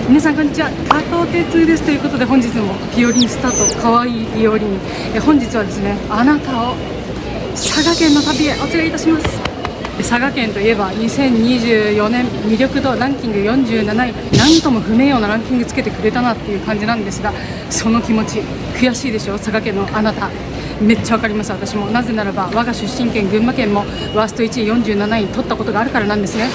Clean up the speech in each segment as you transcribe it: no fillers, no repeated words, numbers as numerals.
皆さんこんにちは、加藤哲です。ということで本日もピオリンスタート、かわいいピオリン。本日はですね、あなたを佐賀県の旅へお連れいたします。佐賀県といえば2024年魅力度ランキング47位、なんとも不名誉なランキングつけてくれたなっていう感じなんですが、その気持ち悔しいでしょ。佐賀県のあなためっちゃわかります。私も。なぜならば我が出身県群馬県もワースト1位47位取ったことがあるからなんですね。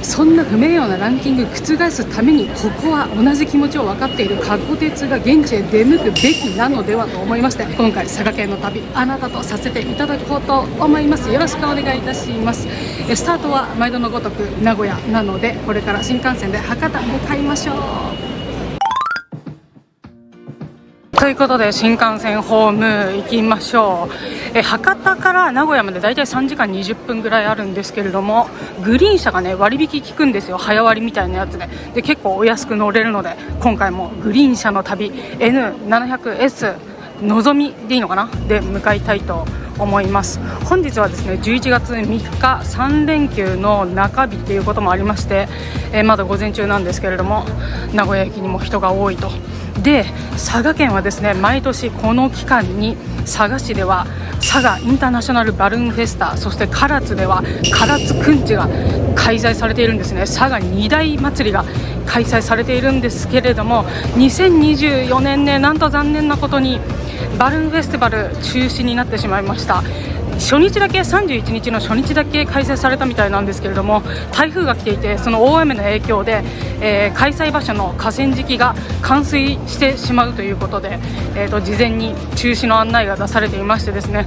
そんな不名誉なランキングを覆すために、ここは同じ気持ちを分かっている加古鉄が現地へ出向くべきなのではと思いまして、今回佐賀県の旅あなたとさせていただこうと思います。よろしくお願いいたします。スタートは毎度のごとく名古屋なので、これから新幹線で博多向かいましょう。ということで新幹線ホーム行きましょう。博多から名古屋までだいたい3時間20分ぐらいあるんですけれども、グリーン車がね割引効くんですよ。早割みたいなやつで結構お安く乗れるので、今回もグリーン車の旅 N700S のぞみでいいのかなで向かいたいと思います。本日はですね11月3日3連休の中日ということもありまして、まだ午前中なんですけれども、名古屋駅にも人が多いと。で、佐賀県はですね毎年この期間に佐賀市では佐賀インターナショナルバルーンフェスタ、そして唐津では唐津くんちが開催されているんですね。佐賀二大祭りが開催されているんですけれども、2024年ね、なんと残念なことにバルーンフェスティバル中止になってしまいました。初日だけ31日の初日だけ開催されたみたいなんですけれども、台風が来ていてその大雨の影響で、開催場所の河川敷が冠水してしまうということで、事前に中止の案内が出されていましてですね、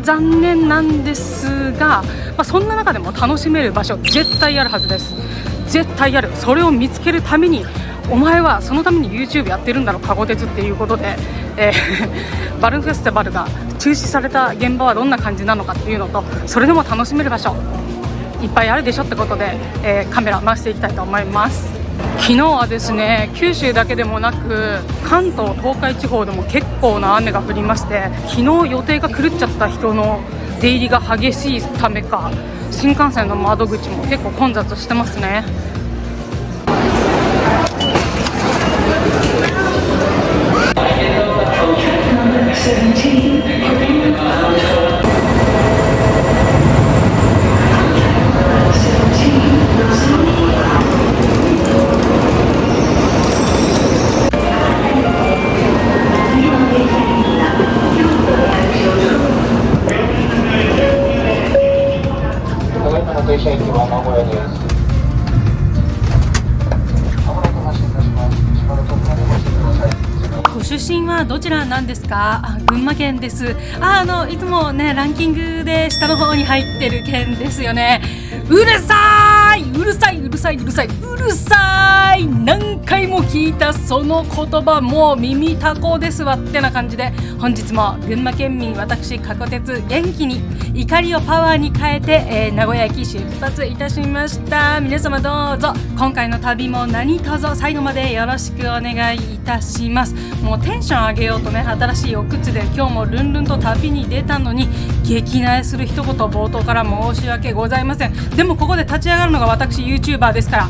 残念なんですが、そんな中でも楽しめる場所絶対あるはずです。絶対ある。それを見つけるために、お前はそのために YouTube やってるんだろ加護鉄っていうことで、バルーンフェスティバルが中止された現場はどんな感じなのかっていうのと、それでも楽しめる場所いっぱいあるでしょってことで、カメラ回していきたいと思います。昨日はですね九州だけでもなく関東東海地方でも結構な雨が降りまして、昨日予定が狂っちゃった人の出入りが激しいためか、新幹線の窓口も結構混雑してますね。ご出身はどちらなんですか？群馬県です。いつもねランキングで下の方に入ってる県ですよね。うるさい何回も聞いたその言葉、もう耳たこですわってな感じで、本日も群馬県民私加古鉄元気に怒りをパワーに変えて、名古屋駅出発いたしました。皆様どうぞ今回の旅も何卒最後までよろしくお願いいたします。もうテンション上げようとね、新しいお靴で今日もルンルンと旅に出たのに激なえする一言冒頭から申し訳ございません。でもここで立ち上がるのが私 YouTuber ですから、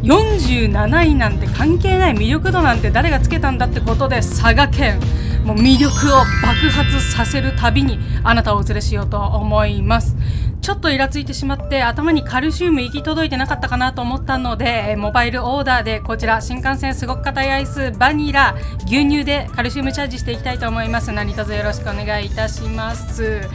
47位なんて関係ない、魅力度なんて誰がつけたんだってことで、佐賀県もう魅力を爆発させる旅にあなたをお連れしようと思います。ちょっとイラついてしまって頭にカルシウム行き届いてなかったかなと思ったので、モバイルオーダーでこちら新幹線すごく硬いアイスバニラ牛乳でカルシウムチャージしていきたいと思います。何卒よろしくお願いいたします。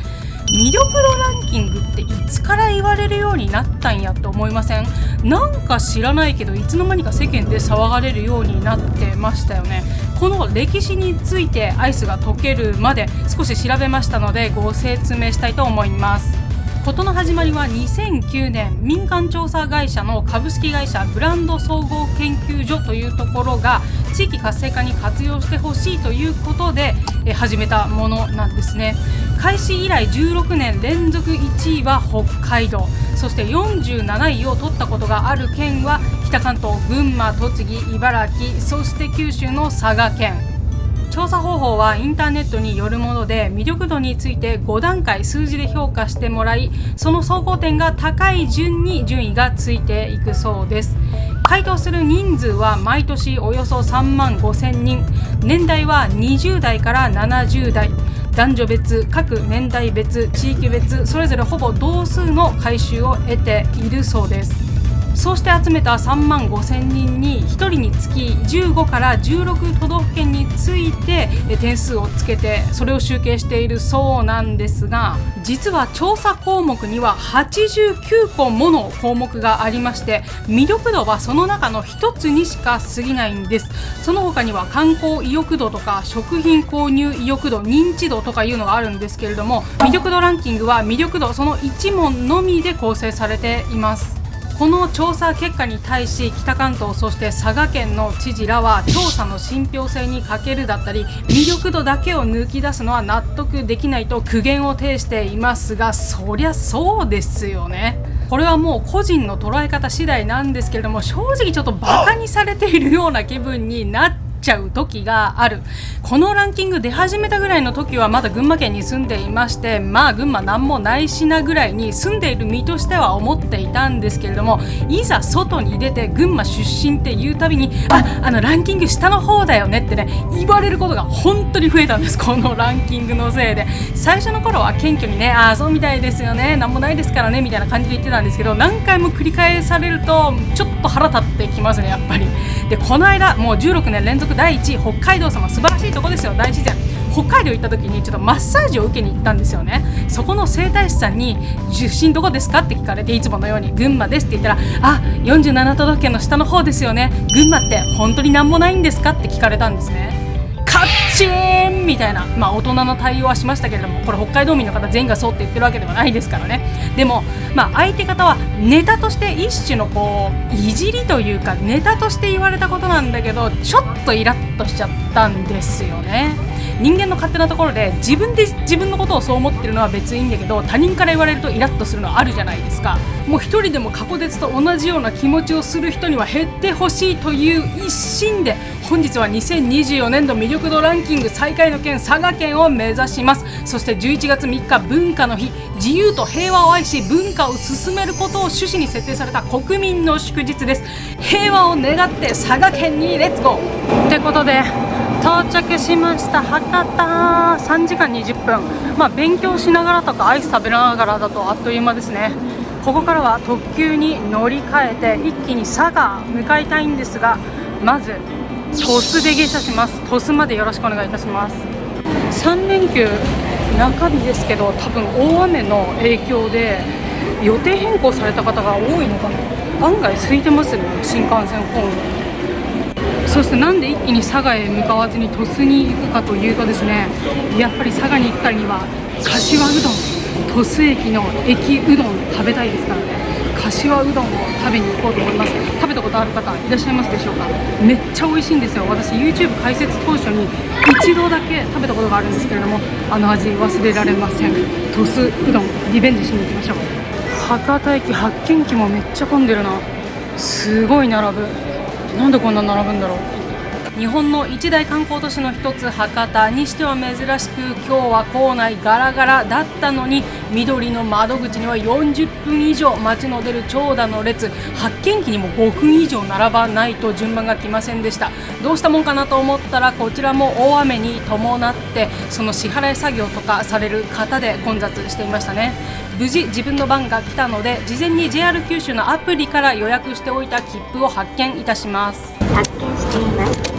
魅力度ランキングっていつから言われるようになったんやと思いません？なんか知らないけどいつの間にか世間で騒がれるようになってましたよね。この歴史についてアイスが溶けるまで少し調べましたのでご説明したいと思います。事の始まりは2009年、民間調査会社の株式会社ブランド総合研究所というところが地域活性化に活用してほしいということで始めたものなんですね。開始以来16年連続1位は北海道、そして47位を取ったことがある県は北関東、群馬、栃木、茨城、そして九州の佐賀県。調査方法はインターネットによるもので、魅力度について5段階数字で評価してもらい、その総合点が高い順に順位がついていくそうです。回答する人数は毎年およそ3万5,000人、年代は20代から70代、男女別、各年代別、地域別、それぞれほぼ同数の回収を得ているそうです。そうして集めた3万5,000人に1人につき15から16都道府県について点数をつけて、それを集計しているそうなんですが、実は調査項目には89個もの項目がありまして、魅力度はその中の一つにしか過ぎないんです。その他には観光意欲度とか食品購入意欲度、認知度とかいうのがあるんですけれども、魅力度ランキングは魅力度その1問のみで構成されています。この調査結果に対し北関東、そして佐賀県の知事らは調査の信憑性に欠けるだったり魅力度だけを抜き出すのは納得できないと苦言を呈していますが、そりゃそうですよね。これはもう個人の捉え方次第なんですけれども、正直ちょっとバカにされているような気分になってちゃう時がある。このランキング出始めたぐらいの時はまだ群馬県に住んでいまして、まあ群馬なんもないしなぐらいに住んでいる身としては思っていたんですけれども、いざ外に出て群馬出身っていうたびにランキング下の方だよねってね言われることが本当に増えたんです。このランキングのせいで。最初の頃は謙虚にね、そうみたいですよね、なんもないですからねみたいな感じで言ってたんですけど、何回も繰り返されるとちょっと腹立ってきますね、やっぱり。でこの間もう16年連続第1位、北海道様素晴らしいとこですよ、大自然。北海道行った時にちょっとマッサージを受けに行ったんですよね。そこの整体師さんに出身どこですかって聞かれて、いつものように群馬ですって言ったら、47都道府県の下の方ですよね、群馬って本当になんもないんですかって聞かれたんですね。カッチーンみたいな、大人の対応はしましたけれども、これ北海道民の方全員がそうって言ってるわけではないですからね。でも相手方はネタとして一種のいじりというかネタとして言われたことなんだけど、ちょっとイラッとしちゃったんですよね。人間の勝手なところで自分で自分のことをそう思ってるのは別にいいんだけど、他人から言われるとイラッとするのはあるじゃないですか。もう一人でも過去鉄と同じような気持ちをする人には減ってほしいという一心で、本日は2024年度魅力度ランキング最下位の県佐賀県を目指します。そして11月3日文化の日、自由と平和を愛し文化を進めることを趣旨に設定された国民の祝日です。平和を願って佐賀県にレッツゴーってことで到着しました。博多3時間20分、勉強しながらとかアイス食べながらだとあっという間ですね。ここからは特急に乗り換えて一気に佐賀向かいたいんですが、まず鳥栖で下車します。鳥栖までよろしくお願いいたします。3連休中日ですけど、多分大雨の影響で予定変更された方が多いのかな。案外空いてますね、新幹線ホーム。そしてなんで一気に佐賀へ向かわずに鳥栖に行くかというとですね、やっぱり佐賀に行くからには柏うどん、鳥栖駅の駅うどん食べたいですからね。柏うどんを食べに行こうと思います。食べたことある方いらっしゃいますでしょうか。めっちゃ美味しいんですよ。私 YouTube 開設当初に一度だけ食べたことがあるんですけれども、あの味忘れられません。鳥栖うどんリベンジしに行きましょう。博多駅発見機もめっちゃ混んでるな。すごい並ぶ。なんでこんな並ぶんだろう。日本の一大観光都市の一つ博多にしては珍しく、今日は構内ガラガラだったのに、緑の窓口には40分以上待ちの出る長蛇の列、発見機にも5分以上並ばないと順番が来ませんでした。どうしたもんかなと思ったら、こちらも大雨に伴ってその支払い作業とかされる方で混雑していましたね。無事自分の番が来たので、事前に JR 九州のアプリから予約しておいた切符を発見いたします。発見しています。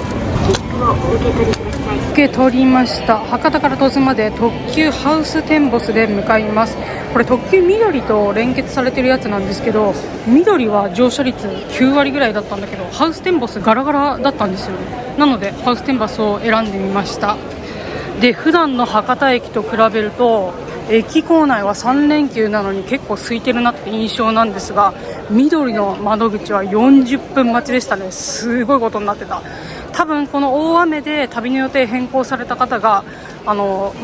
切符をお受け取りください。受け取りました。博多から鳥栖まで特急ハウステンボスで向かいます。これ特急緑と連結されてるやつなんですけど、緑は乗車率9割ぐらいだったんだけど、ハウステンボスガラガラだったんですよね。なのでハウステンボスを選んでみました。で、普段の博多駅と比べると駅構内は3連休なのに結構空いてるなって印象なんですが、緑の窓口は40分待ちでしたね。すごいことになってた。多分この大雨で旅の予定変更された方が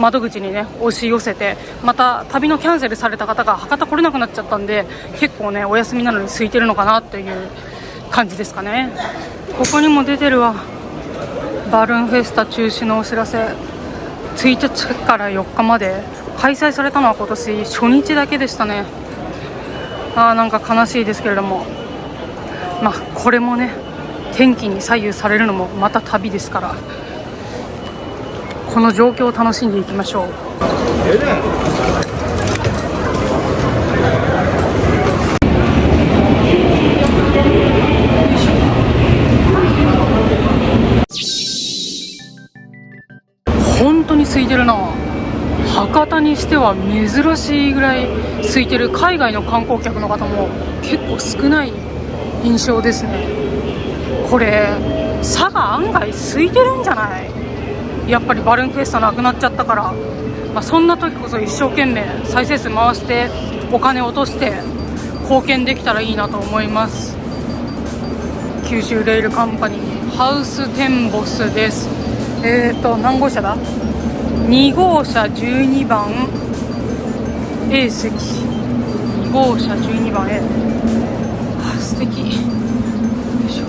窓口にね押し寄せて、また旅のキャンセルされた方が博多来れなくなっちゃったんで、結構ねお休みなのに空いてるのかなという感じですかね。ここにも出てるわ、バルーンフェスタ中止のお知らせ。1日から4日まで開催されたのは今年初日だけでしたね。なんか悲しいですけれども、まあこれもね天気に左右されるのもまた旅ですから、この状況を楽しんでいきましょう。本当に空いてるな。博多にしては珍しいぐらい空いてる。海外の観光客の方も結構少ない印象ですね。これ佐賀案外空いてるんじゃない？やっぱりバルーンフェスタなくなっちゃったから、そんな時こそ一生懸命再生数回してお金落として貢献できたらいいなと思います。九州レールカンパニーハウステンボスです。何号車だ？2号車12番 A 席、2号車12番 A。 素敵。よいしょ。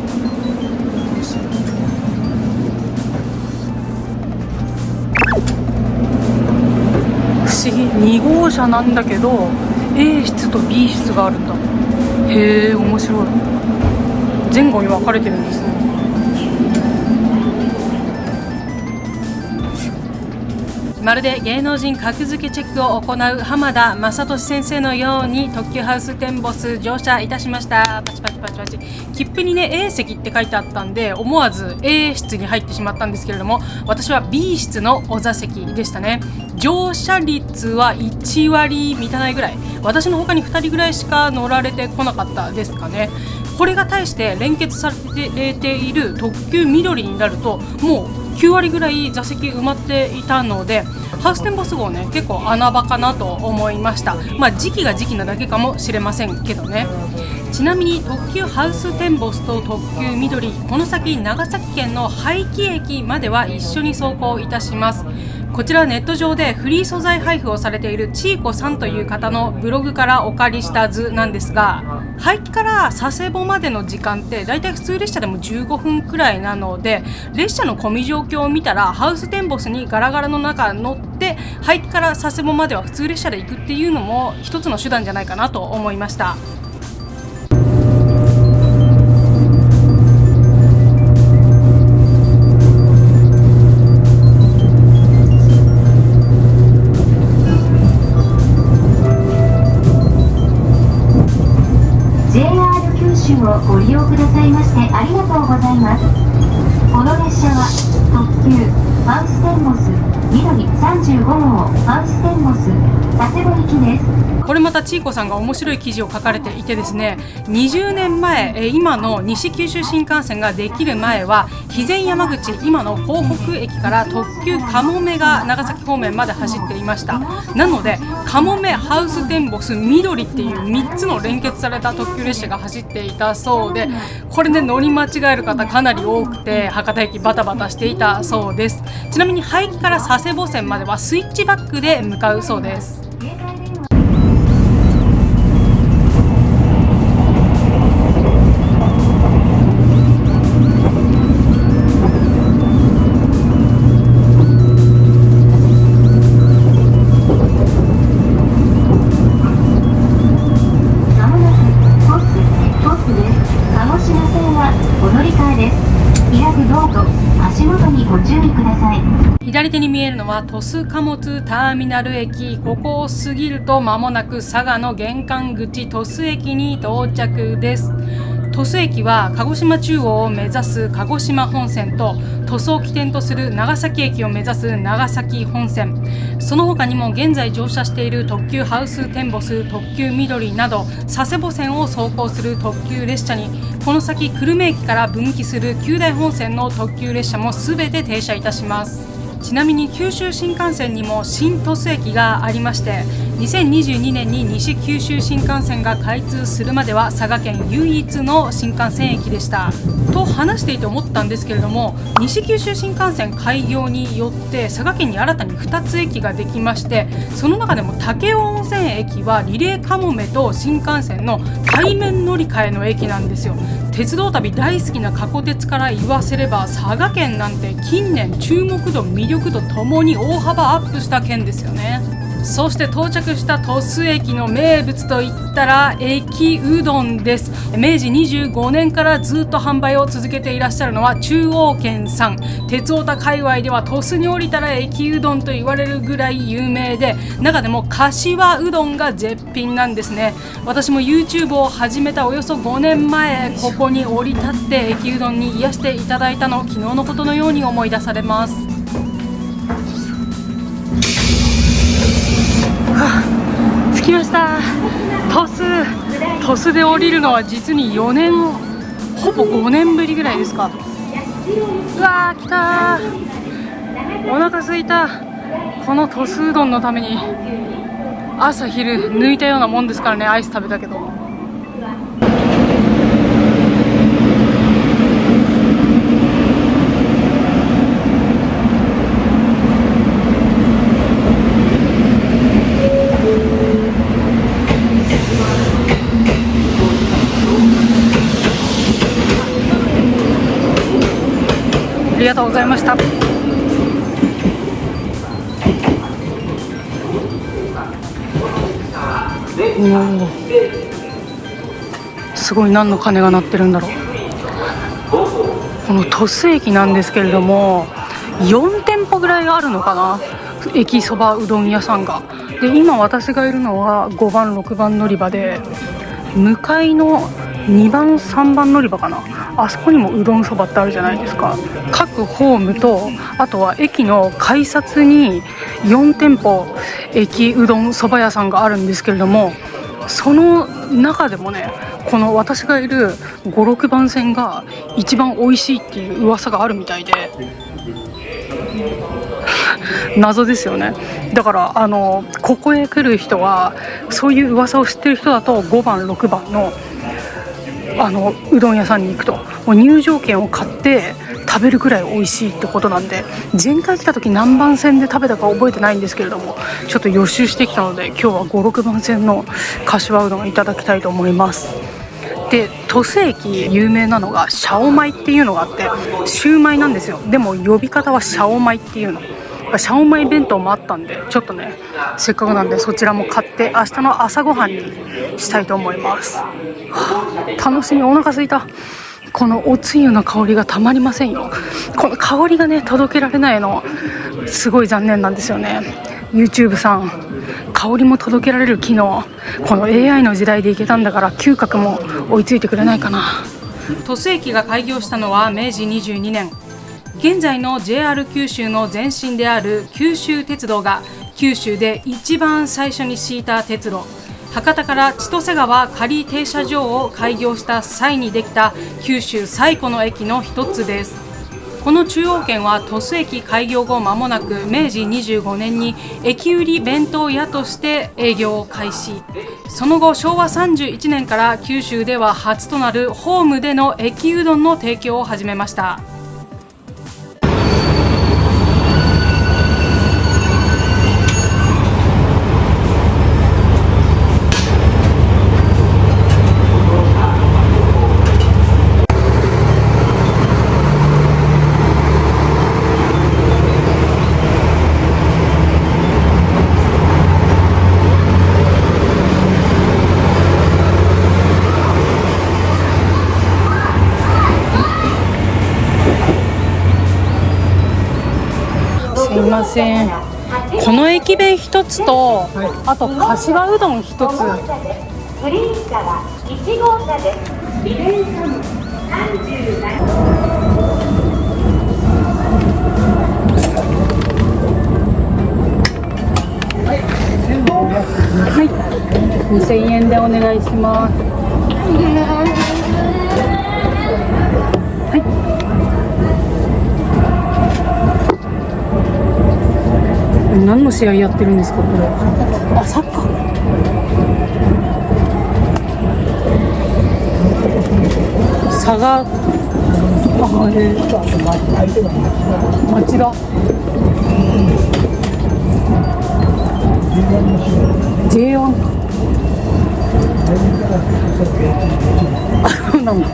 不思議、2号車なんだけど A 室と B 室があるんだ。へえ、面白い。前後に分かれてるんですね。まるで芸能人格付けチェックを行う浜田雅俊先生のように特急ハウステンボス乗車いたしました。パチパチパチパチ。切符にね A 席って書いてあったんで思わず A 室に入ってしまったんですけれども、私は B 室のお座席でしたね。乗車率は1割満たないぐらい、私の他に2人ぐらいしか乗られてこなかったですかね。これが対して連結されている特急緑になるともう9割ぐらい座席埋まっていたので、ハウステンボス号ね結構穴場かなと思いました。時期が時期なだけかもしれませんけどね。ちなみに特急ハウステンボスと特急緑、この先長崎県の廃棄駅までは一緒に走行いたします。こちらネット上でフリー素材配布をされているちーこさんという方のブログからお借りした図なんですが、廃棄から佐世保までの時間ってだいたい普通列車でも15分くらいなので、列車の混み状況を見たらハウステンボスにガラガラの中乗って廃棄から佐世保までは普通列車で行くっていうのも一つの手段じゃないかなと思いました。をご利用くださいましてありがとうございます。この列車は特急ハウステンボス緑35号ハウステンボス佐世保行きです。これまたちーこさんが面白い記事を書かれていてですね、20年前今の西九州新幹線ができる前は肥前山口、今の江北駅から特急かもめが長崎方面まで走っていました。なのでかもめ、ハウステンボス、緑っていう3つの連結された特急列車が走っていたそうで、これで乗り間違える方かなり多くて博多駅バタバタしていたそうです。ちなみに廃棄から佐世保線まではスイッチバックで向かうそうです。左手に見えるのは鳥栖貨物ターミナル駅。ここを過ぎると間もなく佐賀の玄関口鳥栖駅に到着です。鳥栖駅は鹿児島中央を目指す鹿児島本線と鳥栖を起点とする長崎駅を目指す長崎本線、その他にも現在乗車している特急ハウステンボス、特急緑など佐世保線を走行する特急列車にこの先久留米駅から分岐する九大本線の特急列車も全て停車いたします。ちなみに九州新幹線にも新鳥栖駅がありまして、2022年に西九州新幹線が開通するまでは佐賀県唯一の新幹線駅でしたと話していて思ったんですけれども、西九州新幹線開業によって佐賀県に新たに2つ駅ができまして、その中でも武雄温泉駅はリレーかもめと新幹線の対面乗り換えの駅なんですよ。鉄道旅大好きな過去鉄から言わせれば佐賀県なんて近年注目度、魅力度ともに大幅アップした県ですよね。そして到着した鳥栖駅の名物といったら駅うどんです。明治25年からずっと販売を続けていらっしゃるのは中央圏さん。鉄オタ界隈では鳥栖に降りたら駅うどんと言われるぐらい有名で、中でも柏うどんが絶品なんですね。私も YouTube を始めたおよそ5年前、ここに降り立って駅うどんに癒していただいたのを昨日のことのように思い出されます。着きました。鳥栖で降りるのは実に4年、ほぼ5年ぶりぐらいですか。うわー来たー、お腹すいた。この鳥栖うどんのために朝昼抜いたようなもんですからね。アイス食べたけど。ありがとうございました。すごい、何の鐘が鳴ってるんだろう。この鳥栖駅なんですけれども、4店舗ぐらいあるのかな、駅そばうどん屋さんが。で今私がいるのは5番6番乗り場で、向かいの2番3番乗り場かな、あそこにもうどんそばってあるじゃないですか。各ホームと、あとは駅の改札に4店舗駅うどんそば屋さんがあるんですけれども、その中でもね、この私がいる5、6番線が一番美味しいっていう噂があるみたいで謎ですよね。だからここへ来る人は、そういう噂を知ってる人だと5番6番のうどん屋さんに行くと、もう入場券を買って食べるくらい美味しいってことなんで、前回来た時何番線で食べたか覚えてないんですけれども、ちょっと予習してきたので今日は5、6番線の柏うどんをいただきたいと思います。で鳥栖駅有名なのがシャオマイっていうのがあって、シューマイなんですよ。でも呼び方はシャオマイっていうの。シャオマイ弁当もあったんで、ちょっとね、せっかくなんでそちらも買って明日の朝ごはんにしたいと思います。楽しみ、お腹すいた。このおつゆの香りがたまりませんよ。この香りがね届けられないのすごい残念なんですよね。 YouTube さん、香りも届けられる機能、この AI の時代でいけたんだから、嗅覚も追いついてくれないかな。鳥栖駅が開業したのは明治22年。現在の JR 九州の前身である九州鉄道が九州で一番最初に敷いた鉄路、博多から千歳川仮停車場を開業した際にできた九州最古の駅の一つです。この中央圏は鳥栖駅開業後間もなく明治25年に駅売り弁当屋として営業を開始。その後昭和31年から九州では初となるホームでの駅うどんの提供を始めました。すいません、この駅弁一つと、あと柏うどん一つ。グリーン車は1号車です。リベントはい、2000円でお願いします。はい。何の試合やってるんですかこれ。あ、サッカー。佐賀。町田。J1 か。あ、そうなんだ。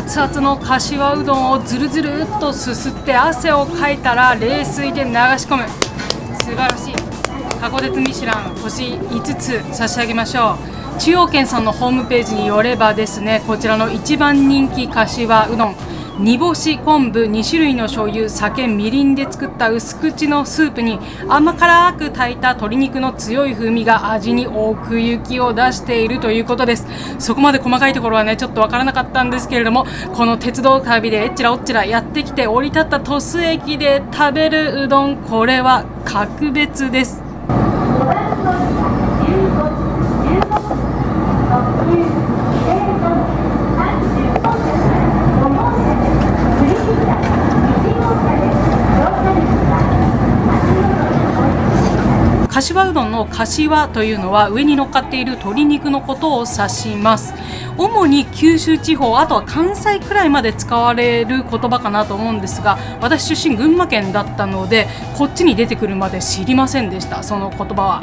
熱々のかしわうどんをずるずるっとすすって汗をかいたら冷水で流し込む。素晴らしい。函館ミシュラン星5つ差し上げましょう。中央圏さんのホームページによればですね、こちらの一番人気かしわうどん、煮干し昆布2種類の醤油、酒、みりんで作った薄口のスープに甘辛く炊いた鶏肉の強い風味が味に奥行きを出しているということです。そこまで細かいところはねちょっとわからなかったんですけれども、この鉄道旅でえっちらおっちらやってきて降り立った鳥栖駅で食べるうどん、これは格別です。かしわうどんのかしわというのは上に乗っかっている鶏肉のことを指します。主に九州地方、あとは関西くらいまで使われる言葉かなと思うんですが、私出身群馬県だったのでこっちに出てくるまで知りませんでした。その言葉は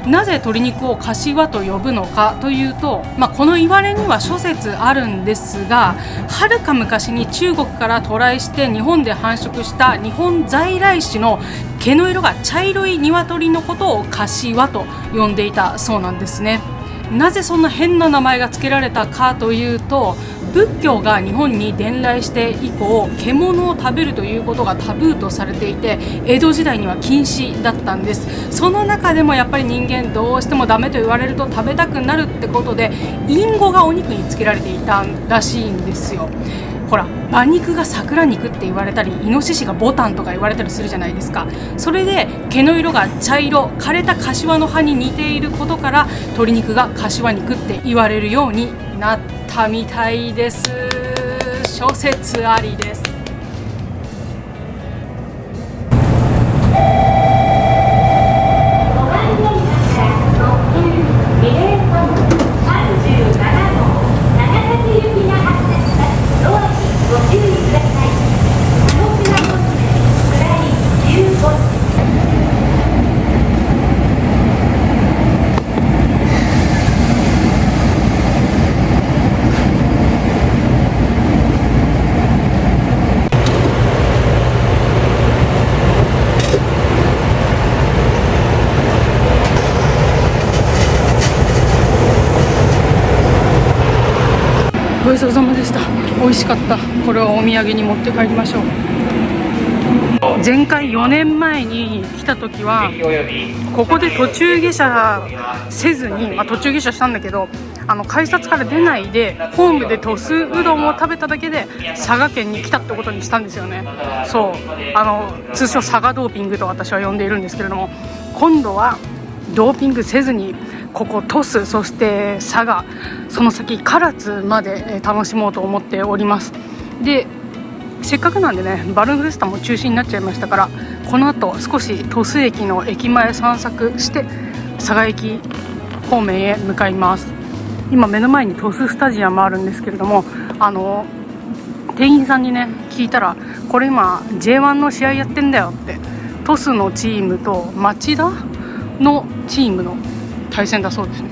なぜ鶏肉をかしわと呼ぶのかというと、この言われには諸説あるんですが、はるか昔に中国から渡来して日本で繁殖した日本在来種の毛の色が茶色い鶏のことをかしわと呼んでいたそうなんですね。なぜそんな変な名前が付けられたかというと、仏教が日本に伝来して以降、獣を食べるということがタブーとされていて、江戸時代には禁止だったんです。その中でもやっぱり人間どうしてもダメと言われると食べたくなるってことで、インゴがお肉につけられていたらしいんですよ。ほら、馬肉が桜肉って言われたり、イノシシがボタンとか言われたりするじゃないですか。それで毛の色が茶色、枯れた柏の葉に似ていることから鶏肉が柏肉って言われるようになったみたいです。諸説ありです。ごちそうさまでした。美味しかった。これはお土産に持って帰りましょう。前回4年前に来た時はここで途中下車せずに、途中下車したんだけど、改札から出ないでホームで鳥栖うどんを食べただけで佐賀県に来たってことにしたんですよね。そう、通称佐賀ドーピングと私は呼んでいるんですけれども、今度はドーピングせずにここ鳥栖、そして佐賀、その先唐津まで楽しもうと思っております。で、せっかくなんでね、バルーンフェスタも中止になっちゃいましたから、この後少し鳥栖駅の駅前散策して佐賀駅方面へ向かいます。今目の前に鳥栖スタジアムあるんですけれども、店員さんにね聞いたら、これ今 J1 の試合やってんだよって、鳥栖のチームと町田のチームの対戦だそうですね。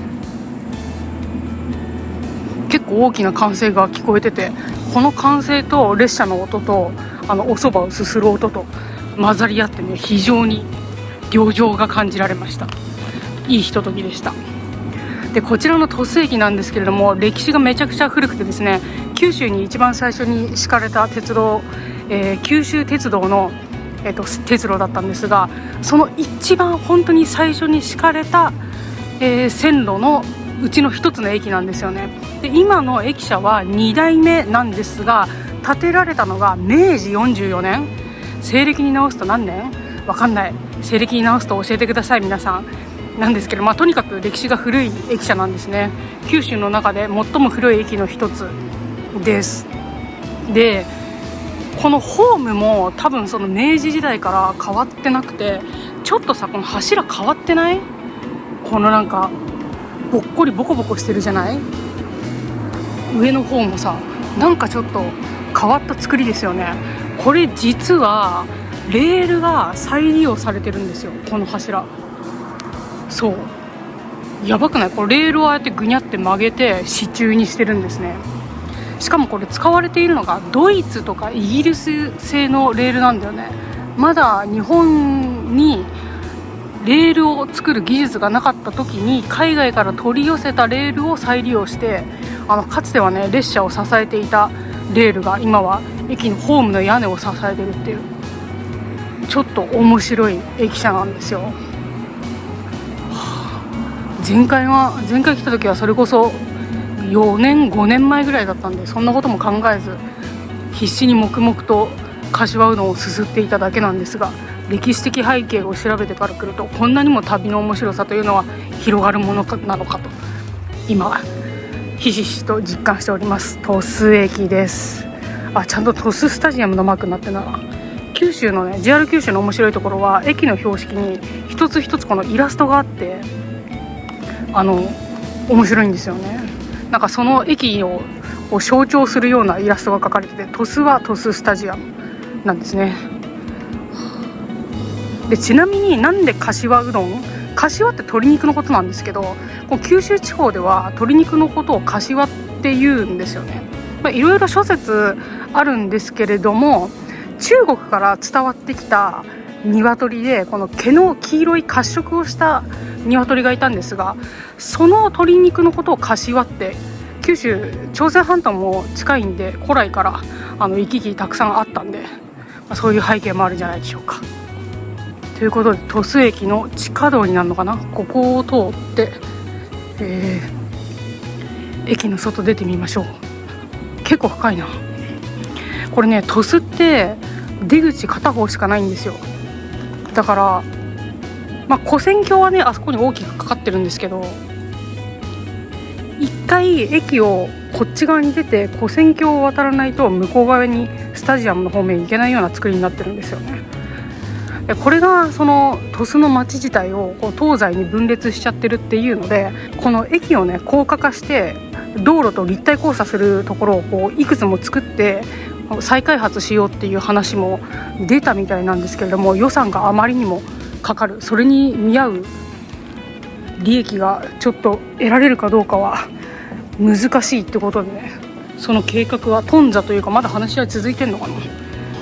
結構大きな歓声が聞こえてて、この歓声と列車の音とお蕎麦をすする音と混ざり合ってね、非常に旅情が感じられました。いいひとときでした。で、こちらの鳥栖駅なんですけれども、歴史がめちゃくちゃ古くてですね、九州に一番最初に敷かれた鉄道、九州鉄道の、鉄路だったんですが、その一番本当に最初に敷かれた、線路のうちの一つの駅なんですよね。で、今の駅舎は2代目なんですが、建てられたのが明治44年、西暦に直すと何年わかんない、西暦に直すと教えてください皆さん。なんですけど、とにかく歴史が古い駅舎なんですね。九州の中で最も古い駅の一つです。で、このホームも多分その明治時代から変わってなくて、ちょっとさ、この柱変わってない？このなんかぼっこりボコボコしてるじゃない？上の方もさ、なんかちょっと変わった作りですよね。これ実はレールが再利用されてるんですよ、この柱。そう、やばくない？これレールをああやってぐにゃって曲げて支柱にしてるんですね。しかもこれ使われているのがドイツとかイギリス製のレールなんだよね。まだ日本にレールを作る技術がなかった時に海外から取り寄せたレールを再利用して、かつてはね列車を支えていたレールが今は駅のホームの屋根を支えてるっていう、ちょっと面白い駅舎なんですよ。前回来た時はそれこそ4年5年前ぐらいだったんで、そんなことも考えず必死に黙々と柏うどんをすすっていただけなんですが、歴史的背景を調べてから来るとこんなにも旅の面白さというのは広がるものなのかと今ひしひしと実感しております。鳥栖駅です。ちゃんと鳥栖スタジアムのマークになってるな。九州のね JR 九州の面白いところは駅の標識に一つ一つこのイラストがあって面白いんですよね。なんかその駅を象徴するようなイラストが描かれてて、鳥栖は鳥栖スタジアムなんですね。でちなみになんで柏うどん、柏って鶏肉のことなんですけど、この九州地方では鶏肉のことを柏って言うんですよね。いろいろ諸説あるんですけれども、中国から伝わってきた鶏でこの毛の黄色い褐色をした鶏がいたんですが、その鶏肉のことを柏って、九州朝鮮半島も近いんで古来から行き来たくさんあったんで、そういう背景もあるんじゃないでしょうか。ということで鳥栖駅の地下道になるのかな、ここを通って、駅の外出てみましょう。結構深いなこれね。鳥栖って出口片方しかないんですよ。だから跨線橋はねあそこに大きくかかってるんですけど、一回駅をこっち側に出て跨線橋を渡らないと向こう側にスタジアムの方面行けないような作りになってるんですよね。これがその鳥栖の街自体を東西に分裂しちゃってるっていうので、この駅をね高架化して道路と立体交差するところをいくつも作って再開発しようっていう話も出たみたいなんですけれども、予算があまりにもかかる、それに見合う利益がちょっと得られるかどうかは難しいってことでね、その計画は頓挫というか、まだ話し合い続いてるのかな。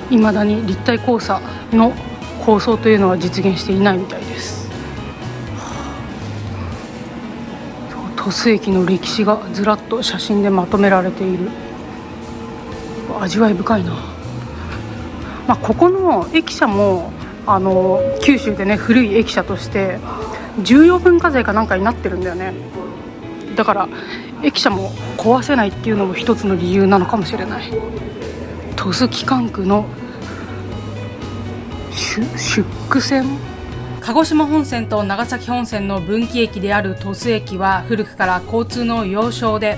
未だに立体交差の構想というのは実現していないみたいです。鳥栖駅の歴史がずらっと写真でまとめられている。味わい深いな。ここの駅舎も九州でね古い駅舎として重要文化財かなんかになってるんだよね。だから駅舎も壊せないっていうのも一つの理由なのかもしれない。鳥栖機関区の出区線、鹿児島本線と長崎本線の分岐駅である鳥栖駅は古くから交通の要衝で、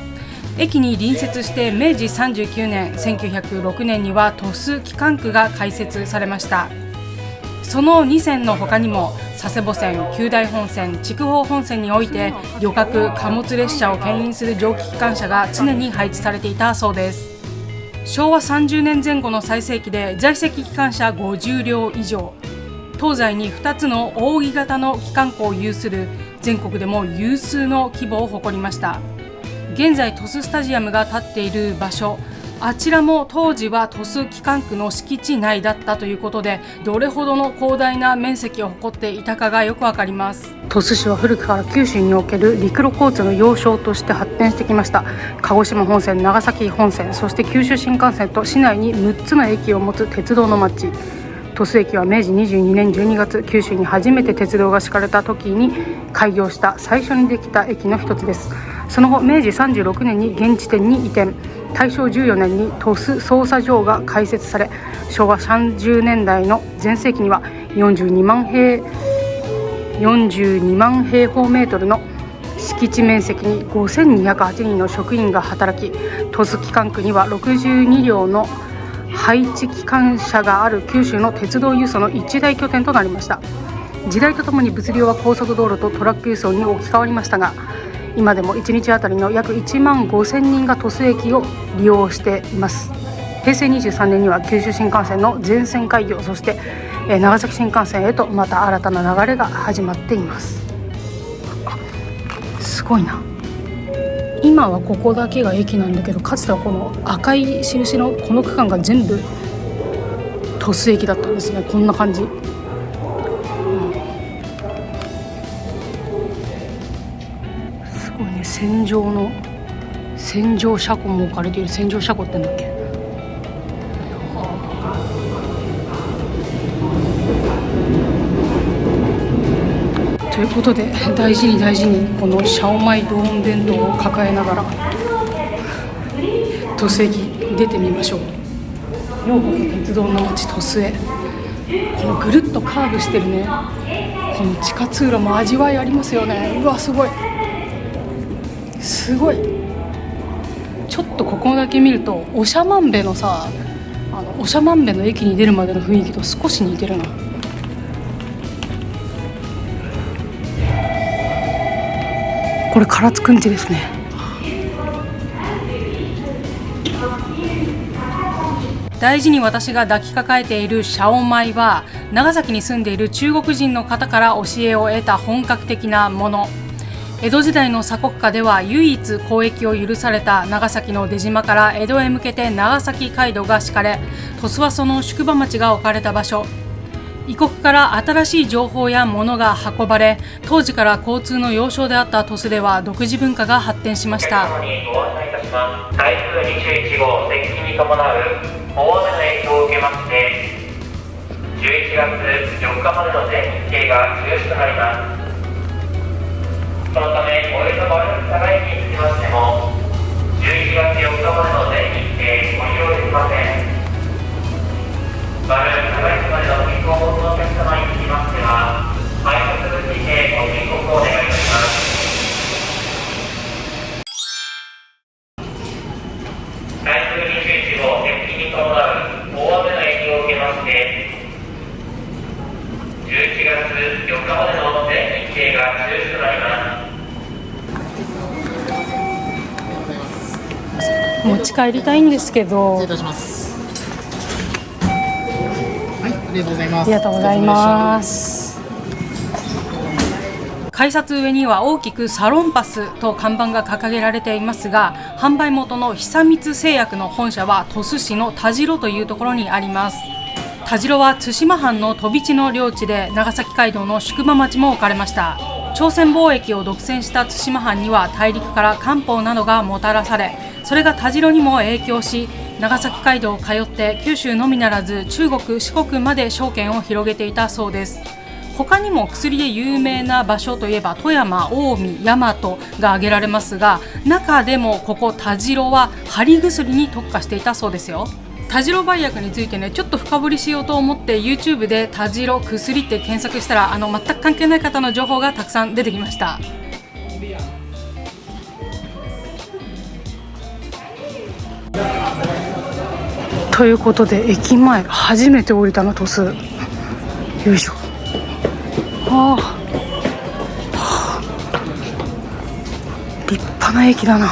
駅に隣接して明治39年1906年には鳥栖機関区が開設されました。その2線の他にも佐世保線、久大本線、筑豊本線において旅客貨物列車を牽引する蒸気機関車が常に配置されていたそうです。昭和30年前後の最盛期で在籍機関車50両以上、東西に2つの扇形の機関庫を有する全国でも有数の規模を誇りました。現在鳥栖スタジアムが建っている場所、あちらも当時は鳥栖機関区の敷地内だったということで、どれほどの広大な面積を誇っていたかがよくわかります。鳥栖市は古くから九州における陸路交通の要衝として発展してきました。鹿児島本線、長崎本線、そして九州新幹線と市内に6つの駅を持つ鉄道の町。鳥栖駅は明治22年12月、九州に初めて鉄道が敷かれた時に開業した最初にできた駅の一つです。その後明治36年に現地点に移転、大正14年に鳥栖捜査場が開設され、昭和30年代の全盛期には42万平方メートルの敷地面積に5208人の職員が働き、鳥栖機関区には62両の配置機関車がある九州の鉄道輸送の一大拠点となりました。時代とともに物流は高速道路とトラック輸送に置き換わりましたが、今でも1日あたりの約1万5000人が鳥栖駅を利用しています。平成23年には九州新幹線の全線開業、そして長崎新幹線へとまた新たな流れが始まっています。すごいな。今はここだけが駅なんだけど、かつてはこの赤い印のこの区間が全部鳥栖駅だったんですね。こんな感じ、すごいね。線状車庫も置かれている。線状車庫ってんだっけ。ということで、大事にこのシャオマイドーン弁当を抱えながら鳥栖駅出てみましょう。ようこそ鉄道の街鳥栖へ。このぐるっとカーブしてるね、この地下通路も味わいありますよね。うわ、すごいちょっとここだけ見ると長万部のさ、長万部の駅に出るまでの雰囲気と少し似てるな。これ唐津くんちですね。大事に私が抱きかかえているシャオマイは、長崎に住んでいる中国人の方から教えを得た本格的なもの。江戸時代の鎖国下では唯一交易を許された長崎の出島から江戸へ向けて長崎街道が敷かれ、鳥栖はその宿場町が置かれた場所。異国から新しい情報や物が運ばれ、当時から交通の要衝であった鳥栖では独自文化が発展しました。台風21号接近に伴う大雨の影響を受けまして、11月4日までの全日程が中止となります。そのため、最寄りの丸太駅につきましても、11月4日までの全日程ご利用できません。丸太駅までの運行をお客様につきましては、配達物にてご申告をお願いいたします。台風21号接近に伴う大雨の影響を受けまして、11月4日までの全日程が中止となります。持ち帰りたいんですけど。失礼いたします。はい、ありがとうございます。ありがとうございます。改札上には大きくサロンパスと看板が掲げられていますが、販売元の久光製薬の本社は鳥栖市の田代というところにあります。田代は対馬藩の飛び地の領地で、長崎街道の宿場町も置かれました。朝鮮貿易を独占した対馬藩には大陸から漢方などがもたらされ、それが田代にも影響し、長崎街道を通って九州のみならず中国四国まで商圏を広げていたそうです。他にも薬で有名な場所といえば富山、近江、大和が挙げられますが、中でもここ田代は貼り薬に特化していたそうですよ。田代売薬についてね、ちょっと深掘りしようと思って YouTube で田代薬って検索したら、全く関係ない方の情報がたくさん出てきました。ということで、駅前初めて降りたの鳥栖。よいしょ。立派な駅だな。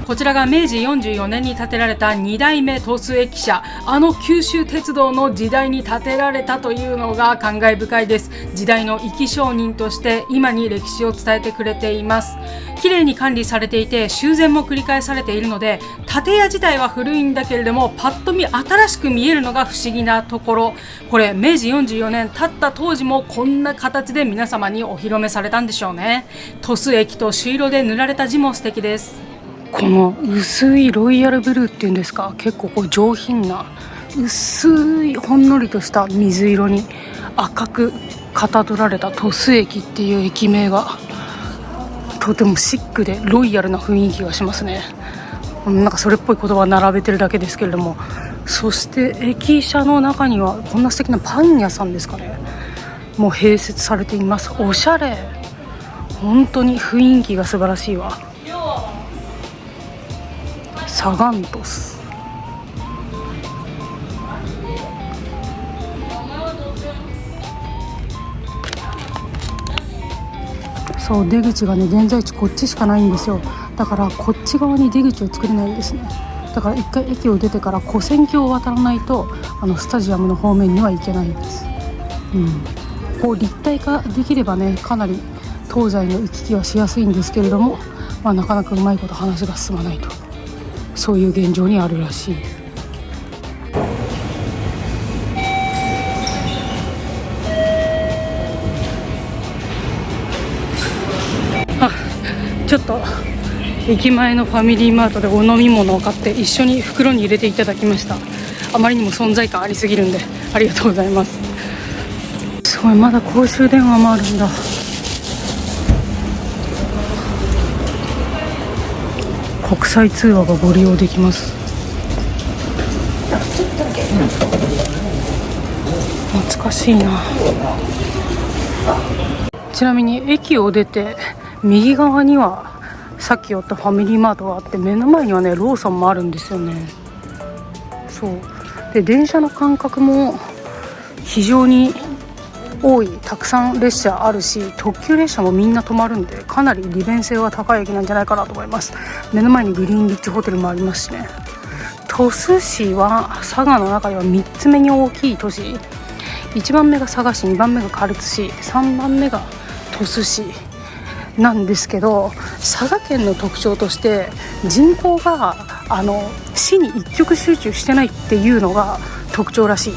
こちらが明治44年に建てられた2代目鳥栖駅舎。九州鉄道の時代に建てられたというのが感慨深いです。時代の生き証人として今に歴史を伝えてくれています。綺麗に管理されていて、修繕も繰り返されているので、建屋自体は古いんだけれども、パッと見新しく見えるのが不思議なところ。これ明治44年経った当時もこんな形で皆様にお披露目されたんでしょうね。鳥栖駅と朱色で塗られた字も素敵です。この薄いロイヤルブルーっていうんですか、結構こう上品な薄いほんのりとした水色に赤くかたどられた鳥栖駅っていう駅名がとてもシックでロイヤルな雰囲気がしますね。なんかそれっぽい言葉を並べてるだけですけれども、そして駅舎の中にはこんな素敵なパン屋さんですかね、もう併設されています。おしゃれ、本当に雰囲気が素晴らしいわ。サガン鳥栖。そう、出口がね、現在地こっちしかないんですよ。だからこっち側に出口を作れないんですね。だから一回駅を出てから跨線橋を渡らないとスタジアムの方面には行けないんです。こう立体化できればね、かなり東西の行き来はしやすいんですけれども、なかなかうまいこと話が進まないと、そういう現状にあるらしい。ちょっと駅前のファミリーマートでお飲み物を買って一緒に袋に入れていただきました。あまりにも存在感ありすぎるんでありがとうございます。すごい、まだ公衆電話もあるんだ。国際通話がご利用できます。懐かしいな。ちなみに駅を出て右側にはさっき寄ったファミリーマートがあって、目の前にはねローソンもあるんですよね。そうで、電車の間隔も非常に多い、たくさん列車あるし、特急列車もみんな止まるんで、かなり利便性は高い駅なんじゃないかなと思います。目の前にグリーンリッチホテルもありますしね。鳥栖市は佐賀の中では3つ目に大きい都市、1番目が佐賀市、2番目が唐津市、3番目が鳥栖市なんですけど、佐賀県の特徴として人口が市に一極集中してないっていうのが特徴らしい。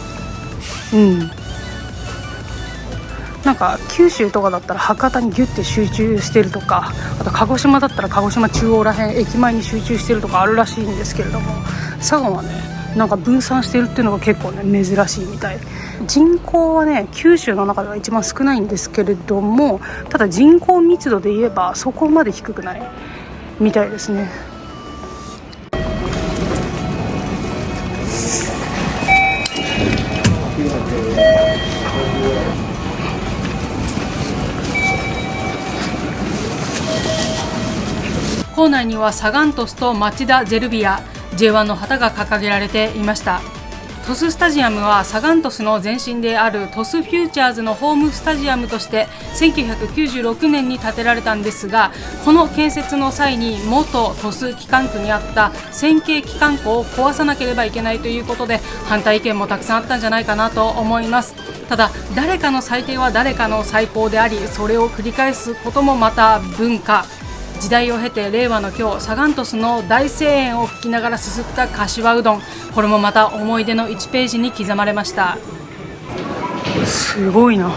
なんか九州とかだったら博多にギュッて集中してるとか、あと鹿児島だったら鹿児島中央らへん駅前に集中してるとかあるらしいんですけれども、佐賀はねなんか分散してるっていうのが結構ね珍しいみたい。人口はね九州の中では一番少ないんですけれども、ただ人口密度で言えばそこまで低くないみたいですね。構内にはサガン鳥栖と町田ゼルビア J1 の旗が掲げられていました。鳥栖スタジアムはサガン鳥栖の前身である鳥栖フューチャーズのホームスタジアムとして1996年に建てられたんですが、この建設の際に元鳥栖機関区にあった線形機関庫を壊さなければいけないということで、反対意見もたくさんあったんじゃないかなと思います。ただ誰かの最低は誰かの最高であり、それを繰り返すこともまた文化。時代を経て令和の今日、サガン鳥栖の大声援を聞きながらすすった柏うどん、これもまた思い出の1ページに刻まれました。すごいな、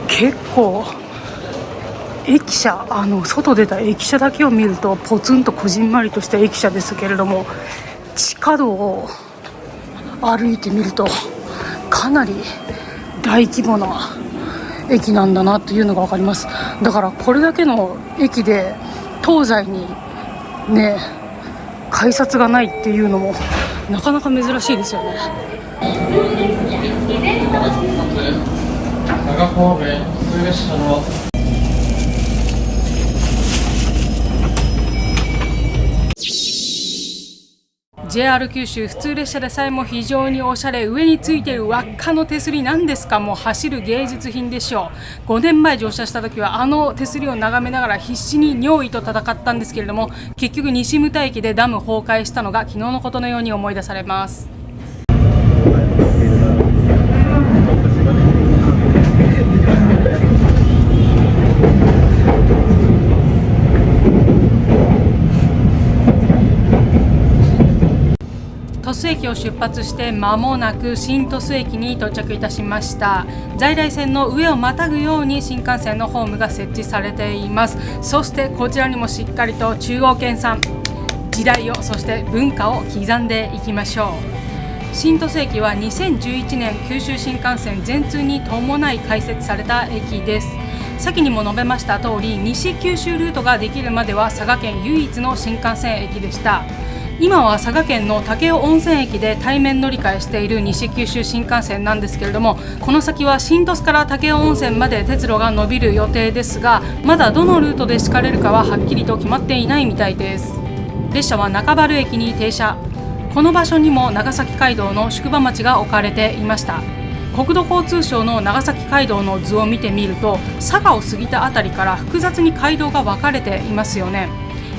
結構駅舎、外出た駅舎だけを見るとポツンとこじんまりとした駅舎ですけれども、地下道を歩いてみるとかなり大規模な駅なんだなというのが分かります。だからこれだけの駅で東西にね改札がないっていうのもなかなか珍しいですよね。長神戸普通列車のJR 九州普通列車でさえも非常におしゃれ、上についている輪っかの手すりなんですか、もう走る芸術品でしょう。5年前乗車した時は手すりを眺めながら必死に尿意と戦ったんですけれども、結局西牟田駅でダム崩壊したのが昨日のことのように思い出されます。鳥栖駅を出発して間もなく新鳥栖駅に到着いたしました。在来線の上をまたぐように新幹線のホームが設置されています。そしてこちらにもしっかりと中央圏産時代を、そして文化を刻んでいきましょう。新鳥栖駅は2011年九州新幹線全通に伴い開設された駅です。先にも述べました通り、西九州ルートができるまでは佐賀県唯一の新幹線駅でした。今は佐賀県の武雄温泉駅で対面乗り換えしている西九州新幹線なんですけれども、この先は新鳥栖から武雄温泉まで鉄路が伸びる予定ですが、まだどのルートで敷かれるかははっきりと決まっていないみたいです。列車は中原駅に停車。この場所にも長崎街道の宿場町が置かれていました。国土交通省の長崎街道の図を見てみると、佐賀を過ぎたあたりから複雑に街道が分かれていますよね。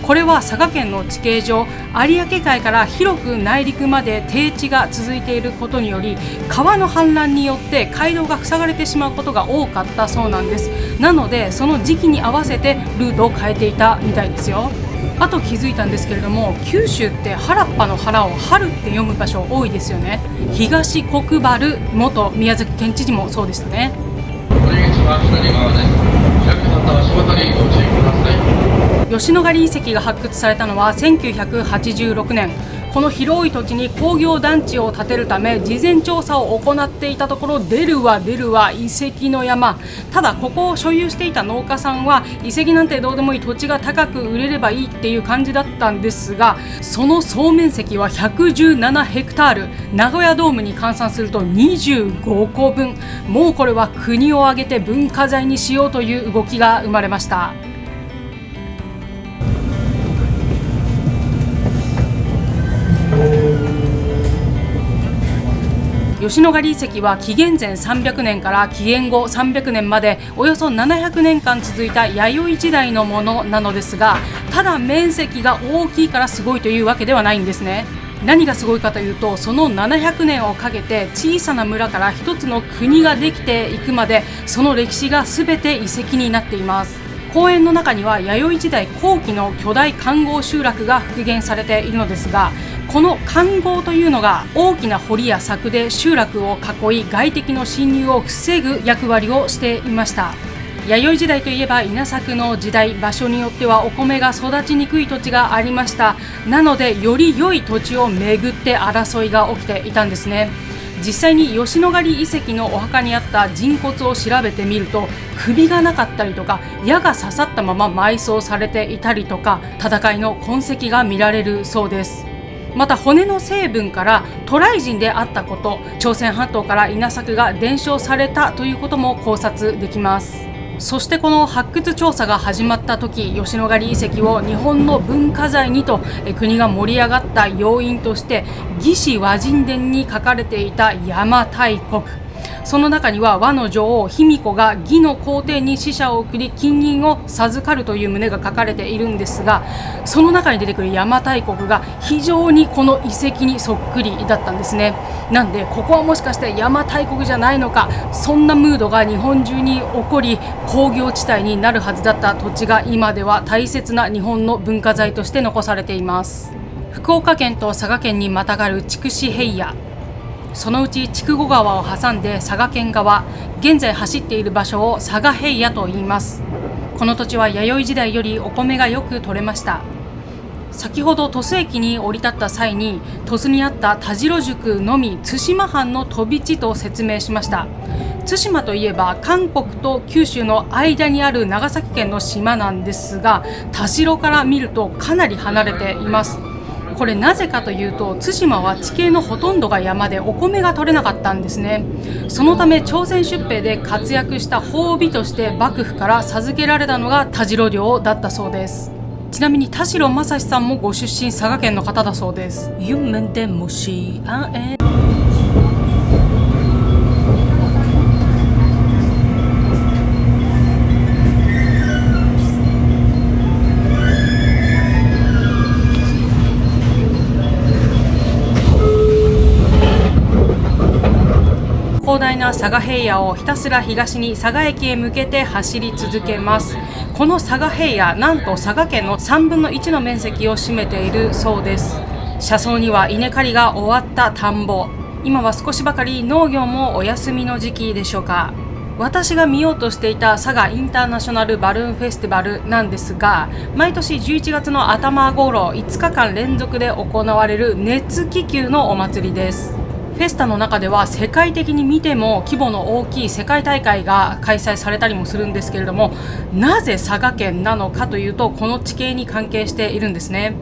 これは佐賀県の地形上、有明海から広く内陸まで低地が続いていることにより、川の氾濫によって街道が塞がれてしまうことが多かったそうなんです。なのでその時期に合わせてルートを変えていたみたいですよ。あと気づいたんですけれども、九州って原っぱの原を春って読む場所多いですよね。東国原元宮崎県知事もそうでしたね。お出口は左側です。開く方は足元にご注意ください。吉野ヶ里遺跡が発掘されたのは1986年。この広い土地に工業団地を建てるため事前調査を行っていたところ、出るわ遺跡の山。ただここを所有していた農家さんは、遺跡なんてどうでもいい、土地が高く売れればいいっていう感じだったんですが、その総面積は117ヘクタール、名古屋ドームに換算すると25個分。もうこれは国を挙げて文化財にしようという動きが生まれました。吉野ヶ里遺跡は紀元前300年から紀元後300年までおよそ700年間続いた弥生時代のものなのですが、ただ面積が大きいからすごいというわけではないんですね。何がすごいかというと、その700年をかけて小さな村から一つの国ができていくまで、その歴史が全て遺跡になっています。公園の中には弥生時代後期の巨大環濠集落が復元されているのですが、この環濠というのが大きな堀や柵で集落を囲い、外敵の侵入を防ぐ役割をしていました。弥生時代といえば稲作の時代、場所によってはお米が育ちにくい土地がありました。なのでより良い土地をめぐって争いが起きていたんですね。実際に吉野ヶ里遺跡のお墓にあった人骨を調べてみると、首がなかったりとか矢が刺さったまま埋葬されていたりとか、戦いの痕跡が見られるそうです。また骨の成分から渡来人であったこと、朝鮮半島から稲作が伝承されたということも考察できます。そしてこの発掘調査が始まった時、吉野ヶ里遺跡を日本の文化財にと国が盛り上がった要因として、魏志倭人伝に書かれていた邪馬台国、その中には倭の女王卑弥呼が魏の皇帝に使者を送り金銀を授かるという旨が書かれているんですが、その中に出てくる邪馬台国が非常にこの遺跡にそっくりだったんですね。なんでここはもしかして邪馬台国じゃないのか、そんなムードが日本中に起こり、工業地帯になるはずだった土地が今では大切な日本の文化財として残されています。福岡県と佐賀県にまたがる筑紫平野、そのうち筑後川を挟んで佐賀県側、現在走っている場所を佐賀平野と言います。この土地は弥生時代よりお米がよく取れました。先ほど鳥栖駅に降り立った際に、鳥栖にあった田代宿のみ対馬藩の飛び地と説明しました。対馬といえば韓国と九州の間にある長崎県の島なんですが、田代から見るとかなり離れています。これなぜかというと、対馬は地形のほとんどが山でお米が取れなかったんですね。そのため朝鮮出兵で活躍した褒美として幕府から授けられたのが田代領だったそうです。ちなみに田代正史さんもご出身佐賀県の方だそうです。夢でもしあえ広大な佐賀平野をひたすら東に佐賀駅へ向けて走り続けます。この佐賀平野、なんと佐賀県の3分の1の面積を占めているそうです。車窓には稲刈りが終わった田んぼ、今は少しばかり農業もお休みの時期でしょうか。私が見ようとしていた佐賀インターナショナルバルーンフェスティバルなんですが、毎年11月の頭頃5日間連続で行われる熱気球のお祭りです。フェスタの中では世界的に見ても規模の大きい世界大会が開催されたりもするんですけれども、なぜ佐賀県なのかというと、この地形に関係しているんですね。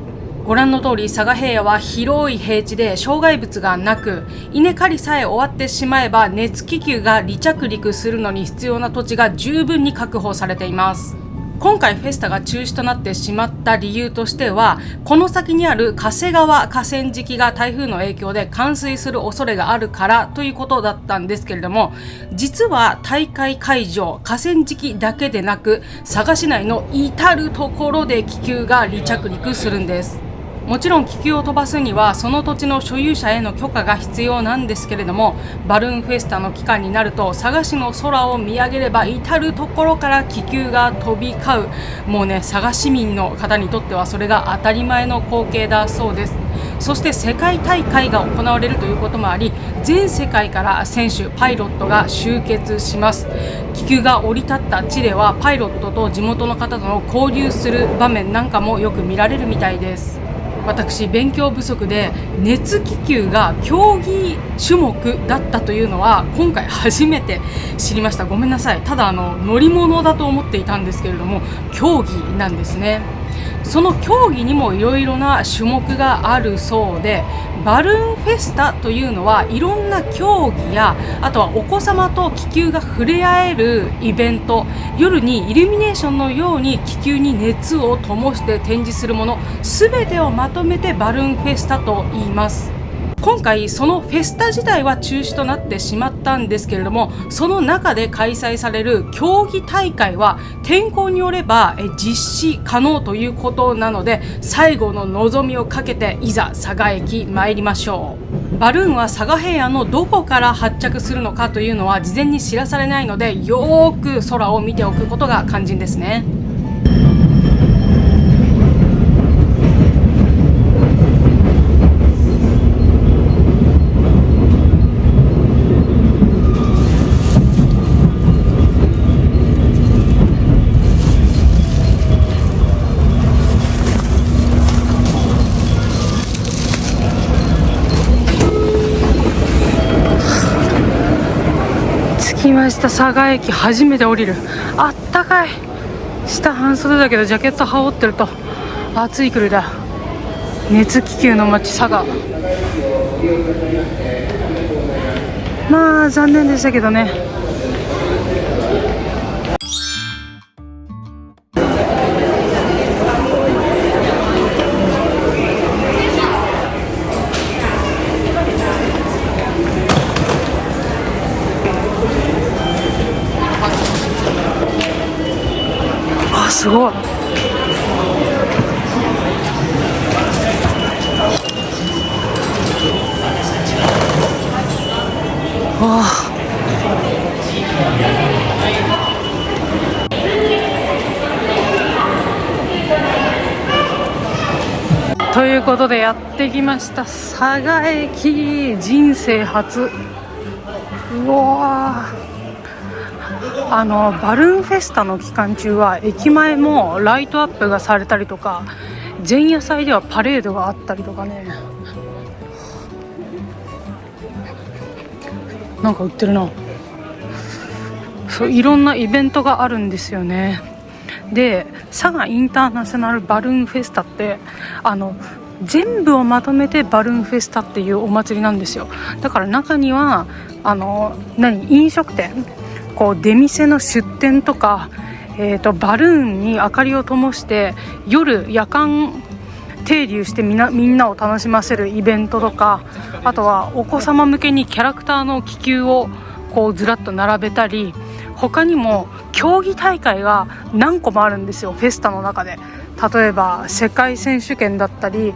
ご覧の通り佐賀平野は広い平地で障害物がなく、稲刈りさえ終わってしまえば熱気球が離着陸するのに必要な土地が十分に確保されています。今回フェスタが中止となってしまった理由としては、この先にある加瀬川河川敷が台風の影響で冠水する恐れがあるからということだったんですけれども、実は大会会場河川敷だけでなく、佐賀市内の至るところで気球が離着陸するんです。もちろん気球を飛ばすにはその土地の所有者への許可が必要なんですけれども、バルーンフェスタの期間になると佐賀市の空を見上げれば至るところから気球が飛び交う、もうね、佐賀市民の方にとってはそれが当たり前の光景だそうです。そして世界大会が行われるということもあり、全世界から選手パイロットが集結します。気球が降り立った地ではパイロットと地元の方との交流する場面なんかもよく見られるみたいです。私、勉強不足で熱気球が競技種目だったというのは今回初めて知りました。ごめんなさい。ただ乗り物だと思っていたんですけれども、競技なんですね。その競技にもいろいろな種目があるそうで、バルーンフェスタというのはいろんな競技や、あとはお子様と気球が触れ合えるイベント、夜にイルミネーションのように気球に熱を灯して展示するもの、すべてをまとめてバルーンフェスタと言います。今回そのフェスタ自体は中止となってしまったんですけれども、その中で開催される競技大会は天候によれば実施可能ということなので、最後の望みをかけていざ佐賀駅参りましょう。バルーンは佐賀平野のどこから発着するのかというのは事前に知らされないので、よーく空を見ておくことが肝心ですね。着きました。佐賀駅、初めて降りる。あったかい。下半袖だけどジャケット羽織ってると暑いくらいだ。熱気球の街佐賀、まあ残念でしたけどね。すごい。ということでやってきました佐賀駅。人生初。うわー、バルーンフェスタの期間中は駅前もライトアップがされたりとか、前夜祭ではパレードがあったりとかね、なんか売ってるな。そう、いろんなイベントがあるんですよね。で、佐賀インターナショナルバルーンフェスタって全部をまとめてバルーンフェスタっていうお祭りなんですよ。だから中には飲食店、こう出店の出店とか、バルーンに明かりを灯して夜間停留してみんなを楽しませるイベントとか、あとはお子様向けにキャラクターの気球をこうずらっと並べたり、他にも競技大会が何個もあるんですよ、フェスタの中で。例えば世界選手権だったり、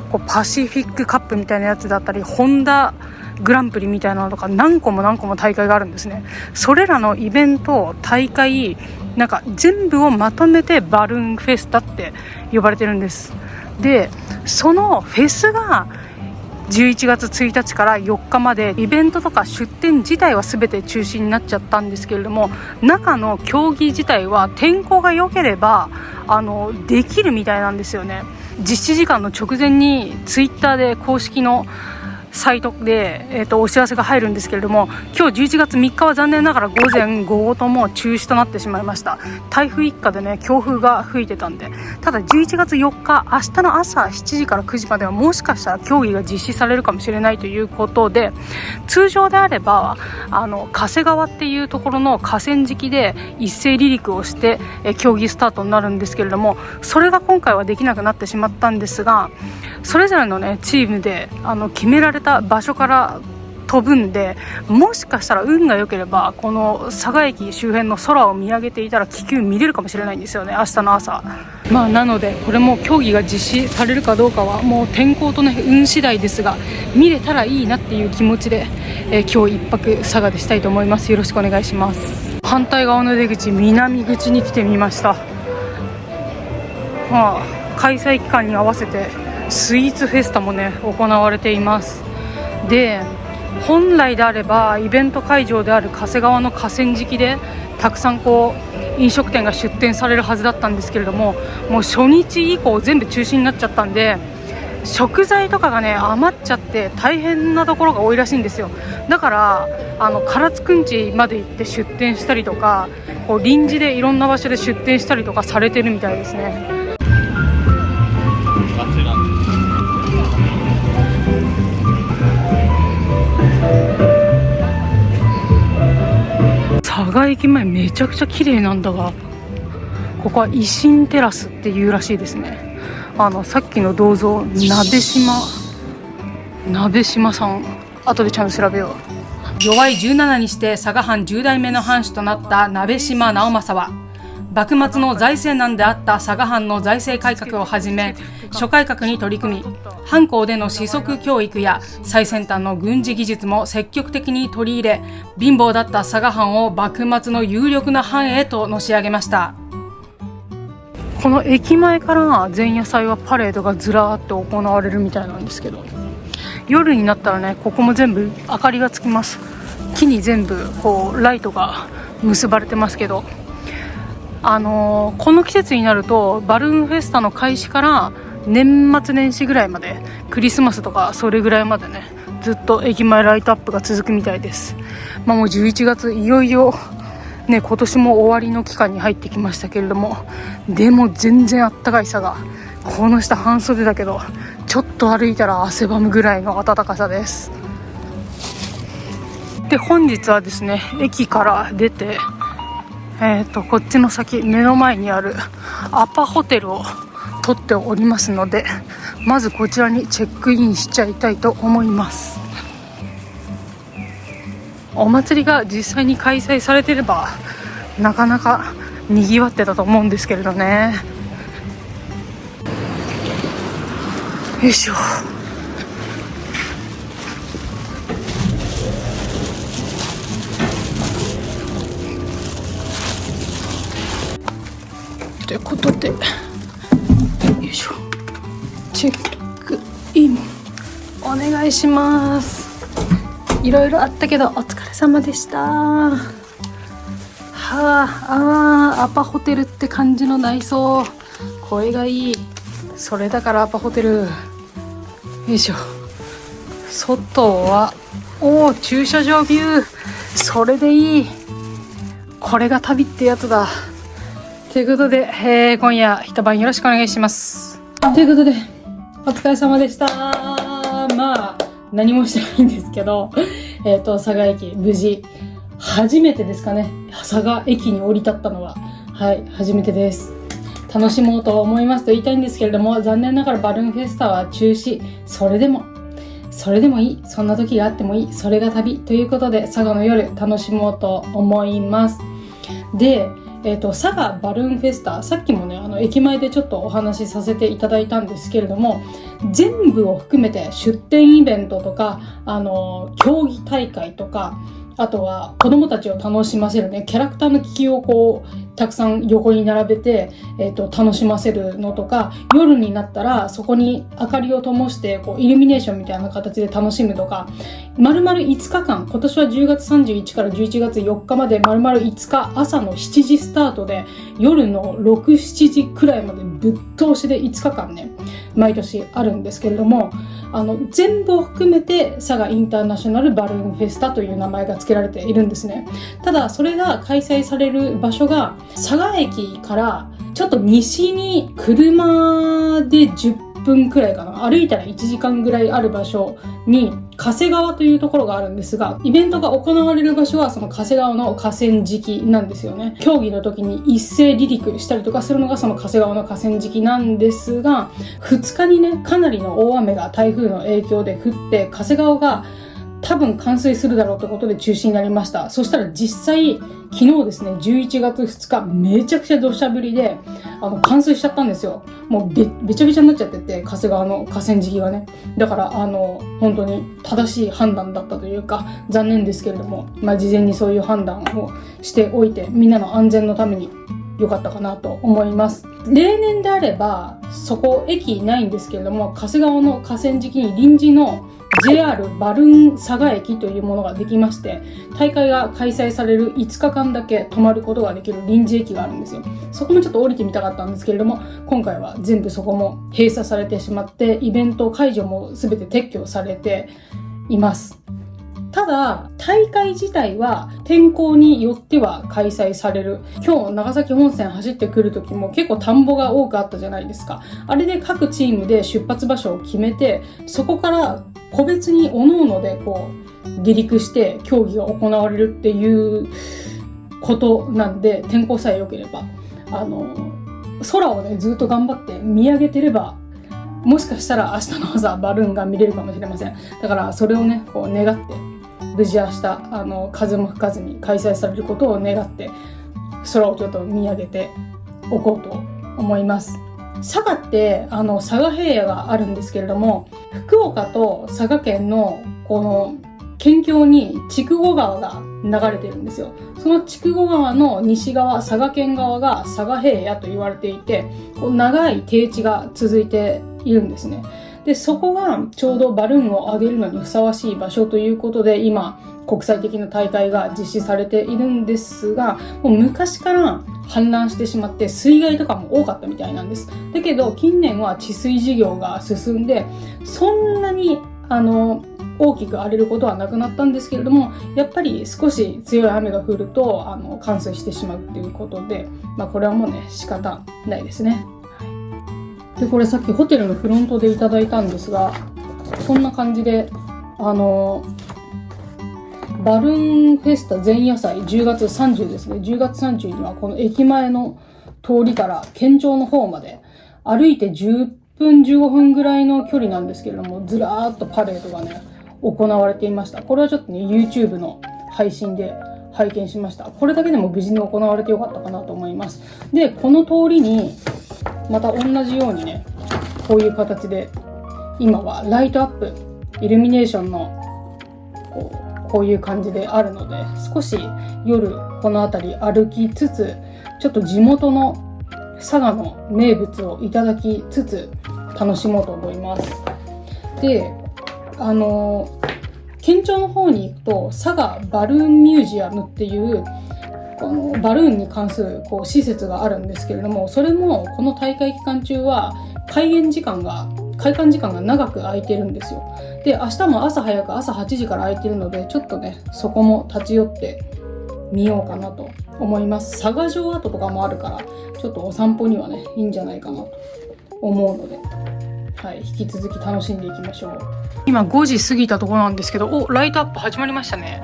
こうパシフィックカップみたいなやつだったり、ホンダグランプリみたいなのとか、何個も大会があるんですね。それらのイベント、大会、なんか全部をまとめてバルーンフェスタって呼ばれてるんです。で、そのフェスが11月1日から4日まで、イベントとか出店自体は全て中止になっちゃったんですけれども、中の競技自体は天候が良ければできるみたいなんですよね。実施時間の直前にツイッターで公式のサイトで、お知らせが入るんですけれども、今日11月3日は残念ながら午前午後とも中止となってしまいました。台風一過でね、強風が吹いてたんで。ただ11月4日、明日の朝7時から9時まではもしかしたら競技が実施されるかもしれないということで、通常であれば加瀬川っていうところの河川敷で一斉離陸をして、競技スタートになるんですけれども、それが今回はできなくなってしまったんですが、それぞれのねチームで決められた場所から飛ぶんで、もしかしたら運が良ければこの佐賀駅周辺の空を見上げていたら気球見れるかもしれないんですよね、明日の朝。なのでこれも競技が実施されるかどうかはもう天候とね運次第ですが、見れたらいいなっていう気持ちで、今日一泊佐賀でしたいと思います。よろしくお願いします。反対側の出口、南口に来てみました。開催期間に合わせてスイーツフェスタもね行われています。で、本来であればイベント会場である加瀬川の河川敷でたくさん飲食店が出店されるはずだったんですけれども、もう初日以降全部中止になっちゃったんで、食材とかがね余っちゃって大変なところが多いらしいんですよ。だから唐津くんちまで行って出店したりとか、臨時でいろんな場所で出店したりとかされてるみたいですね。佐賀駅前めちゃくちゃ綺麗なんだが、ここは維新テラスっていうらしいですね。さっきの銅像鍋島さん、後でちゃんと調べよう。齢17にして佐賀藩10代目の藩主となった鍋島直政は、幕末の財政難であった佐賀藩の財政改革をはじめ諸改革に取り組み、藩校での士族教育や最先端の軍事技術も積極的に取り入れ、貧乏だった佐賀藩を幕末の有力な藩へとのし上げました。この駅前から前夜祭はパレードがずらーっと行われるみたいなんですけど、夜になったらねここも全部明かりがつきます。木に全部ライトが結ばれてますけど、この季節になるとバルーンフェスタの開始から年末年始ぐらいまで、クリスマスとかそれぐらいまでねずっと駅前ライトアップが続くみたいです。もう11月いよいよね、今年も終わりの期間に入ってきましたけれども、でも全然あったかいさが、この下半袖だけどちょっと歩いたら汗ばむぐらいの暖かさです。で、本日はですね駅から出てこっちの先、目の前にあるアパホテルを取っておりますので、まずこちらにチェックインしちゃいたいと思います。お祭りが実際に開催されていればなかなかにぎわってたと思うんですけれどね。よいしょ。ということで、よいしょ、チェックインお願いします。いろいろあったけどお疲れ様でした。アパホテルって感じの内装、これがいい。それだからアパホテル。よいしょ。外は駐車場ビュー、それでいい。これが旅ってやつだ。ということで、今夜一晩よろしくお願いします。ということでお疲れ様でした。何もしてないんですけど、佐賀駅無事初めてですかね、佐賀駅に降り立ったのは初めてです。楽しもうと思いますと言いたいんですけれども、残念ながらバルーンフェスタは中止。それでもいい、そんな時があってもいい、それが旅ということで佐賀の夜楽しもうと思います。で、佐賀バルーンフェスタ、さっきもね駅前でちょっとお話しさせていただいたんですけれども、全部を含めて出店イベントとか競技大会とか、あとは子どもたちを楽しませるねキャラクターの機器をたくさん横に並べて、楽しませるのとか、夜になったらそこに明かりを灯してイルミネーションみたいな形で楽しむとか、丸々5日間、今年は10月31から11月4日まで丸々5日、朝の7時スタートで夜の6、7時くらいまでぶっ通しで5日間ね、毎年あるんですけれども、全部を含めて佐賀インターナショナルバルーンフェスタという名前が付けられているんですね。ただそれが開催される場所が佐賀駅からちょっと西に車で10分くらいかな、歩いたら1時間ぐらいある場所に加瀬川というところがあるんですが、イベントが行われる場所はその加瀬川の河川敷なんですよね。競技の時に一斉離陸したりとかするのがその加瀬川の河川敷なんですが、2日にね、かなりの大雨が台風の影響で降って加瀬川が多分冠水するだろうということで中止になりました。そしたら実際昨日ですね、11月2日めちゃくちゃ土砂降りで冠水しちゃったんですよ。もうべちゃべちゃになっちゃってて、加瀬川の河川敷がね。だから本当に正しい判断だったというか、残念ですけれども、事前にそういう判断をしておいて、みんなの安全のために良かったかなと思います。例年であればそこ駅ないんですけれども、加瀬川の河川敷に臨時のJR バルーン佐賀駅というものができまして、大会が開催される5日間だけ泊まることができる臨時駅があるんですよ。そこもちょっと降りてみたかったんですけれども、今回は全部そこも閉鎖されてしまって、イベント会場も全て撤去されています。ただ大会自体は天候によっては開催される。今日長崎本線走ってくる時も結構田んぼが多くあったじゃないですか。あれで各チームで出発場所を決めて、そこから個別に各々で離陸して競技が行われるっていうことなんで、天候さえ良ければ空をねずっと頑張って見上げてれば、もしかしたら明日の朝バルーンが見れるかもしれません。だからそれをね願って、無事明日風も吹かずに開催されることを願って空をちょっと見上げておこうと思います。佐賀って佐賀平野があるんですけれども、福岡と佐賀県のこの県境に筑後川が流れているんですよ。その筑後川の西側、佐賀県側が佐賀平野と言われていて、長い低地が続いているんですね。でそこがちょうどバルーンを上げるのにふさわしい場所ということで、今国際的な大会が実施されているんですが、もう昔から氾濫してしまって水害とかも多かったみたいなんです。だけど近年は治水事業が進んで、そんなに大きく荒れることはなくなったんですけれども、やっぱり少し強い雨が降ると冠水してしまうっていうことで、これはもうね仕方ないですね。でこれさっきホテルのフロントでいただいたんですが、こんな感じでバルーンフェスタ前夜祭10月30ですね。10月30にはこの駅前の通りから県庁の方まで歩いて10分15分ぐらいの距離なんですけれども、ずらーっとパレードがね行われていました。これはちょっとね YouTube の配信で拝見しました。これだけでも無事に行われてよかったかなと思います。でこの通りにまた同じようにね、こういう形で今はライトアップ、イルミネーションのこういう感じであるので、少し夜この辺り歩きつつ、ちょっと地元の佐賀の名物をいただきつつ楽しもうと思います。で県庁の方に行くと佐賀バルーンミュージアムっていうバルーンに関する施設があるんですけれども、それもこの大会期間中は開館時間が長く空いてるんですよ。で明日も朝早く朝8時から空いてるので、ちょっとねそこも立ち寄ってみようかなと思います。佐賀城跡とかもあるから、ちょっとお散歩にはねいいんじゃないかなと思うので、引き続き楽しんでいきましょう。今5時過ぎたところなんですけど、ライトアップ始まりましたね。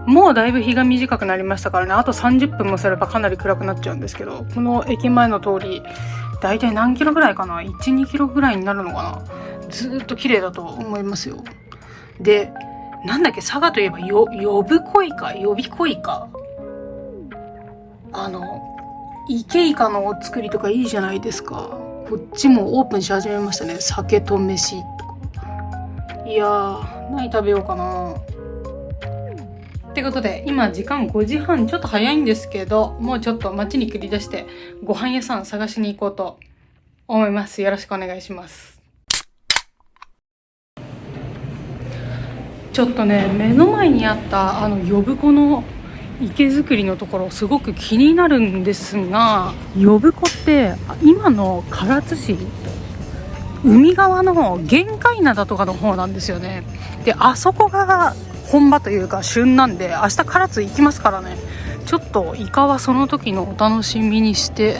もうだいぶ日が短くなりましたからね、あと30分もすればかなり暗くなっちゃうんですけど、この駅前の通りだいたい何キロぐらいかな、 1,2 キロぐらいになるのかな。ずっと綺麗だと思いますよ。でなんだっけ、佐賀といえば呼び恋かイケイカのお作りとかいいじゃないですか。こっちもオープンし始めましたね。酒と飯とか。いやー、何食べようかな。ってことで今時間5時半、ちょっと早いんですけど、もうちょっと街に繰り出してご飯屋さん探しに行こうと思います。よろしくお願いします。ちょっとね、目の前にあった呼子の池作りのところすごく気になるんですが、呼子って今の唐津市海側の玄界灘とかの方なんですよね。であそこが本場というか旬なんで、明日唐津行きますからね。ちょっとイカはその時のお楽しみにして、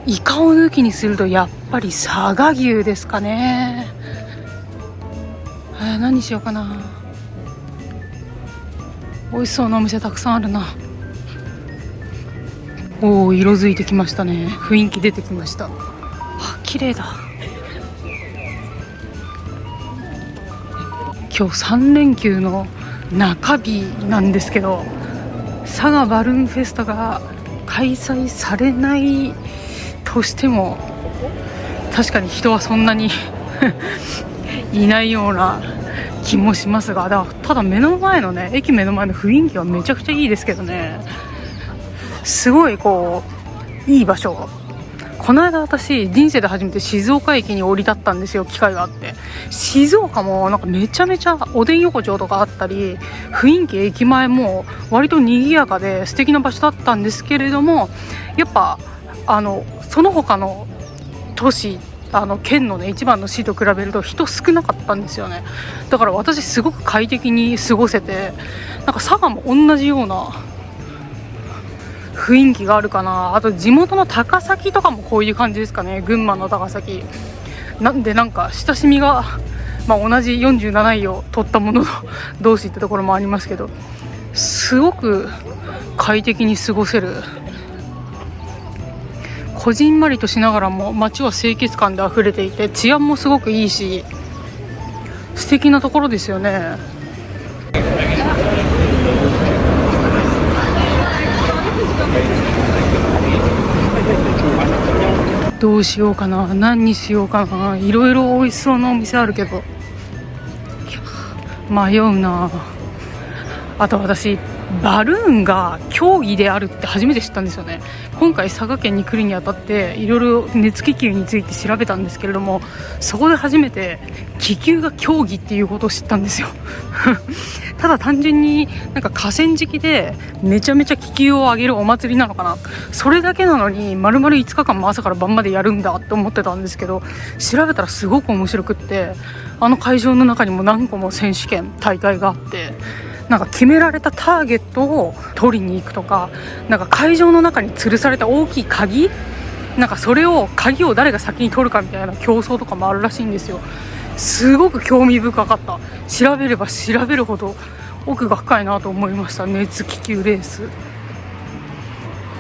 イカを抜きにするとやっぱり佐賀牛ですかね。何にしようかな。美味しそうなお店たくさんあるな。おお、色づいてきましたね。雰囲気出てきました。あ、綺麗だ。今日3連休の中日なんですけど、佐賀バルーンフェスタが開催されないとしても、確かに人はそんなにいないような気もしますが、ただ目の前のね、駅目の前の雰囲気はめちゃくちゃいいですけどね。すごいこういい場所。この間私人生で初めて静岡駅に降り立ったんですよ、機会があって。静岡もなんかめちゃめちゃおでん横丁とかあったり、雰囲気駅前も割と賑やかで素敵な場所だったんですけれども、やっぱその他の都市、県のね一番の市と比べると人少なかったんですよね。だから私すごく快適に過ごせて、なんか佐賀も同じような雰囲気があるかな。あと地元の高崎とかもこういう感じですかね。群馬の高崎なんで、なんか親しみが、同じ47位を取ったもの同士ってところもありますけど、すごく快適に過ごせる、こじんまりとしながらも街は清潔感で溢れていて、治安もすごくいいし素敵なところですよね。どうしようかな、何にしようかな。いろいろ美味しそうなお店あるけど迷うな。あと私バルーンが競技であるって初めて知ったんですよね。今回佐賀県に来るにあたっていろいろ熱気球について調べたんですけれども、そこで初めて気球が競技っていうことを知ったんですよただ単純になんか河川敷でめちゃめちゃ気球を上げるお祭りなのかな、それだけなのに丸々5日間も朝から晩までやるんだって思ってたんですけど、調べたらすごく面白くって、会場の中にも何個も選手権大会があって、なんか決められたターゲットを取りに行くとか、なんか会場の中に吊るされた大きい鍵、なんかそれを鍵を誰が先に取るかみたいな競争とかもあるらしいんですよ。すごく興味深かった。調べれば調べるほど奥が深いなと思いました。熱気球レース、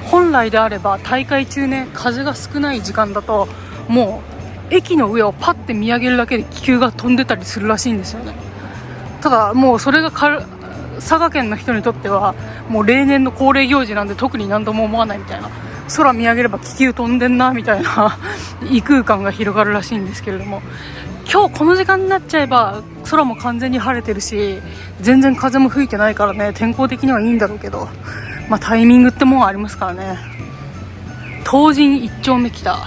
本来であれば大会中ね、風が少ない時間だともう駅の上をパッて見上げるだけで気球が飛んでたりするらしいんですよね。ただもうそれが佐賀県の人にとってはもう例年の恒例行事なんで、特に何とも思わないみたいな、空見上げれば気球飛んでんなみたいな異空間が広がるらしいんですけれども、今日この時間になっちゃえば空も完全に晴れてるし、全然風も吹いてないからね、天候的にはいいんだろうけど、タイミングってもんはありますからね。東神一丁目来た。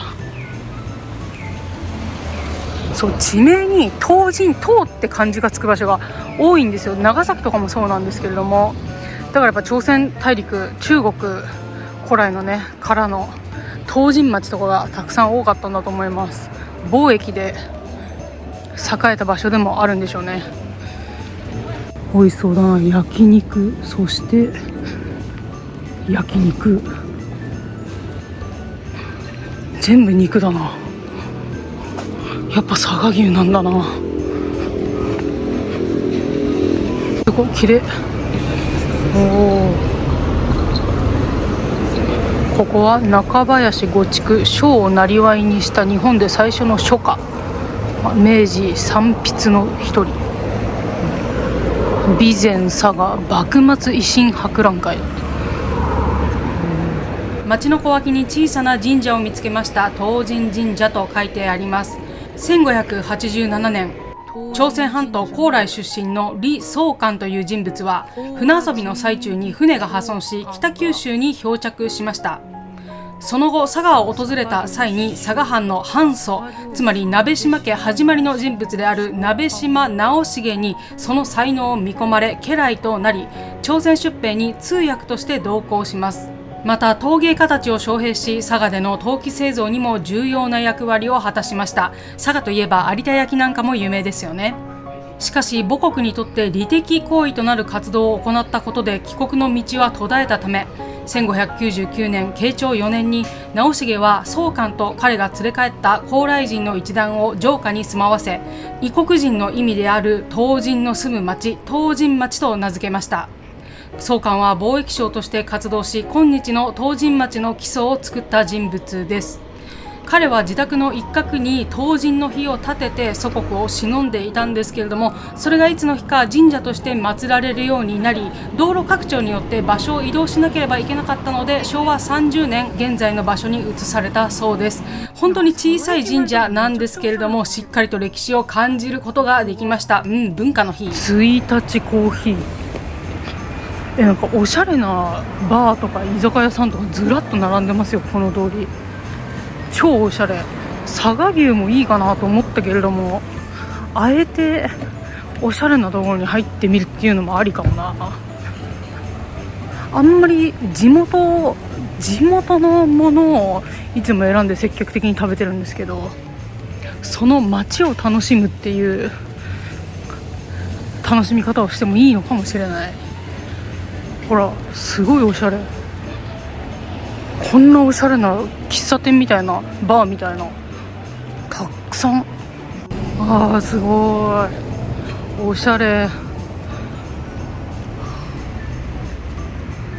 そう、地名に東神、東って漢字がつく場所が多いんですよ。長崎とかもそうなんですけれども、だからやっぱ朝鮮大陸、中国古来のねからの東神町とかがたくさん多かったんだと思います。貿易で栄えた場所でもあるんでしょうね。美味しそうだな。焼肉、そして焼肉、全部肉だな。やっぱ佐賀牛なんだな。すごい綺麗。ここは中林五築、書をなりわいにした日本で最初の書家、明治三筆の一人、備前佐賀幕末維新博覧会。町の小脇に小さな神社を見つけました。東神神社と書いてあります。1587年、朝鮮半島高麗出身の李宗観という人物は船遊びの最中に船が破損し、北九州に漂着しました。その後佐賀を訪れた際に佐賀藩の藩祖、つまり鍋島家始まりの人物である鍋島直重にその才能を見込まれ家来となり、朝鮮出兵に通訳として同行します。また陶芸家たちを招聘し、佐賀での陶器製造にも重要な役割を果たしました。佐賀といえば有田焼なんかも有名ですよね。しかし母国にとって利的行為となる活動を行ったことで帰国の道は途絶えたため、1599年慶長4年に直重は宗官と彼が連れ帰った高麗人の一団を城下に住まわせ、異国人の意味である唐人の住む町、唐人町と名付けました。宗官は貿易商として活動し、今日の唐人町の基礎を作った人物です。彼は自宅の一角に唐人の碑を建てて祖国を偲んでいたんですけれども、それがいつの日か神社として祀られるようになり、道路拡張によって場所を移動しなければいけなかったので、昭和30年現在の場所に移されたそうです。本当に小さい神社なんですけれども、しっかりと歴史を感じることができました。文化の日。1日コーヒー、なんかおしゃれなバーとか居酒屋さんとかずらっと並んでますよ、この通り。超おしゃれ。佐賀牛もいいかなと思ったけれども、あえておしゃれなところに入ってみるっていうのもありかもな。あんまり地元のものをいつも選んで積極的に食べてるんですけど、その街を楽しむっていう楽しみ方をしてもいいのかもしれない。ほら、すごいおしゃれ。こんなおしゃれな喫茶店みたいな、バーみたいな、たくさん。すごいおしゃれ。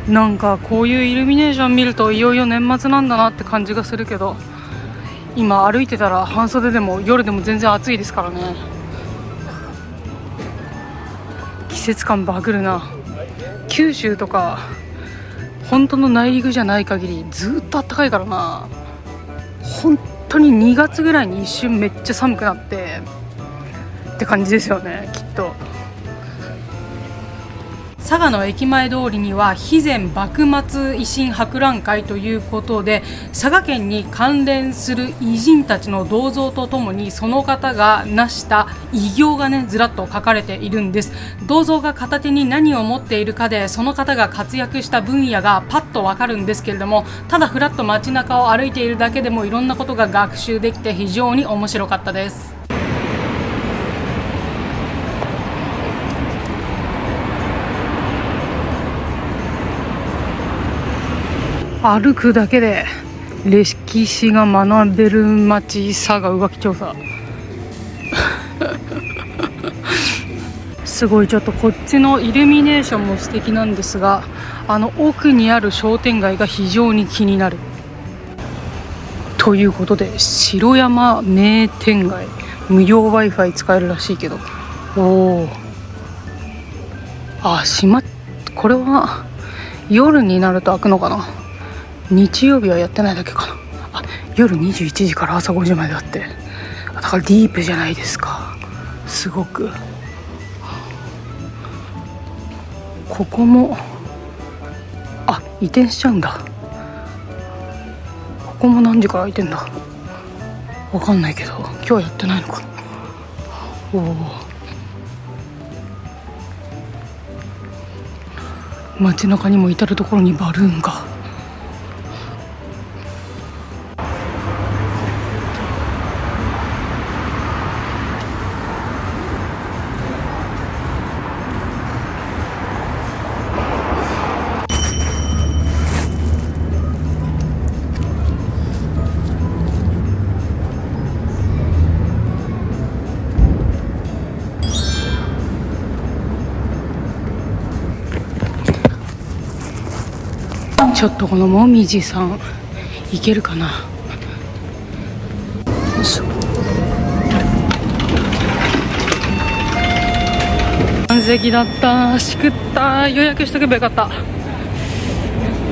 なんかこういうイルミネーション見るといよいよ年末なんだなって感じがするけど、今歩いてたら半袖でも夜でも全然暑いですからね。季節感バグるな。九州とか本当の内陸じゃない限りずっと暖かいからな。本当に2月ぐらいに一瞬めっちゃ寒くなってって感じですよね、きっと。佐賀の駅前通りには肥前幕末維新博覧会ということで、佐賀県に関連する偉人たちの銅像とともにその方が成した偉業がね、ずらっと書かれているんです。銅像が片手に何を持っているかでその方が活躍した分野がパッとわかるんですけれども、ただふらっと街中を歩いているだけでもいろんなことが学習できて非常に面白かったです。歩くだけで歴史が学べる街、佐賀浮気調査すごい。ちょっとこっちのイルミネーションも素敵なんですが、奥にある商店街が非常に気になるということで、城山名店街無料 Wi-Fi 使えるらしいけど、これは夜になると開くのかな。日曜日はやってないだけかな。夜21時から朝5時まであって、だからディープじゃないですか。すごく。ここも移転しちゃうんだ。ここも何時から開いてんだわかんないけど、今日やってないのかな。街中にも至る所にバルーンが。ちょっとこのもみじさんいけるかな。よいしょ。満席だった。しくった。予約しとけばよかった。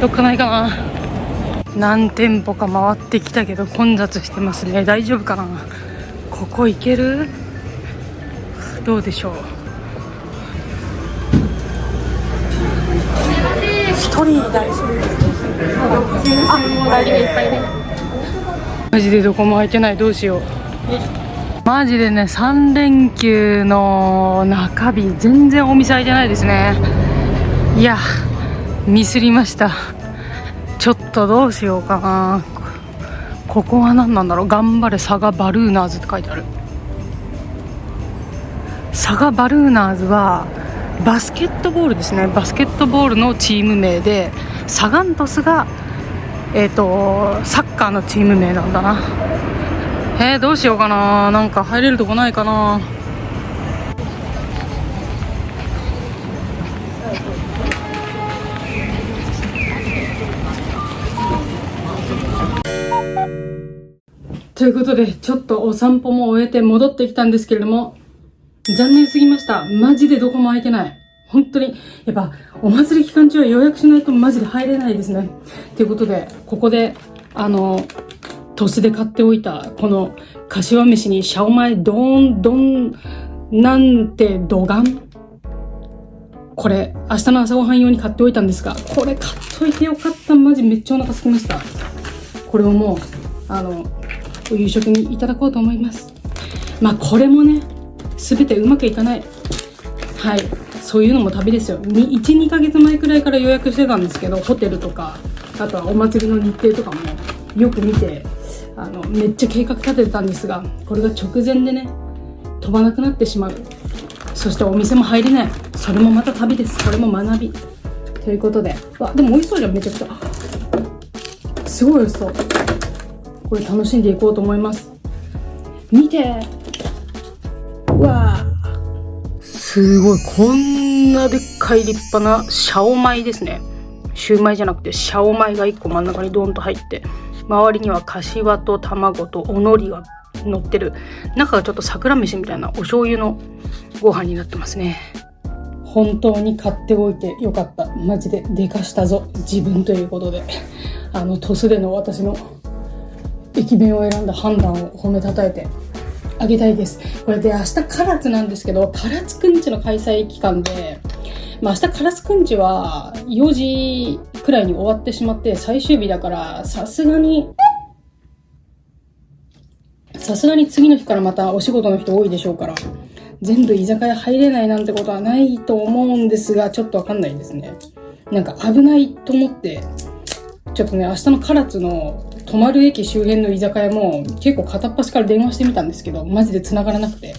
どっかないかな。何店舗か回ってきたけど混雑してますね。大丈夫かな。ここ行ける？どうでしょう。一人大丈夫です。周りがいっぱいで。マジでどこも空いてない。どうしよう。マジでね、3連休の中日全然お店開いてないですね。いやミスりました。ちょっとどうしようかな。ここは何なんだろう。頑張れ佐賀バルーナーズって書いてある。佐賀バルーナーズはバスケットボールですね。バスケットボールのチーム名で、サガン鳥栖がサッカーのチーム名なんだな。どうしようかな。なんか入れるとこないかな。ということで、ちょっとお散歩も終えて戻ってきたんですけれども、残念すぎました。マジでどこも空いてない。本当に、やっぱ、お祭り期間中は予約しないとマジで入れないですね。ということで、ここで、鳥栖で買っておいた、この、柏飯にシャオマイドンなんてドガン。これ、明日の朝ごはん用に買っておいたんですが、これ買っといてよかった。マジめっちゃお腹空きました。これをもう、お夕食にいただこうと思います。まあ、これもね、すべてうまくいかない。はい。そういうのも旅ですよ。1、2ヶ月前くらいから予約してたんですけど、ホテルとか、あとはお祭りの日程とかもよく見て、めっちゃ計画立ててたんですが、これが直前でね、飛ばなくなってしまう。そしてお店も入れない。それもまた旅です。これも学び。ということで。でも美味しそうじゃん、めちゃくちゃ。すごい美味しそう。これ楽しんでいこうと思います。見て。うわー。すごい。こんなでっかい立派なシャオマイですね。シューマイじゃなくてシャオマイが1個真ん中にドーンと入って、周りには柏と卵とお海苔が乗ってる。中がちょっと桜飯みたいなお醤油のご飯になってますね。本当に買っておいてよかった。マジででかしたぞ。自分ということで。鳥栖での私の駅弁を選んだ判断を褒めたたえてあげたいです。これで明日唐津なんですけど、唐津くんちの開催期間で、明日唐津くんちは4時くらいに終わってしまって最終日だから、さすがに次の日からまたお仕事の人多いでしょうから、全部居酒屋入れないなんてことはないと思うんですが、ちょっとわかんないですね。なんか危ないと思って、ちょっとね、明日の唐津の泊まる駅周辺の居酒屋も結構片っ端から電話してみたんですけど、マジで繋がらなくて、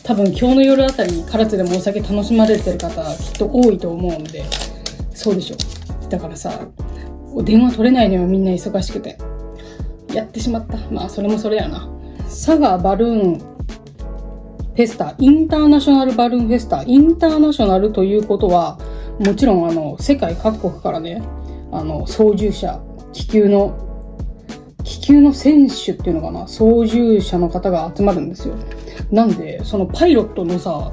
多分今日の夜あたり唐津でもお酒楽しまれてる方きっと多いと思うんで、そうでしょ。だからさ、電話取れないのよ、みんな忙しくて。やってしまった。まあそれもそれやな。佐賀バルーンフェスタ、インターナショナルバルーンフェスタ、インターナショナルということは、もちろん世界各国からね、操縦者、気球の選手っていうのかな、操縦者の方が集まるんですよ。なんで、そのパイロットのさ、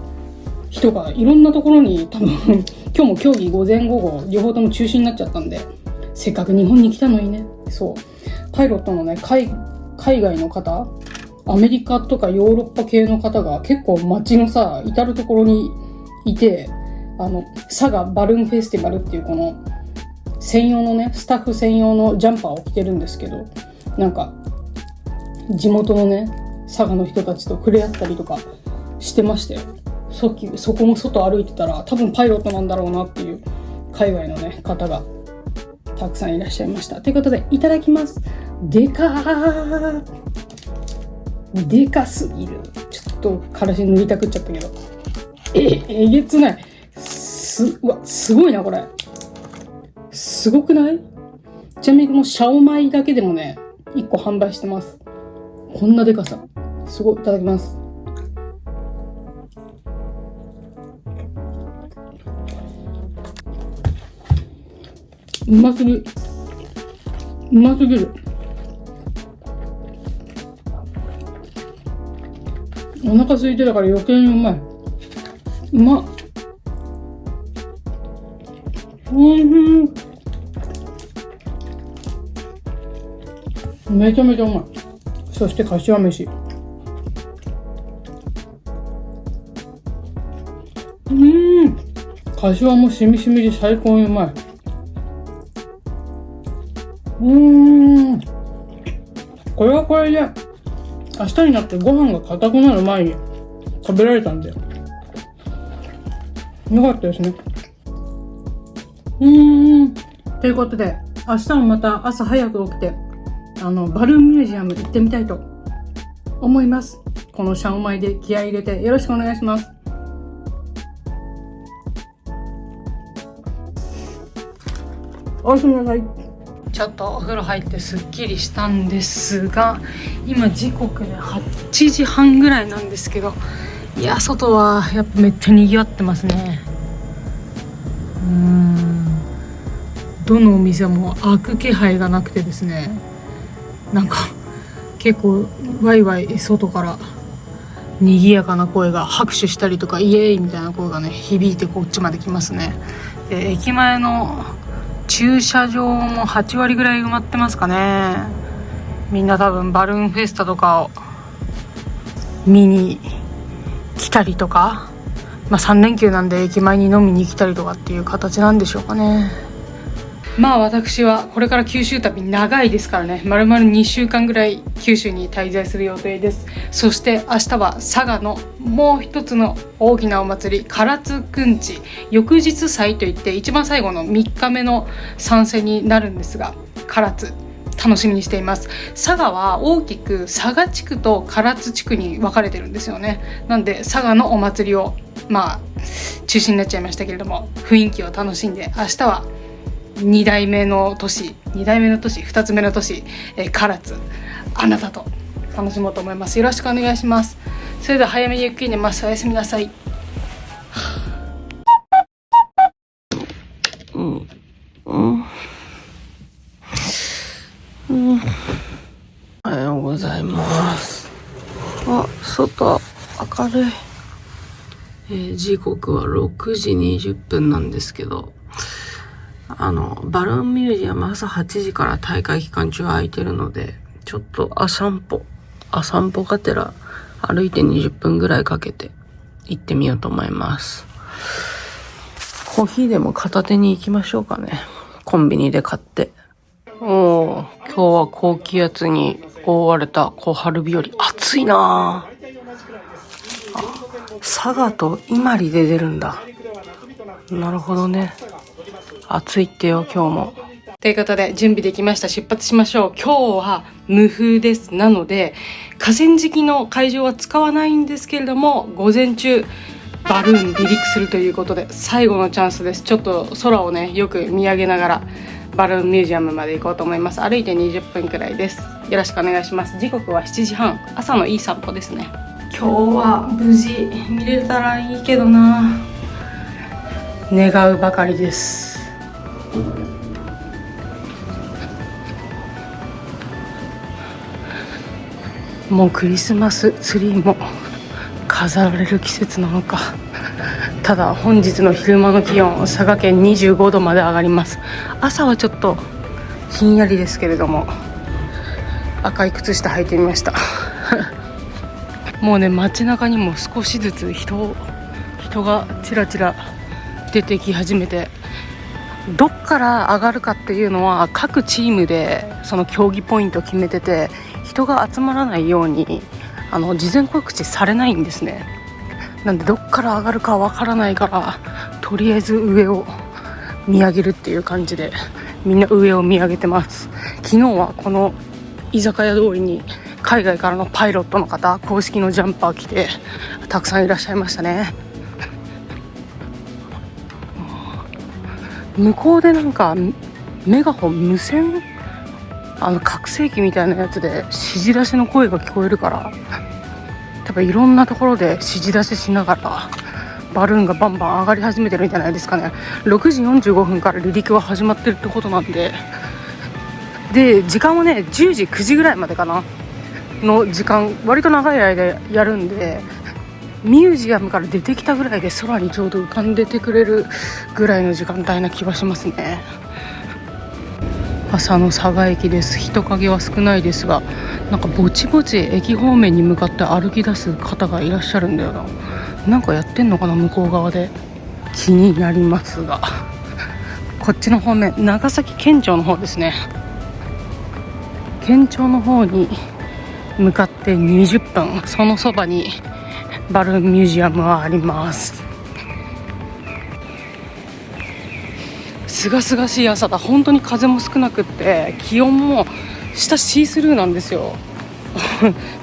人がいろんなところに多分、今日も競技午前午後、両方とも中止になっちゃったんで、せっかく日本に来たのにね、そう。パイロットのね、海外の方、アメリカとかヨーロッパ系の方が結構街のさ、至るところにいて、佐賀バルーンフェスティバルっていうこの、専用のね、スタッフ専用のジャンパーを着てるんですけど、なんか、地元のね、佐賀の人たちと触れ合ったりとかしてましたよ。そこも外歩いてたら、多分パイロットなんだろうなっていう海外のね、方がたくさんいらっしゃいました。ということで、いただきます。でかすぎる。ちょっとからし塗りたくっちゃったけど。えげつない。すごいな、これ。すごくない？ちなみにこのシャオマイだけでもね、1個販売してます。こんなでかさ。すごい。いただきます。うますぎる。お腹空いてたから余計にうまい。うまっ。めちゃめちゃうまい。そして柏飯。柏もしみしみで最高にうまい。これはこれで明日になってご飯が硬くなる前に食べられたんでよかったですね。ということで明日もまた朝早く起きてバルーンミュージアム行ってみたいと思います。このシャオマイで気合い入れてよろしくお願いします。おやすみなさい。ちょっとお風呂入ってすっきりしたんですが、今時刻で8時半ぐらいなんですけど、いや外はやっぱめっちゃ賑わってますね。どのお店も開く気配がなくてですね、なんか結構ワイワイ外から賑やかな声が、拍手したりとかイエーイみたいな声がね響いてこっちまで来ますね。で駅前の駐車場も8割ぐらい埋まってますかね。みんな多分バルーンフェスタとかを見に来たりとか、3連休なんで駅前に飲みに来たりとかっていう形なんでしょうかね。私はこれから九州旅長いですからね、丸々2週間ぐらい九州に滞在する予定です。そして明日は佐賀のもう一つの大きなお祭り、唐津くんち翌日祭といって一番最後の3日目の参戦になるんですが、唐津楽しみにしています。佐賀は大きく佐賀地区と唐津地区に分かれてるんですよね。なんで佐賀のお祭りを中心になっちゃいましたけれども、雰囲気を楽しんで明日は2代目の年2つ目の年、唐津あなたと楽しもうと思います。よろしくお願いします。それでは早めにゆっくり寝ます。おやすみなさい。おはようございます。外明るい。時刻は6時20分なんですけど、バルーンミュージアム朝8時から大会期間中空いてるので、ちょっと散歩がてら歩いて20分ぐらいかけて行ってみようと思います。コーヒーでも片手に行きましょうかね。コンビニで買って。今日は高気圧に覆われた小春日和。暑いなぁ。佐賀と伊万里で出るんだ。なるほどね。暑いってよ今日も。ということで準備できました。出発しましょう。今日は無風です。なので河川敷の会場は使わないんですけれども、午前中バルーン離陸するということで最後のチャンスです。ちょっと空をねよく見上げながらバルーンミュージアムまで行こうと思います。歩いて20分くらいです。よろしくお願いします。時刻は7時半、朝のいい散歩ですね。今日は無事見れたらいいけどな、願うばかりです。もうクリスマスツリーも飾られる季節なのか。ただ本日の昼間の気温、佐賀県25度まで上がります。朝はちょっとひんやりですけれども、赤い靴下履いてみましたもうね、街中にも少しずつ人がちらちら出てき始めて、どっから上がるかっていうのは各チームでその競技ポイントを決めてて、人が集まらないように事前告知されないんですね。なんでどっから上がるかわからないから、とりあえず上を見上げるっていう感じでみんな上を見上げてます。昨日はこの居酒屋通りに海外からのパイロットの方、公式のジャンパー着てたくさんいらっしゃいましたね。向こうでなんかメガホン、無線拡声器みたいなやつで指示出しの声が聞こえるから、多分いろんなところで指示出ししながらバルーンがバンバン上がり始めてるんじゃないですかね。6時45分から離陸は始まってるってことなんで、時間はね10時9時ぐらいまでかなの時間、割と長い間やるんで、ミュージアムから出てきたぐらいで空にちょうど浮かんでてくれるぐらいの時間帯な気はしますね。朝の佐賀駅です。人影は少ないですが、なんかぼちぼち駅方面に向かって歩き出す方がいらっしゃるんだよな。なんかやってんのかな、向こう側で。気になりますが、こっちの方面、長崎県庁の方ですね。県庁の方に向かって20分、そのそばにバルーンミュージアムはあります。すがすがしい朝だ。本当に風も少なくって気温も下シースルーなんですよ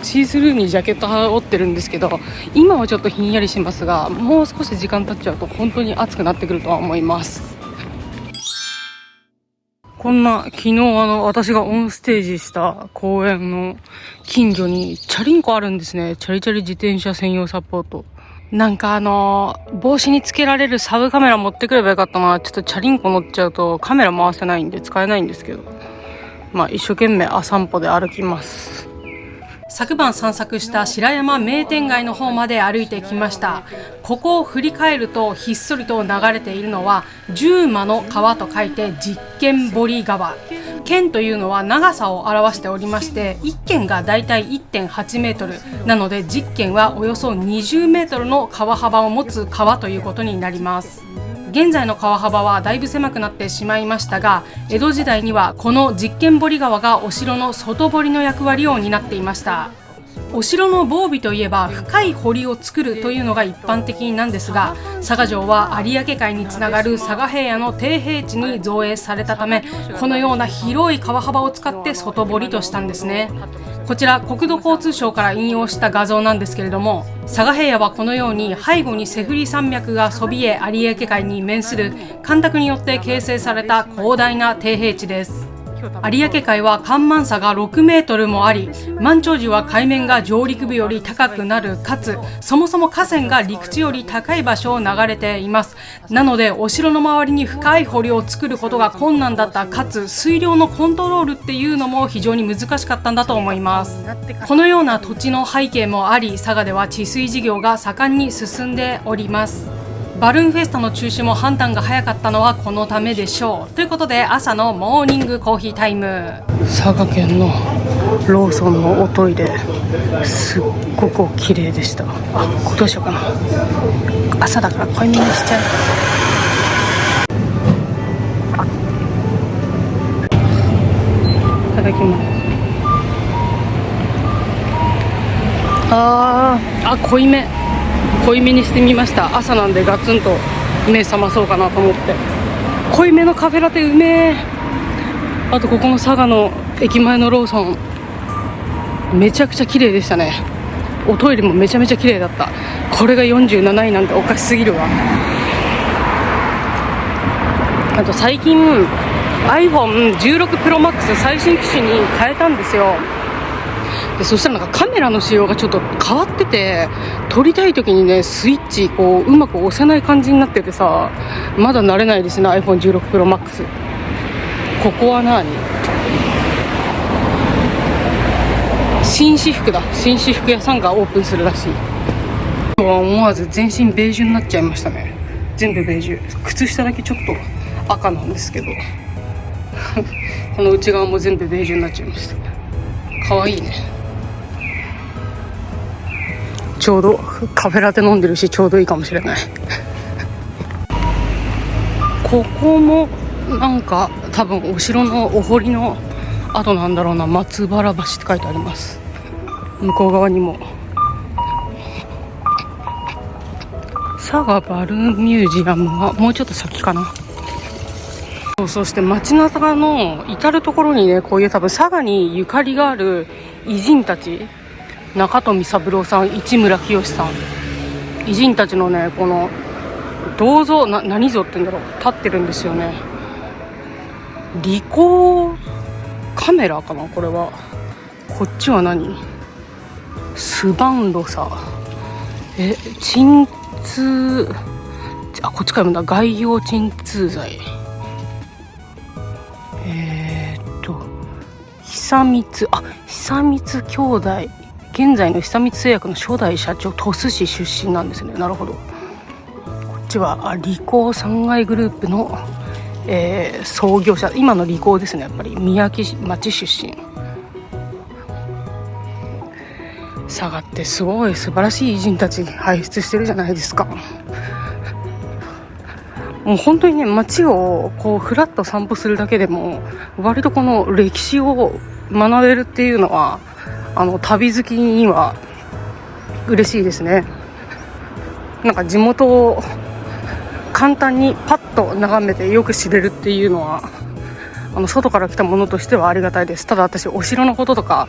シースルーにジャケット羽織ってるんですけど、今はちょっとひんやりしますが、もう少し時間経っちゃうと本当に暑くなってくるとは思います。こんな昨日私がオンステージした公園の近所にチャリンコあるんですね。チャリチャリ自転車専用サポート。なんか帽子につけられるサブカメラ持ってくればよかったな。ちょっとチャリンコ乗っちゃうとカメラ回せないんで使えないんですけど、まあ一生懸命散歩で歩きます。昨晩散策した白山名店街の方まで歩いてきました。ここを振り返るとひっそりと流れているのは十馬の川と書いて実験堀川。県というのは長さを表しておりまして、1県がだいたい 1.8 メートルなので10県はおよそ20メートルの川幅を持つ川ということになります。現在の川幅はだいぶ狭くなってしまいましたが、江戸時代にはこの実験堀川がお城の外堀の役割を担っていました。お城の防備といえば深い堀を作るというのが一般的なんですが、佐賀城は有明海につながる佐賀平野の低平地に造営されたため、このような広い川幅を使って外堀としたんですね。こちら国土交通省から引用した画像なんですけれども、佐賀平野はこのように背後に背振り山脈がそびえ有明海に面する干拓によって形成された広大な低平地です。有明海は干満差が6メートルもあり、満潮時は海面が上陸部より高くなる、かつそもそも河川が陸地より高い場所を流れています。なのでお城の周りに深い堀を作ることが困難だった、かつ水量のコントロールっていうのも非常に難しかったんだと思います。このような土地の背景もあり、佐賀では治水事業が盛んに進んでおります。バルーンフェスタの中止も判断が早かったのはこのためでしょう。ということで朝のモーニングコーヒータイム。佐賀県のローソンのおトイレ、すっごく綺麗でした。どうしようかな。朝だから濃いめにしちゃう。いただきます。濃いめにしてみました。朝なんでガツンと目覚まそうかなと思って。濃いめのカフェラテうめえ。あとここの佐賀の駅前のローソンめちゃくちゃ綺麗でしたね。おトイレもめちゃめちゃ綺麗だった。これが47位なんておかしすぎるわ。あと最近 iPhone16 Pro Max 最新機種に変えたんですよ。でそしたらなんかカメラの仕様がちょっと変わってて、撮りたい時にねスイッチこううまく押せない感じになっててさ、まだ慣れないですね iPhone16 Pro Max。 ここは何、紳士服だ。紳士服屋さんがオープンするらしい。今日は思わず全身ベージュになっちゃいましたね。全部ベージュ、靴下だけちょっと赤なんですけどこの内側も全部ベージュになっちゃいました。かわいいね。ちょうどカフェラテ飲んでるしちょうどいいかもしれないここもなんか多分お城のお堀の跡なんだろうな。松原橋って書いてあります。向こう側にも佐賀バルーンミュージアムはもうちょっと先かな。そして街中の至る所にね、こういう多分佐賀にゆかりがある偉人たち、中富三郎さん、市村清さん、偉人たちのねこの銅像、何像って言うんだろう、立ってるんですよね。リコーカメラかなこれは。こっちは何、スバンドサ、鎮痛、こっちから読むんだ、概要鎮痛剤、久光兄弟、現在の久光製薬の初代社長、鳥栖市出身なんですね。なるほど。こっちはリコー3階グループの、創業者、今のリコーですね。やっぱり宮城町出身。佐賀ってすごい素晴らしい偉人たち輩出してるじゃないですか。もう本当にね、街をこうフラッと散歩するだけでも割とこの歴史を学べるっていうのは旅好きには嬉しいですね。なんか地元を簡単にパッと眺めてよく知れるっていうのは外から来たものとしてはありがたいです。ただ私お城のこととか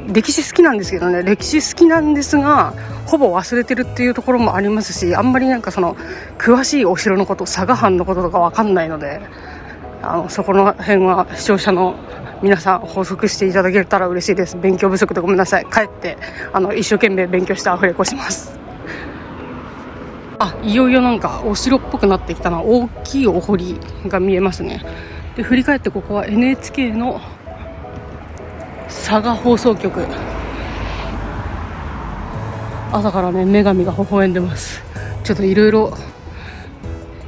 歴史好きなんですけどね、歴史好きなんですがほぼ忘れてるっていうところもありますし、あんまりなんか詳しいお城のこと、佐賀藩のこととか分かんないので、そこの辺は視聴者の皆さん補足していただけたら嬉しいです。勉強不足でごめんなさい。帰って一生懸命勉強してアフレコします。いよいよなんかお城っぽくなってきたな。大きいお堀が見えますね。で振り返って、ここは NHK の佐賀放送局。朝からね女神が微笑んでます。ちょっといろいろ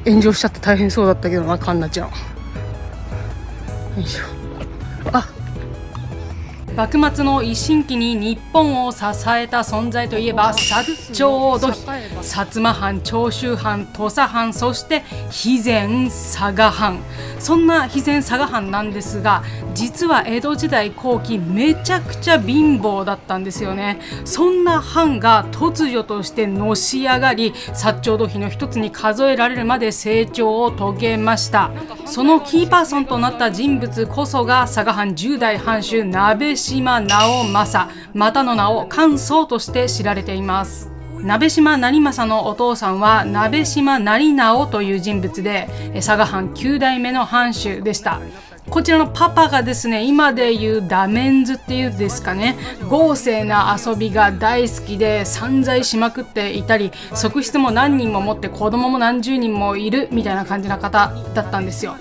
炎上しちゃって大変そうだったけどな、カンナちゃん。よいしょ。幕末の維新期に日本を支えた存在といえば薩長土肥、薩摩藩、長州藩、土佐藩、そして肥前佐賀藩。そんな肥前佐賀藩なんですが、実は江戸時代後期めちゃくちゃ貧乏だったんですよね。そんな藩が突如としてのし上がり、薩長土肥の一つに数えられるまで成長を遂げました。そのキーパーソンとなった人物こそが佐賀藩10代藩主鍋島直政、またの名を関宗として知られています。鍋島成政のお父さんは鍋島成直という人物で、佐賀藩9代目の藩主でした。こちらのパパがですね、今でいうダメンズっていうんですかね、豪勢な遊びが大好きで散財しまくっていたり、側室も何人も持って子供も何十人もいるみたいな感じな方だったんですよ。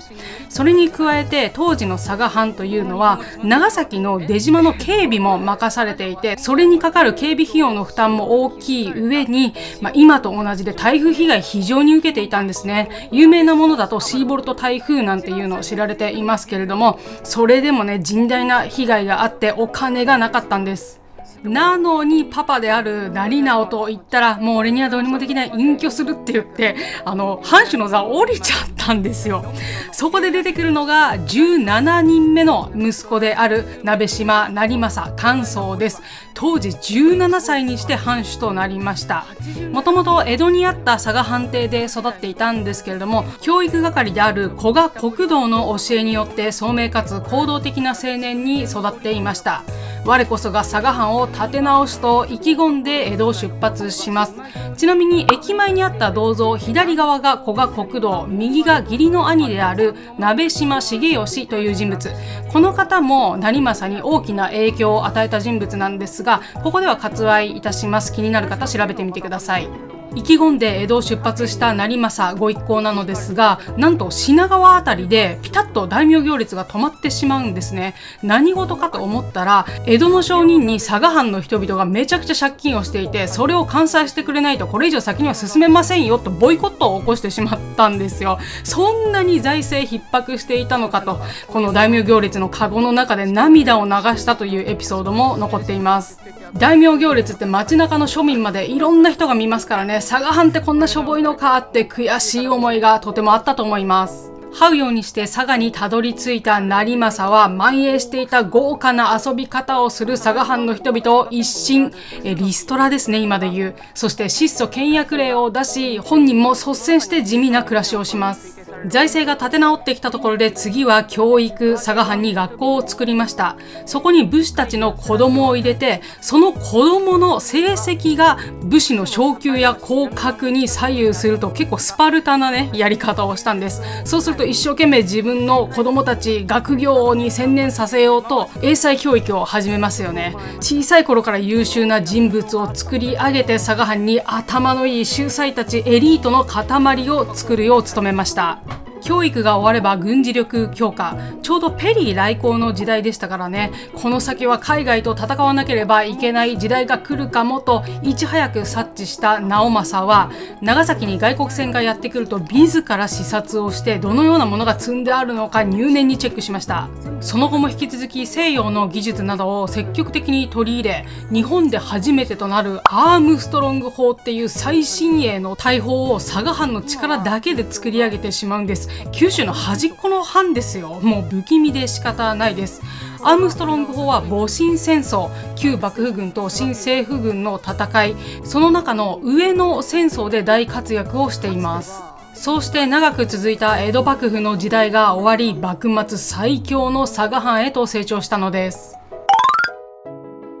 それに加えて当時の佐賀藩というのは長崎の出島の警備も任されていて、それにかかる警備費用の負担も大きい上に、今と同じで台風被害非常に受けていたんですね。有名なものだとシーボルト台風なんていうのを知られていますけれども、それでもね甚大な被害があってお金がなかったんです。なのにパパである成直と言ったら、もう俺にはどうにもできない、隠居するって言って藩主の座を降りちゃったんですよ。そこで出てくるのが17人目の息子である鍋島成政関宗です。当時17歳にして藩主となりました。もともと江戸にあった佐賀藩邸で育っていたんですけれども、教育係である古賀国道の教えによって聡明かつ行動的な青年に育っていました。我こそが佐賀藩を立て直すと意気込んで江戸を出発します。ちなみに駅前にあった銅像、左側が古賀国道、右が義理の兄である鍋島重義という人物。この方も成政に大きな影響を与えた人物なんですが、ここでは割愛いたします。気になる方調べてみてください。意気込んで江戸を出発した成政ご一行なのですが、なんと品川あたりでピタッと大名行列が止まってしまうんですね。何事かと思ったら、江戸の商人に佐賀藩の人々がめちゃくちゃ借金をしていて、それを完済してくれないとこれ以上先には進めませんよとボイコットを起こしてしまったんですよ。そんなに財政逼迫していたのかと、この大名行列のカゴの中で涙を流したというエピソードも残っています。大名行列って街中の庶民までいろんな人が見ますからね、佐賀藩ってこんなしょぼいのかって悔しい思いがとてもあったと思います。這うようにして佐賀にたどり着いた成政は、蔓延していた豪華な遊び方をする佐賀藩の人々を一新、リストラですね今で言う。そして質素倹約令を出し、本人も率先して地味な暮らしをします。財政が立て直ってきたところで、次は教育。佐賀藩に学校を作りました。そこに武士たちの子供を入れて、その子供の成績が武士の昇給や降格に左右すると、結構スパルタなねやり方をしたんです。そうすると一生懸命自分の子供たち学業に専念させようと英才教育を始めますよね。小さい頃から優秀な人物を作り上げて、佐賀藩に頭のいい秀才たちエリートの塊を作るよう努めました。教育が終われば軍事力強化。ちょうどペリー来航の時代でしたからね、この先は海外と戦わなければいけない時代が来るかもといち早く察知した直政は、長崎に外国船がやってくると自ら視察をして、どのようなものが積んであるのか入念にチェックしました。その後も引き続き西洋の技術などを積極的に取り入れ、日本で初めてとなるアームストロング砲っていう最新鋭の大砲を佐賀藩の力だけで作り上げてしまうんです。九州の端っこの藩ですよ。もう不気味で仕方ないです。アームストロング砲は戊辰戦争、旧幕府軍と新政府軍の戦い、その中の上野戦争で大活躍をしています。そうして長く続いた江戸幕府の時代が終わり、幕末最強の佐賀藩へと成長したのです。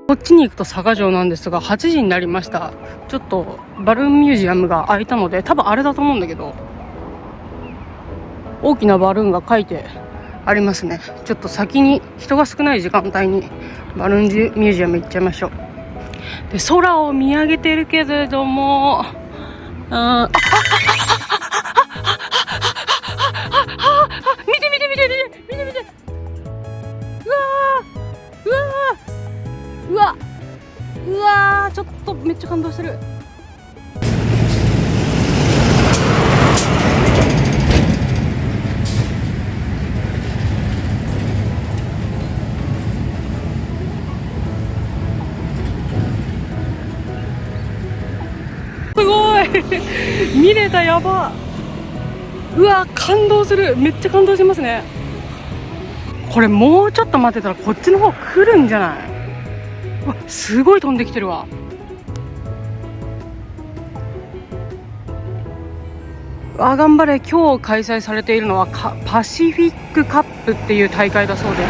こっちに行くと佐賀城なんですが、8時になりました。ちょっとバルーンミュージアムが開いたので、多分あれだと思うんだけど、大きなバルーンが書いてありますね。ちょっと先に人が少ない時間帯にバルーンミュージアム行っちゃいましょう。で、空を見上げてるけれども、見て見て見て見て見て見て、うわー、ちょっとめっちゃ感動してる。すごい見れた、やば。うわ、感動する。めっちゃ感動しますね。これもうちょっと待ってたらこっちの方来るんじゃない？うわ、すごい飛んできてるわ。頑張れ。今日開催されているのはパシフィックカップっていう大会だそうで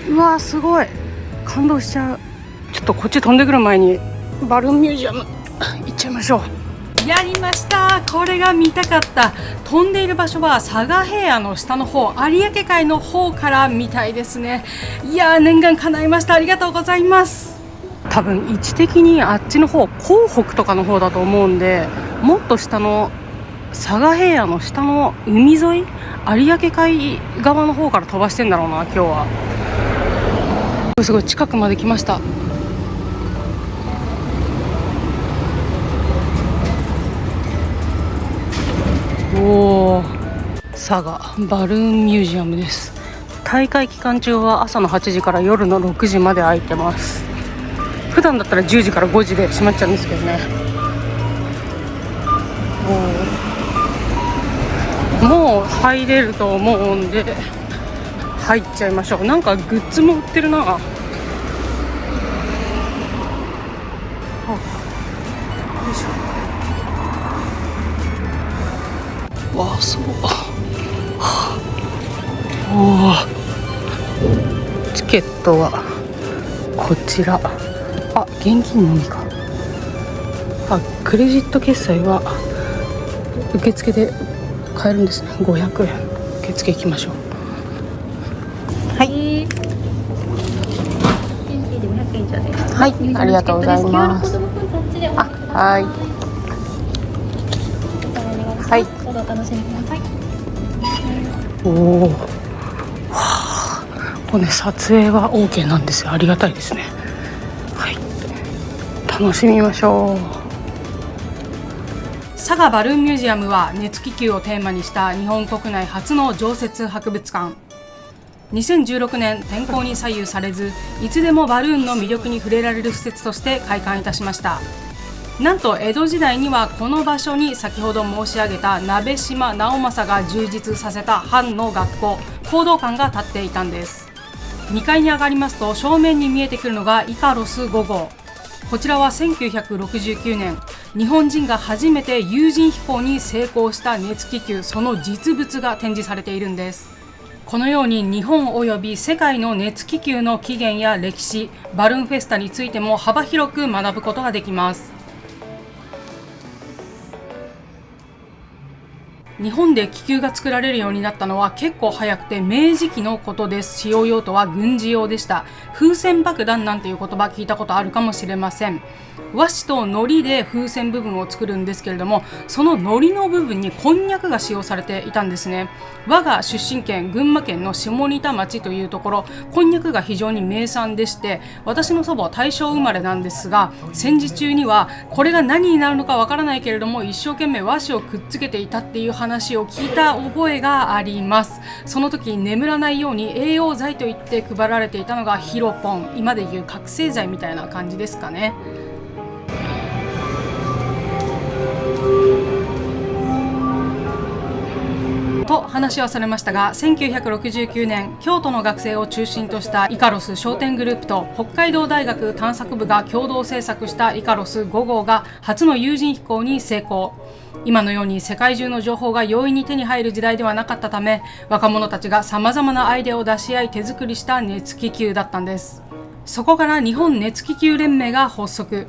す。うわ、すごい感動しちゃう。ちょっとこっち飛んでくる前にバルーンミュージアム行っちゃいましょう。やりました。これが見たかった。飛んでいる場所は佐賀平野の下の方、有明海の方からみたいですね。いやー、念願叶いました。ありがとうございます。多分位置的にあっちの方、港北とかの方だと思うんで、もっと下の佐賀平野の下の海沿い、有明海側の方から飛ばしてんだろうな、今日は。すごい近くまで来ました。おー、佐賀バルーンミュージアムです。大会期間中は朝の8時から夜の6時まで開いてます。普段だったら10時から5時で閉まっちゃうんですけどね。もう入れると思うんで入っちゃいましょう。なんかグッズも売ってるな。よいしょ。わあ、すごい。おー、チケットはこちら。現金のみか。クレジット決済は受付で買えるんですね。500円。受付行きましょう。はい。はい、ありがとうございます。はい。はい。おお。これね、撮影は OK なんですよ。ありがたいですね。はい。楽しみましょう。佐賀バルーンミュージアムは熱気球をテーマにした日本国内初の常設博物館。2016年、天候に左右されずいつでもバルーンの魅力に触れられる施設として開館いたしました。なんと江戸時代にはこの場所に先ほど申し上げた鍋島直政が充実させた藩の学校、講道館が建っていたんです。2階に上がりますと正面に見えてくるのがイカロス5号。こちらは1969年、日本人が初めて有人飛行に成功した熱気球、その実物が展示されているんです。このように日本及び世界の熱気球の起源や歴史、バルーンフェスタについても幅広く学ぶことができます。日本で気球が作られるようになったのは結構早くて明治期のことです。使用用途は軍事用でした。風船爆弾なんていう言葉聞いたことあるかもしれません。和紙と糊で風船部分を作るんですけれども、その糊の部分にこんにゃくが使用されていたんですね。我が出身県群馬県の下仁田町というところ、こんにゃくが非常に名産でして、私の祖母は大正生まれなんですが、戦時中にはこれが何になるのかわからないけれども一生懸命和紙をくっつけていたっていう話を聞いた覚えがあります。その時眠らないように栄養剤といって配られていたのがヒロポン、今でいう覚醒剤みたいな感じですかね。と話はされましたが、1969年京都の学生を中心としたイカロス商店グループと北海道大学探索部が共同制作したイカロス5号が初の有人飛行に成功。今のように世界中の情報が容易に手に入る時代ではなかったため、若者たちがさまざまなアイデアを出し合い手作りした熱気球だったんです。そこから日本熱気球連盟が発足。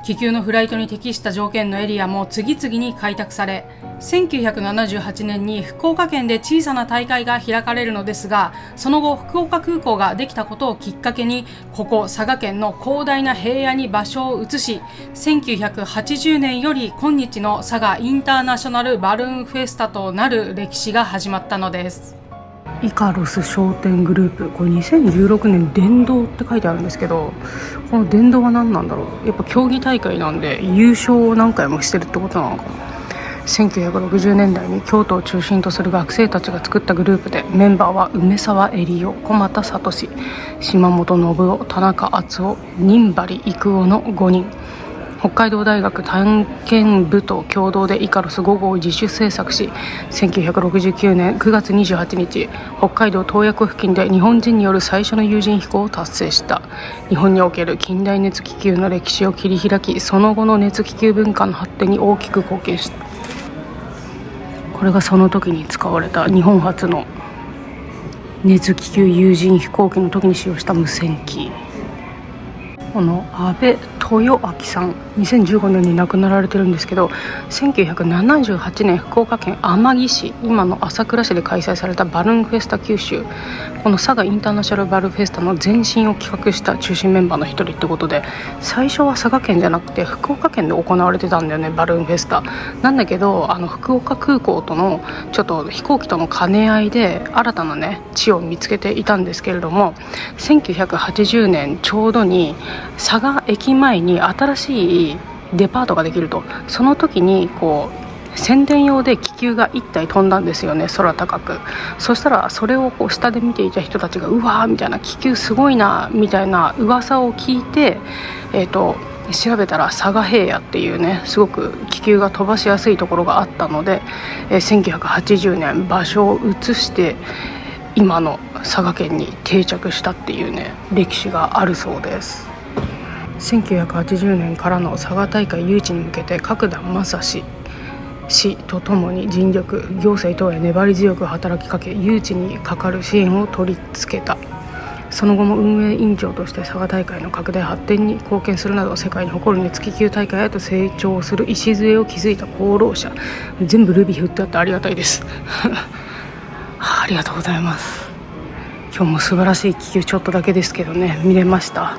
気球のフライトに適した条件のエリアも次々に開拓され、1978年に福岡県で小さな大会が開かれるのですが、その後福岡空港ができたことをきっかけに、ここ佐賀県の広大な平野に場所を移し、1980年より今日の佐賀インターナショナルバルーンフェスタとなる歴史が始まったのです。イカロス商店グループ、これ2016年殿堂って書いてあるんですけど、この殿堂は何なんだろう。やっぱ競技大会なんで優勝を何回もしてるってことなのかな。1960年代に京都を中心とする学生たちが作ったグループで、メンバーは梅沢エリオ、小俣聡、島本信夫、田中敦夫、新張育夫の5人。北海道大学探検部と共同でイカロス5号を自主制作し、1969年9月28日北海道洞爺湖付近で日本人による最初の有人飛行を達成した。日本における近代熱気球の歴史を切り開き、その後の熱気球文化の発展に大きく貢献した。これがその時に使われた日本初の熱気球有人飛行機の時に使用した無線機。この安倍豊明さん、2015年に亡くなられてるんですけど、1978年福岡県天城市、今の朝倉市で開催されたバルーンフェスタ九州、この佐賀インターナショナルバルーンフェスタの前身を企画した中心メンバーの一人ってことで、最初は佐賀県じゃなくて福岡県で行われてたんだよね、バルーンフェスタなんだけど、福岡空港とのちょっと飛行機との兼ね合いで新たなね地を見つけていたんですけれども、1980年ちょうどに佐賀駅前に新しいデパートができると。その時にこう宣伝用で気球が1体飛んだんですよね、空高く。そしたらそれをこう下で見ていた人たちが、うわーみたいな、気球すごいなみたいな噂を聞いて、調べたら佐賀平野っていうね、すごく気球が飛ばしやすいところがあったので、1980年場所を移して今の佐賀県に定着したっていうね歴史があるそうです。1980年からの佐賀大会誘致に向けて角田正史氏とともに尽力、行政等へ粘り強く働きかけ、誘致にかかる支援を取り付けた。その後も運営委員長として佐賀大会の拡大発展に貢献するなど、世界に誇る熱気球大会へと成長する礎を築いた功労者。全部ルビー振ってあってありがたいですありがとうございます。今日も素晴らしい気球ちょっとだけですけどね見れました。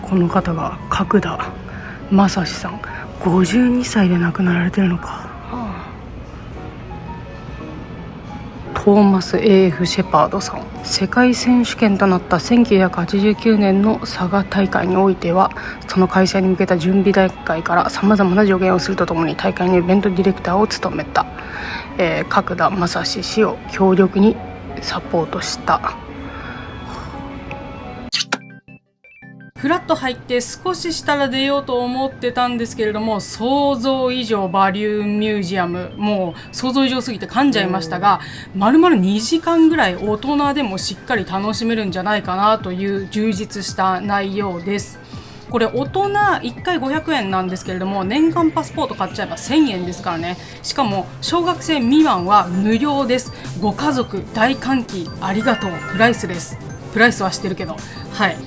この方が角田正史さん、52歳で亡くなられてるのか。トーマス A.F. シェパードさん、世界選手権となった1989年の佐賀大会においては、その開催に向けた準備大会からさまざまな助言をするとともに大会のイベントディレクターを務めた、角田正史氏を強力にサポートした。フラッと入って少ししたら出ようと思ってたんですけれども、想像以上バリューミュージアム、もう想像以上すぎて噛んじゃいましたが、丸々2時間ぐらい大人でもしっかり楽しめるんじゃないかなという充実した内容です。これ大人1回500円なんですけれども、年間パスポート買っちゃえば1000円ですからね。しかも小学生未満は無料です。ご家族大歓喜ありがとう、プライスです。プライスはしてるけど、はい、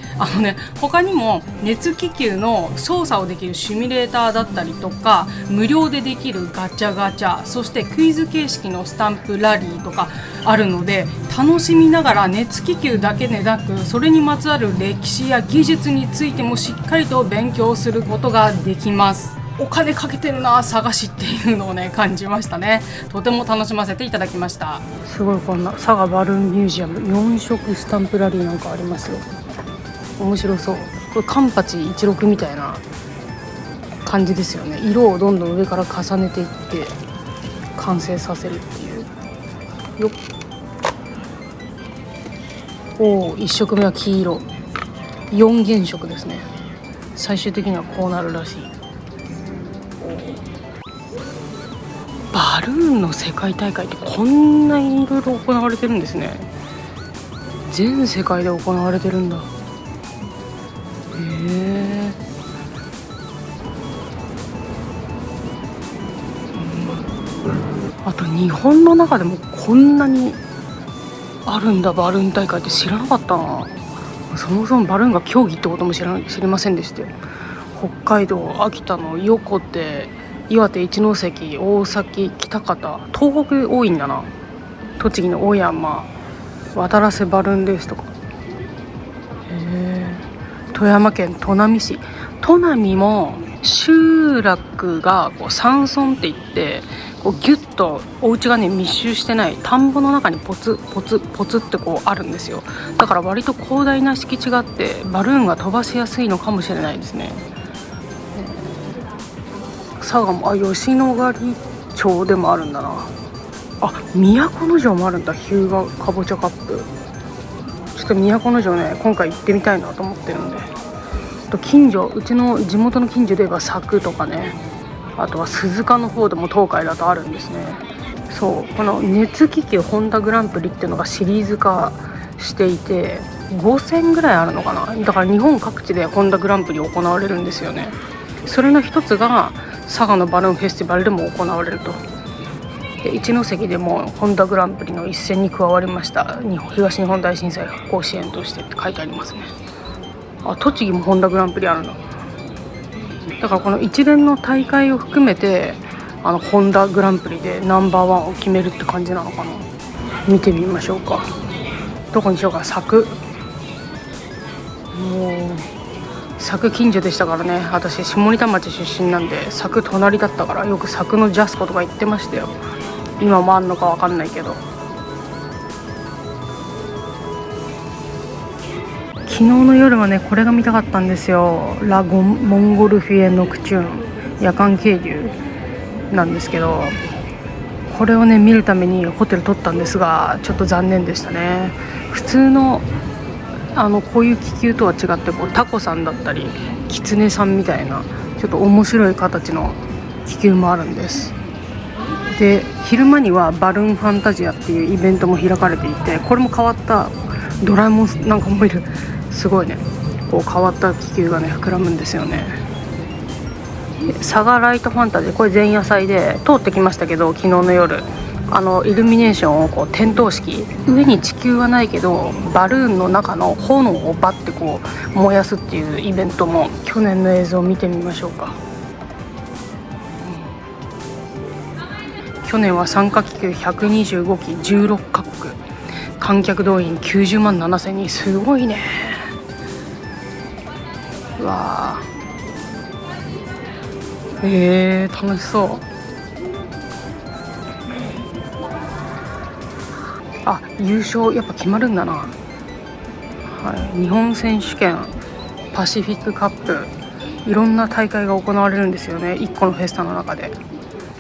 他にも熱気球の操作をできるシミュレーターだったりとか、無料でできるガチャガチャ、そしてクイズ形式のスタンプラリーとかあるので、楽しみながら熱気球だけでなく、それにまつわる歴史や技術についてもしっかりと勉強することができます。お金かけてるな佐賀市っていうのをね感じましたね。とても楽しませていただきました。すごい、こんな佐賀バルーンミュージアム4色スタンプラリーなんかありますよ。面白そう。これカンパチ16みたいな感じですよね。色をどんどん上から重ねていって完成させるっていうよっ。おお、1色目は黄色、4原色ですね。最終的にはこうなるらしい。バルーンの世界大会ってこんなにいろいろ行われてるんですね。全世界で行われてるんだ。へえ。あと日本の中でもこんなにあるんだ、バルーン大会って知らなかったな。そもそもバルーンが競技ってことも知りませんでしたよ。北海道、秋田の横手、岩手、一関、大崎、喜多方、東北多いんだな。栃木の小山、渡良瀬バルーンレースとか。富山県砺波市、砺波も集落がこう山村っていってこうギュッとお家がね密集してない田んぼの中にポツポツポツってこうあるんですよ。だから割と広大な敷地があってバルーンが飛ばしやすいのかもしれないですね。佐賀も吉野ヶ里町でもあるんだな。都城もあるんだ。日向かぼちゃカップ。ちょっと都城ね今回行ってみたいなと思ってるんで。近所、うちの地元の近所で言えば佐久とかね、あとは鈴鹿の方でも東海だとあるんですね。そう、この熱気球ホンダグランプリっていうのがシリーズ化していて5戦ぐらいあるのかな。だから日本各地でホンダグランプリ行われるんですよね。それの一つが佐賀のバルーンフェスティバルでも行われると。で一関でもホンダグランプリの一戦に加わりました。東日本大震災復興支援としてって書いてありますね。栃木もホンダグランプリあるの。だからこの一連の大会を含めてホンダグランプリでナンバーワンを決めるって感じなのかな。見てみましょうか。どこにしようか。佐久、もう佐久近所でしたからね。私下仁田町出身なんで佐久隣だったからよく佐久のジャスコとか行ってましたよ。今もあんのか分かんないけど。昨日の夜はねこれが見たかったんですよ。モンゴルフィエ・ノクチューン、夜間渓流なんですけど、これをね見るためにホテル取ったんですがちょっと残念でしたね。普通のこういう気球とは違ってこうタコさんだったりキツネさんみたいなちょっと面白い形の気球もあるんです。で昼間にはバルーンファンタジアっていうイベントも開かれていて、これも変わったドラえもんなんかもいる。すごいね、こう変わった気球がね膨らむんですよね。佐賀ライトファンタジー、これ前夜祭で通ってきましたけど、昨日の夜イルミネーションをこう点灯式、上に地球はないけどバルーンの中の炎をバッてこう燃やすっていうイベントも去年の映像を見てみましょうか。去年は参加気球125機16カ国、観客動員90万7000人、すごいね。うわ楽しそう。優勝やっぱ決まるんだな。日本選手権、パシフィックカップ、いろんな大会が行われるんですよね、1個のフェスタの中で。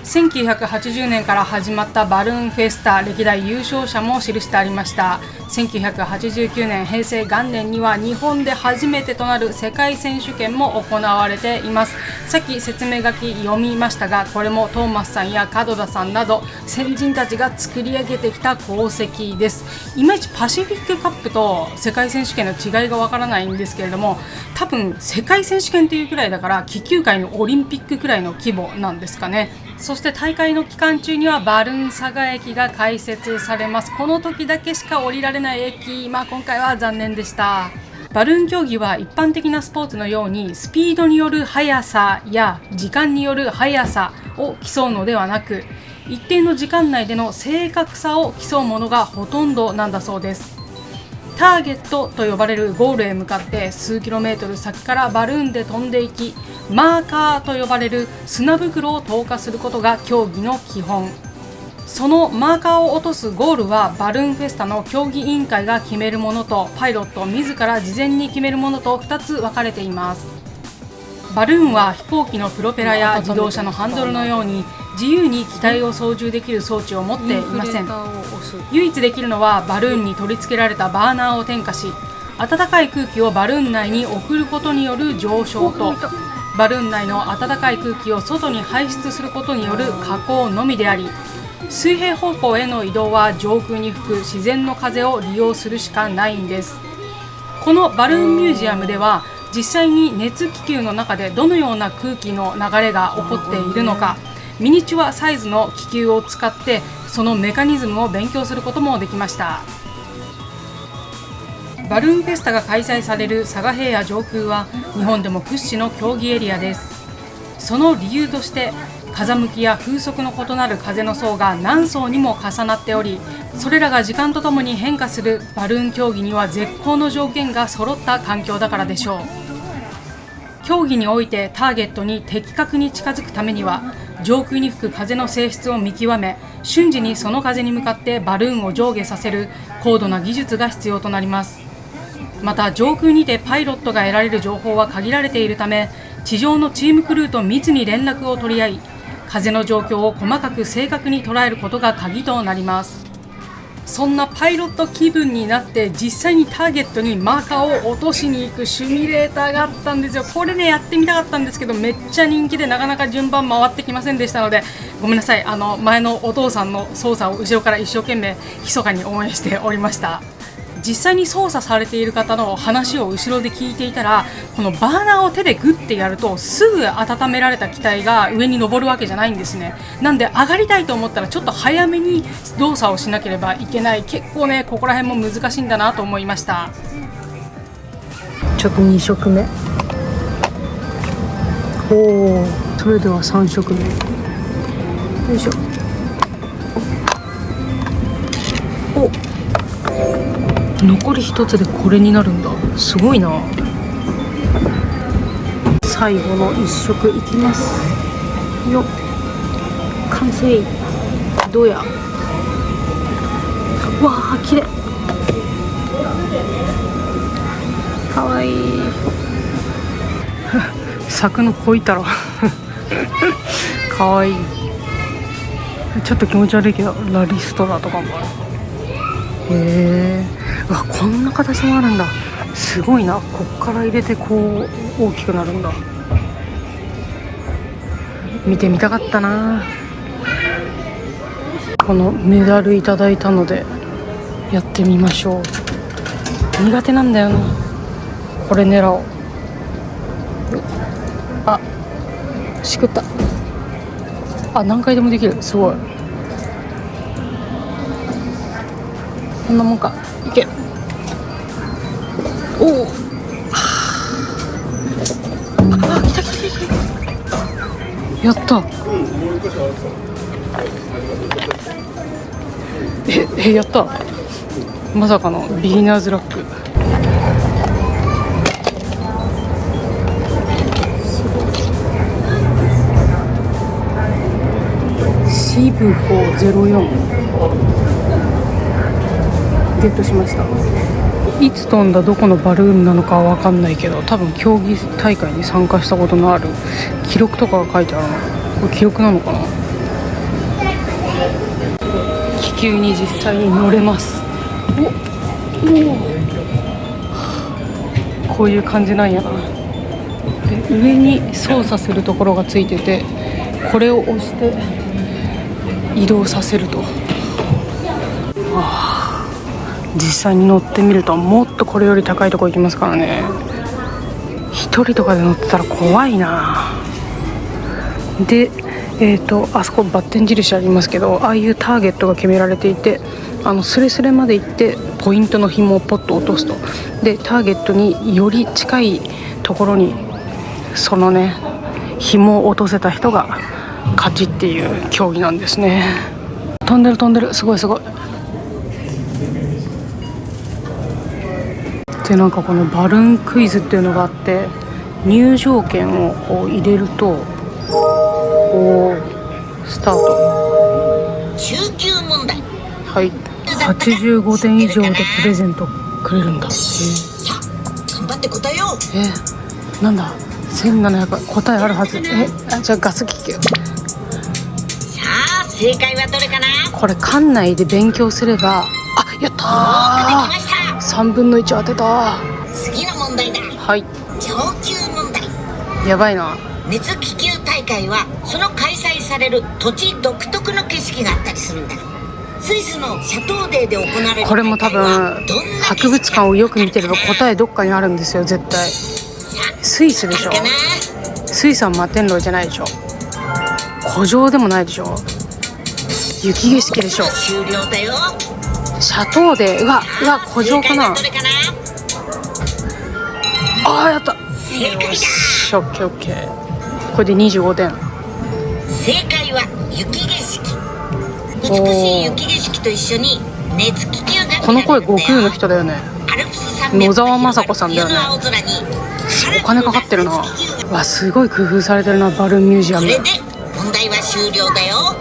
1980年から始まったバルーンフェスタ、歴代優勝者も記してありました。1989年平成元年には日本で初めてとなる世界選手権も行われています。さっき説明書き読みましたが、これもトーマスさんや門田さんなど先人たちが作り上げてきた功績です。いまいちパシフィックカップと世界選手権の違いがわからないんですけれども、多分世界選手権っていうくらいだから気球界のオリンピックくらいの規模なんですかね。そして大会の期間中にはバルーン佐賀駅が開設されます。この時だけしか降りられない駅、今回は残念でした。バルーン競技は一般的なスポーツのようにスピードによる速さや時間による速さを競うのではなく、一定の時間内での正確さを競うものがほとんどなんだそうです。ターゲットと呼ばれるゴールへ向かって数キロメートル先からバルーンで飛んでいき、マーカーと呼ばれる砂袋を投下することが競技の基本。そのマーカーを落とすゴールはバルーンフェスタの競技委員会が決めるものと、パイロット自ら事前に決めるものと2つ分かれています。バルーンは飛行機のプロペラや自動車のハンドルのように自由に機体を操縦できる装置を持っていません。唯一できるのはバルーンに取り付けられたバーナーを点火し、暖かい空気をバルーン内に送ることによる上昇と、バルーン内の暖かい空気を外に排出することによる加工のみであり、水平方向への移動は上空に吹く自然の風を利用するしかないんです。このバルーンミュージアムでは実際に熱気球の中でどのような空気の流れが起こっているのか、ミニチュアサイズの気球を使ってそのメカニズムを勉強することもできました。バルーンフェスタが開催される佐賀平野上空は日本でも屈指の競技エリアです。その理由として風向きや風速の異なる風の層が何層にも重なっており、それらが時間とともに変化するバルーン競技には絶好の条件が揃った環境だからでしょう。競技においてターゲットに的確に近づくためには上空に吹く風の性質を見極め、瞬時にその風に向かってバルーンを上下させる高度な技術が必要となります。また上空にてパイロットが得られる情報は限られているため、地上のチームクルーと密に連絡を取り合い、風の状況を細かく正確に捉えることが鍵となります。そんなパイロット気分になって実際にターゲットにマーカーを落としに行くシミュレーターがあったんですよ。これね、やってみたかったんですけど、めっちゃ人気でなかなか順番回ってきませんでしたので、ごめんなさい。前のお父さんの操作を後ろから一生懸命密かに応援しておりました。実際に操作されている方の話を後ろで聞いていたら、このバーナーを手でグッてやるとすぐ温められた機体が上に上るわけじゃないんですね。なんで上がりたいと思ったらちょっと早めに動作をしなければいけない。結構ね、ここら辺も難しいんだなと思いました。ちょっと2色目。おお、それでは3色目。よいしょ。お、残り1つでこれになるんだ。すごいな。最後の1色いきますよ。完成。どうや。わあ、綺麗。かわいい。柵のこいたろ。かわいい。ちょっと気持ち悪いけどラリストラとかもある。へえ。うわ、こんな形もあるんだ。すごいな。こっから入れてこう大きくなるんだ。見てみたかったな。このメダルいただいたのでやってみましょう。苦手なんだよな。これ狙おう。あ、しくった。あ、何回でもできる。すごい。こんなもんか。いけ。おお。あ、来た来た来た。やった。やった。まさかのビギナーズラック。シブ404ゲットしました。いつ飛んだどこのバルーンなのかは分かんないけど、多分競技大会に参加したことのある記録とかが書いてあるの。これ記録なのかな。気球に実際に乗れます。お、こういう感じなんやな。で、上に操作するところがついてて、これを押して移動させると。実際に乗ってみるともっとこれより高いとこ行きますからね。一人とかで乗ってたら怖いな。で、あそこバッテン印ありますけど、ああいうターゲットが決められていて、スレスレまで行ってポイントの紐をポッと落とすと。で、ターゲットにより近いところにそのね紐を落とせた人が勝ちっていう競技なんですね。飛んでる飛んでる。すごいすごい。で、なんかこのバルーンクイズっていうのがあって、入場券をこう入れると、こうスタート。中級問題。はい、85点以上でプレゼントくれるんだ。さあ頑張って答えよう。なんだ、1700。答えあるはず。じゃあガス気球。さあ正解はどれかな。これ館内で勉強すれば、やったー。できました。3分の1当てた。次の問題だ。はい。上級問題。やばいな。熱気球大会はその開催される土地独特の景色があったりするんだ。スイスのシャトーデーで行われるこれも多分博物館をよく見てれば答えどっかにあるんですよ絶対。スイスでしょ。スイスは摩天楼じゃないでしょ。古城でもないでしょ。雪景色でしょ。終了だよ。シャトーデー、うわ古城かな。正解はどれかな。あーやった。正解だ。オッケーオッケー。これで25点。正解は雪景色。美しい雪景色と一緒に熱気球が見られるんだよ。この声悟空の人だよね。アルプス山脈野沢雅子さんだよね。冬の青空にお金かかってるな。わすごい工夫されてるなバルーンミュージアム。これで問題は終了だよ。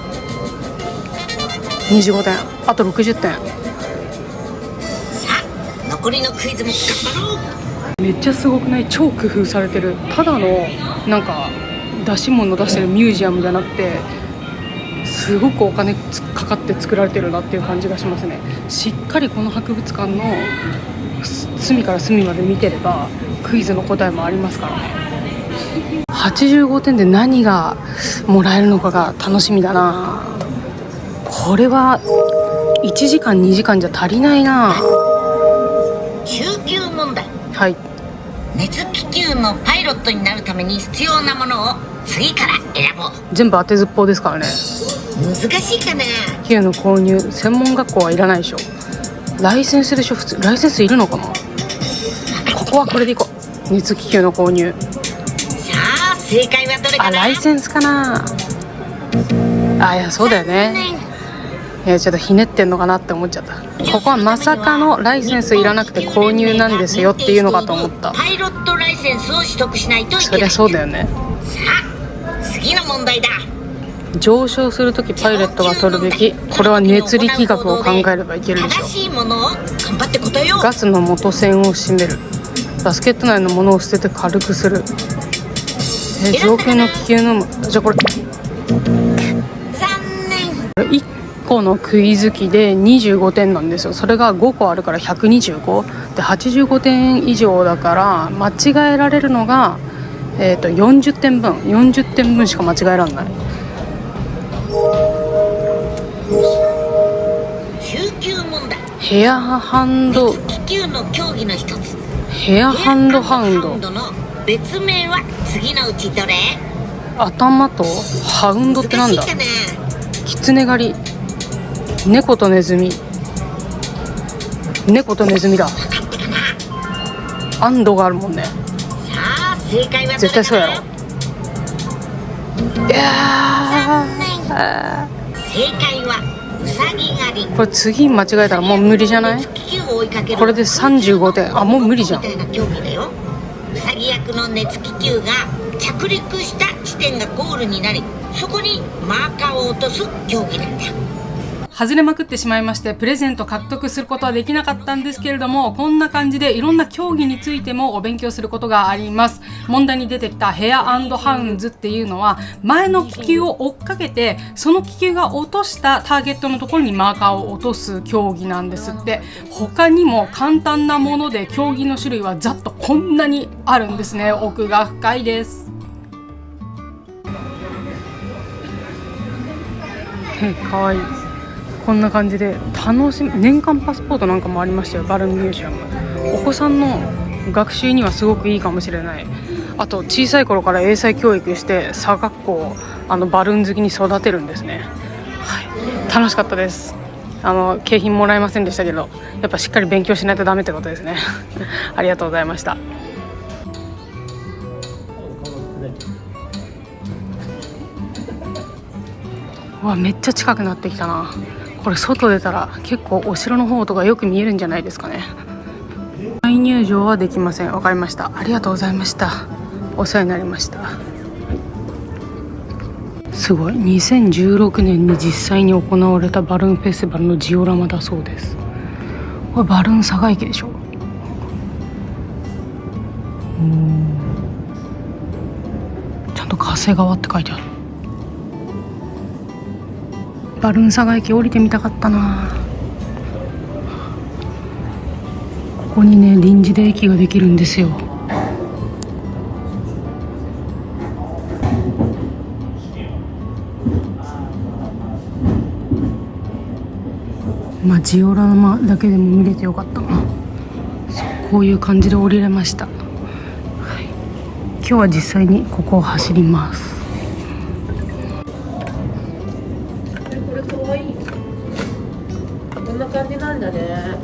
25点。あと60点。さあ残りのクイズも頑張ろう。めっちゃすごくない？超工夫されてる。ただのなんか出し物出してるミュージアムじゃなくてすごくお金かかって作られてるなっていう感じがしますね。しっかりこの博物館の隅から隅まで見てればクイズの答えもありますからね。85点で何がもらえるのかが楽しみだな。これは1時間2時間じゃ足りないな。中級問題。はい。熱気球のパイロットになるために必要なものを次から選ぼう。全部当てずっぽうですからね。難しいかな。気球の購入、専門学校はいらないでしょ。ライセンスでしょ普通。ライセンスいるのかな。ここはこれでいこう。熱気球の購入。さあ正解はどれかな。ライセンスかな。いやそうだよね。いやちょっとひねってんのかなって思っちゃった。ここはまさかのライセンスいらなくて購入なんですよっていうのかと思った。パイロットライセンスを取得しないといけない。そりゃそうだよね。さあ次の問題だ。上昇するときパイロットが取るべき、これは熱力学を考えればいけるでしょ正しいものを頑張って答えよう。ガスの元栓を閉める。バスケット内のものを捨てて軽くする。上空の気球のじゃあこれ残念。1個のクイズ機で25点なんですよ。それが5個あるから125で85点以上だから間違えられるのが、40点分しか間違えられない。中級問題。ヘアハンド気球の競技の一つ。ヘアハンドハウンド。の別名は次のうちどれ？頭とハウンドってなんだ。難しいかな。キツネ狩り。猫とネズミ。猫とネズミだ。アンドがあるもんね。さあ正解はどれかな。絶対そうやろ。いや残念。正解はウサギ狩り。これ次間違えたらもう無理じゃない？気球を追いかけるこれで35点。あもう無理じゃん。みたいな競技だよ。ウサギ役の熱気球が着陸した地点がゴールになり、そこにマーカーを落とす競技なんだ。外れまくってしまいましてプレゼント獲得することはできなかったんですけれども、こんな感じでいろんな競技についてもお勉強することがあります。問題に出てきたヘア&ハウンズっていうのは前の気球を追っかけてその気球が落としたターゲットのところにマーカーを落とす競技なんですって。他にも簡単なもので競技の種類はざっとこんなにあるんですね。奥が深いです。かわいい。こんな感じで楽しみ。年間パスポートなんかもありましたよ。バルーンミュージアム。お子さんの学習にはすごくいいかもしれない。あと小さい頃から英才教育して佐学校をバルーン好きに育てるんですね。はい、楽しかったです。景品もらえませんでしたけどやっぱしっかり勉強しないとダメってことですねありがとうございました。わめっちゃ近くなってきたな。これ外出たら結構お城の方とかよく見えるんじゃないですかね。入入場はできません。わかりました。ありがとうございました。お世話になりました。すごい。2016年に実際に行われたバルーンフェスティバルのジオラマだそうです。これバルーン佐賀駅でしょ。ちゃんと加瀬川って書いてある。バルーン佐賀駅降りてみたかったな。ここにね臨時で駅ができるんですよ。ジオラマだけでも見れてよかったな。こういう感じで降りれました、はい、今日は実際にここを走ります。これかわいい。こんな感じなんだね。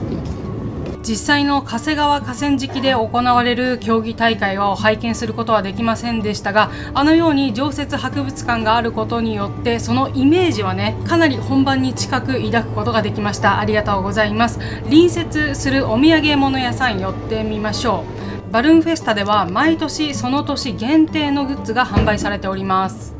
実際の加瀬川河川敷で行われる競技大会を拝見することはできませんでしたが、あのように常設博物館があることによってそのイメージはね、かなり本番に近く抱くことができました。ありがとうございます。隣接するお土産物屋さん寄ってみましょう。バルーンフェスタでは毎年その年限定のグッズが販売されております。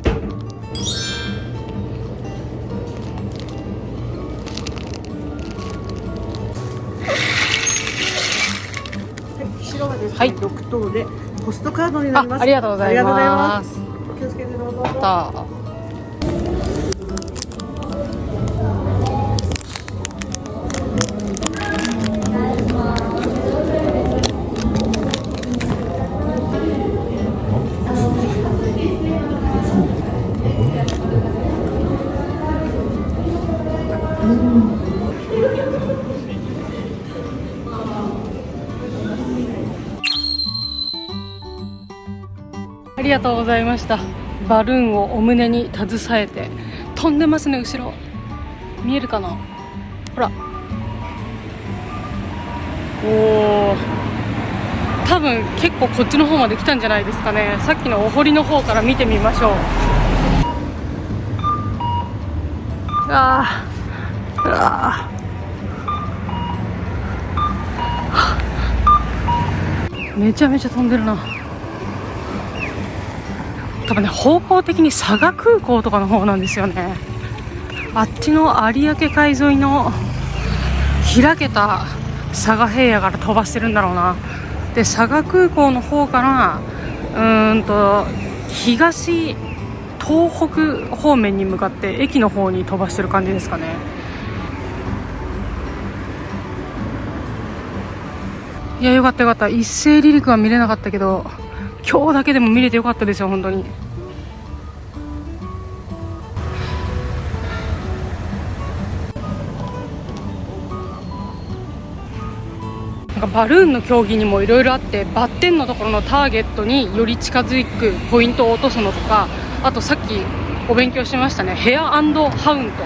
後ろはですね、はい6等でポストカードになります。ありがとうございます。気をつけてどうぞ。ありがとうございました。バルーンをお胸に携えて飛んでますね。後ろ見えるかな、ほら。おー、多分結構こっちの方まで来たんじゃないですかね。さっきのお堀の方から見てみましょう。めちゃめちゃ飛んでるな。多分ね、方向的に佐賀空港とかの方なんですよね。あっちの有明海沿いの開けた佐賀平野から飛ばしてるんだろうな。で、佐賀空港の方から東北方面に向かって駅の方に飛ばしてる感じですかね。いや、よかったよかった。一斉離陸は見れなかったけど、今日だけでも見れてよかったですよ、本当に。なんかバルーンの競技にもいろいろあって、バッテンのところのターゲットにより近づくポイントを落とすのとか、あとさっきお勉強しましたね、ヘア&ハウント。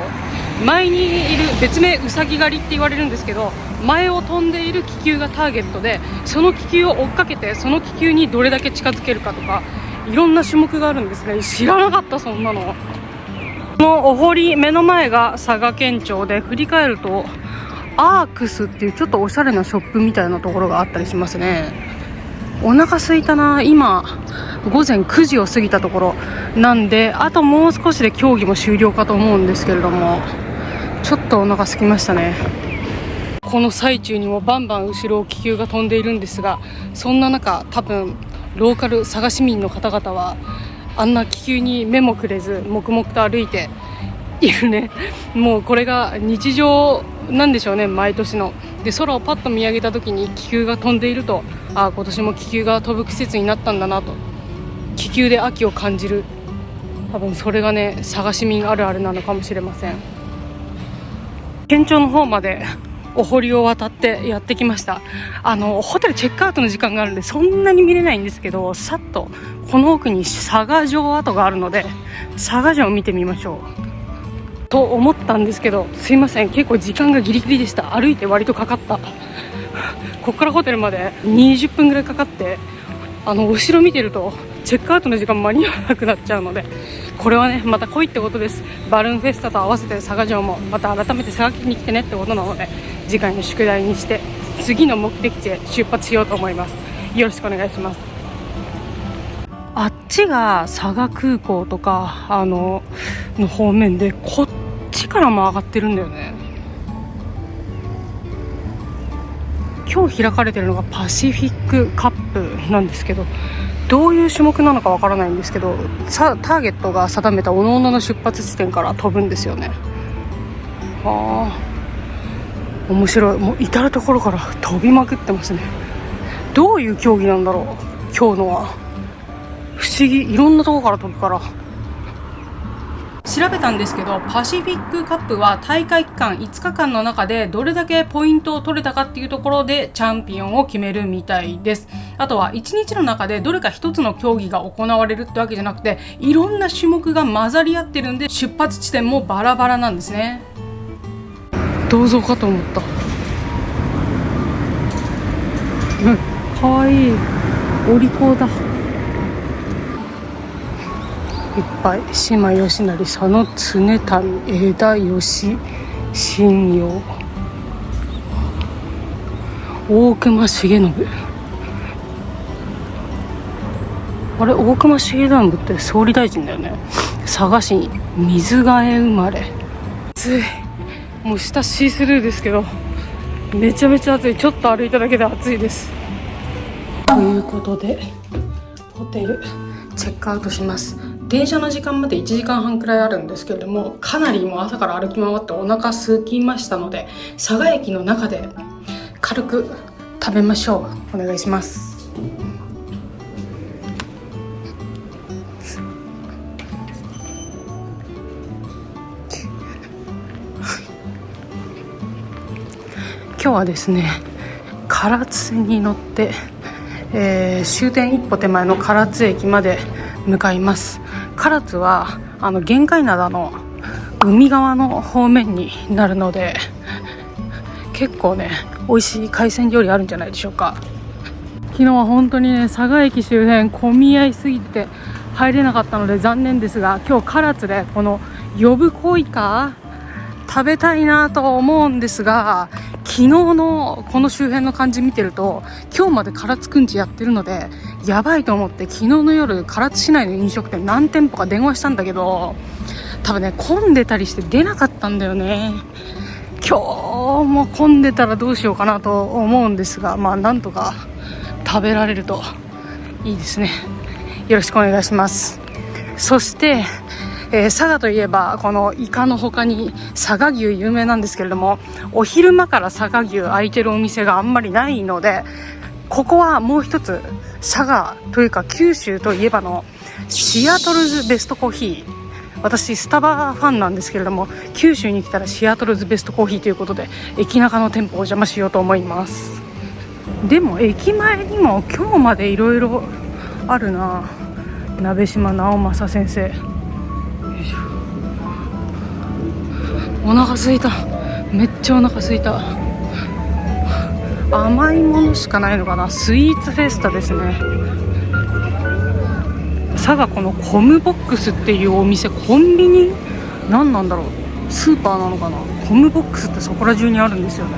前にいる、別名ウサギ狩りって言われるんですけど、前を飛んでいる気球がターゲットで、その気球を追っかけてその気球にどれだけ近づけるかとか、いろんな種目があるんですね。知らなかった、そんなの。このお堀、目の前が佐賀県庁で、振り返るとアークスっていうちょっとおしゃれなショップみたいなところがあったりしますね。お腹空いたな。今午前9時を過ぎたところなんで、あともう少しで競技も終了かと思うんですけれども、ちょっとお腹空きましたね。この最中にもバンバン後ろを気球が飛んでいるんですが、そんな中、多分ローカル佐賀市民の方々はあんな気球に目もくれず黙々と歩いているね。もうこれが日常なんでしょうね、毎年の。で、空をパッと見上げた時に気球が飛んでいると、今年も気球が飛ぶ季節になったんだなと、気球で秋を感じる。多分それがね、佐賀市民あるあるなのかもしれません。県庁の方までお堀を渡ってやってきました。ホテルチェックアウトの時間があるんでそんなに見れないんですけど、さっとこの奥に佐賀城跡があるので、佐賀城を見てみましょうと思ったんですけど、すいません、結構時間がギリギリでした。歩いて割とかかった。ここからホテルまで20分ぐらいかかって、後ろ見てるとチェックアウトの時間間に合わなくなっちゃうので、これはね、また来いってことです。バルーンフェスタと合わせて佐賀城もまた改めて佐賀県に来てねってことなので、次回の宿題にして次の目的地へ出発しようと思います。よろしくお願いします。あっちが佐賀空港とかの方面で、こっちからも上がってるんだよね。今日開かれてるのがパシフィックカップなんですけど、どういう種目なのかわからないんですけど、ターゲットが定めた各々の出発地点から飛ぶんですよね。面白い。もう至る所から飛びまくってますね。どういう競技なんだろう、今日のは。不思議。いろんなとこから飛ぶから。調べたんですけど、パシフィックカップは大会期間5日間の中でどれだけポイントを取れたかっていうところでチャンピオンを決めるみたいです。あとは1日の中でどれか1つの競技が行われるってわけじゃなくて、いろんな種目が混ざり合ってるんで、出発地点もバラバラなんですね。銅像かと思った。かわいい。お利口だ。いっぱい。島義成、佐野常民、枝吉信用、大隈重信。あれ、大隈重信って総理大臣だよね。佐賀市水ヶ江生まれ。暑い。もう下シースルーですけど、めちゃめちゃ暑い。ちょっと歩いただけで暑いです。ということでホテルチェックアウトします。電車の時間まで1時間半くらいあるんですけれども、かなりもう朝から歩き回ってお腹空きましたので、佐賀駅の中で軽く食べましょう。お願いします。今日はですね、唐津線に乗って、終点一歩手前の唐津駅まで向かいます。唐津は玄界灘の海側の方面になるので、結構ね美味しい海鮮料理あるんじゃないでしょうか。昨日は本当にね、佐賀駅周辺混み合いすぎて入れなかったので残念ですが、今日唐津でこの呼子イカ食べたいなと思うんですが、昨日のこの周辺の感じ見てると今日まで唐津くんちやってるのでやばいと思って、昨日の夜唐津市内の飲食店何店舗か電話したんだけど、多分ね混んでたりして出なかったんだよね。今日も混んでたらどうしようかなと思うんですが、まあなんとか食べられるといいですね。よろしくお願いします。そして佐賀といえばこのイカの他に佐賀牛有名なんですけれども、お昼間から佐賀牛空いてるお店があんまりないので、ここはもう一つ佐賀というか九州といえばのシアトルズベストコーヒー。私スタバファンなんですけれども、九州に来たらシアトルズベストコーヒーということで駅中の店舗をお邪魔しようと思います。でも駅前にも今日までいろいろあるな。鍋島直正先生。お腹すいた。めっちゃお腹すいた。甘いものしかないのかな。スイーツフェスタですね。佐賀このコムボックスっていうお店、コンビニ何なんだろう、スーパーなのかな。コムボックスってそこら中にあるんですよね。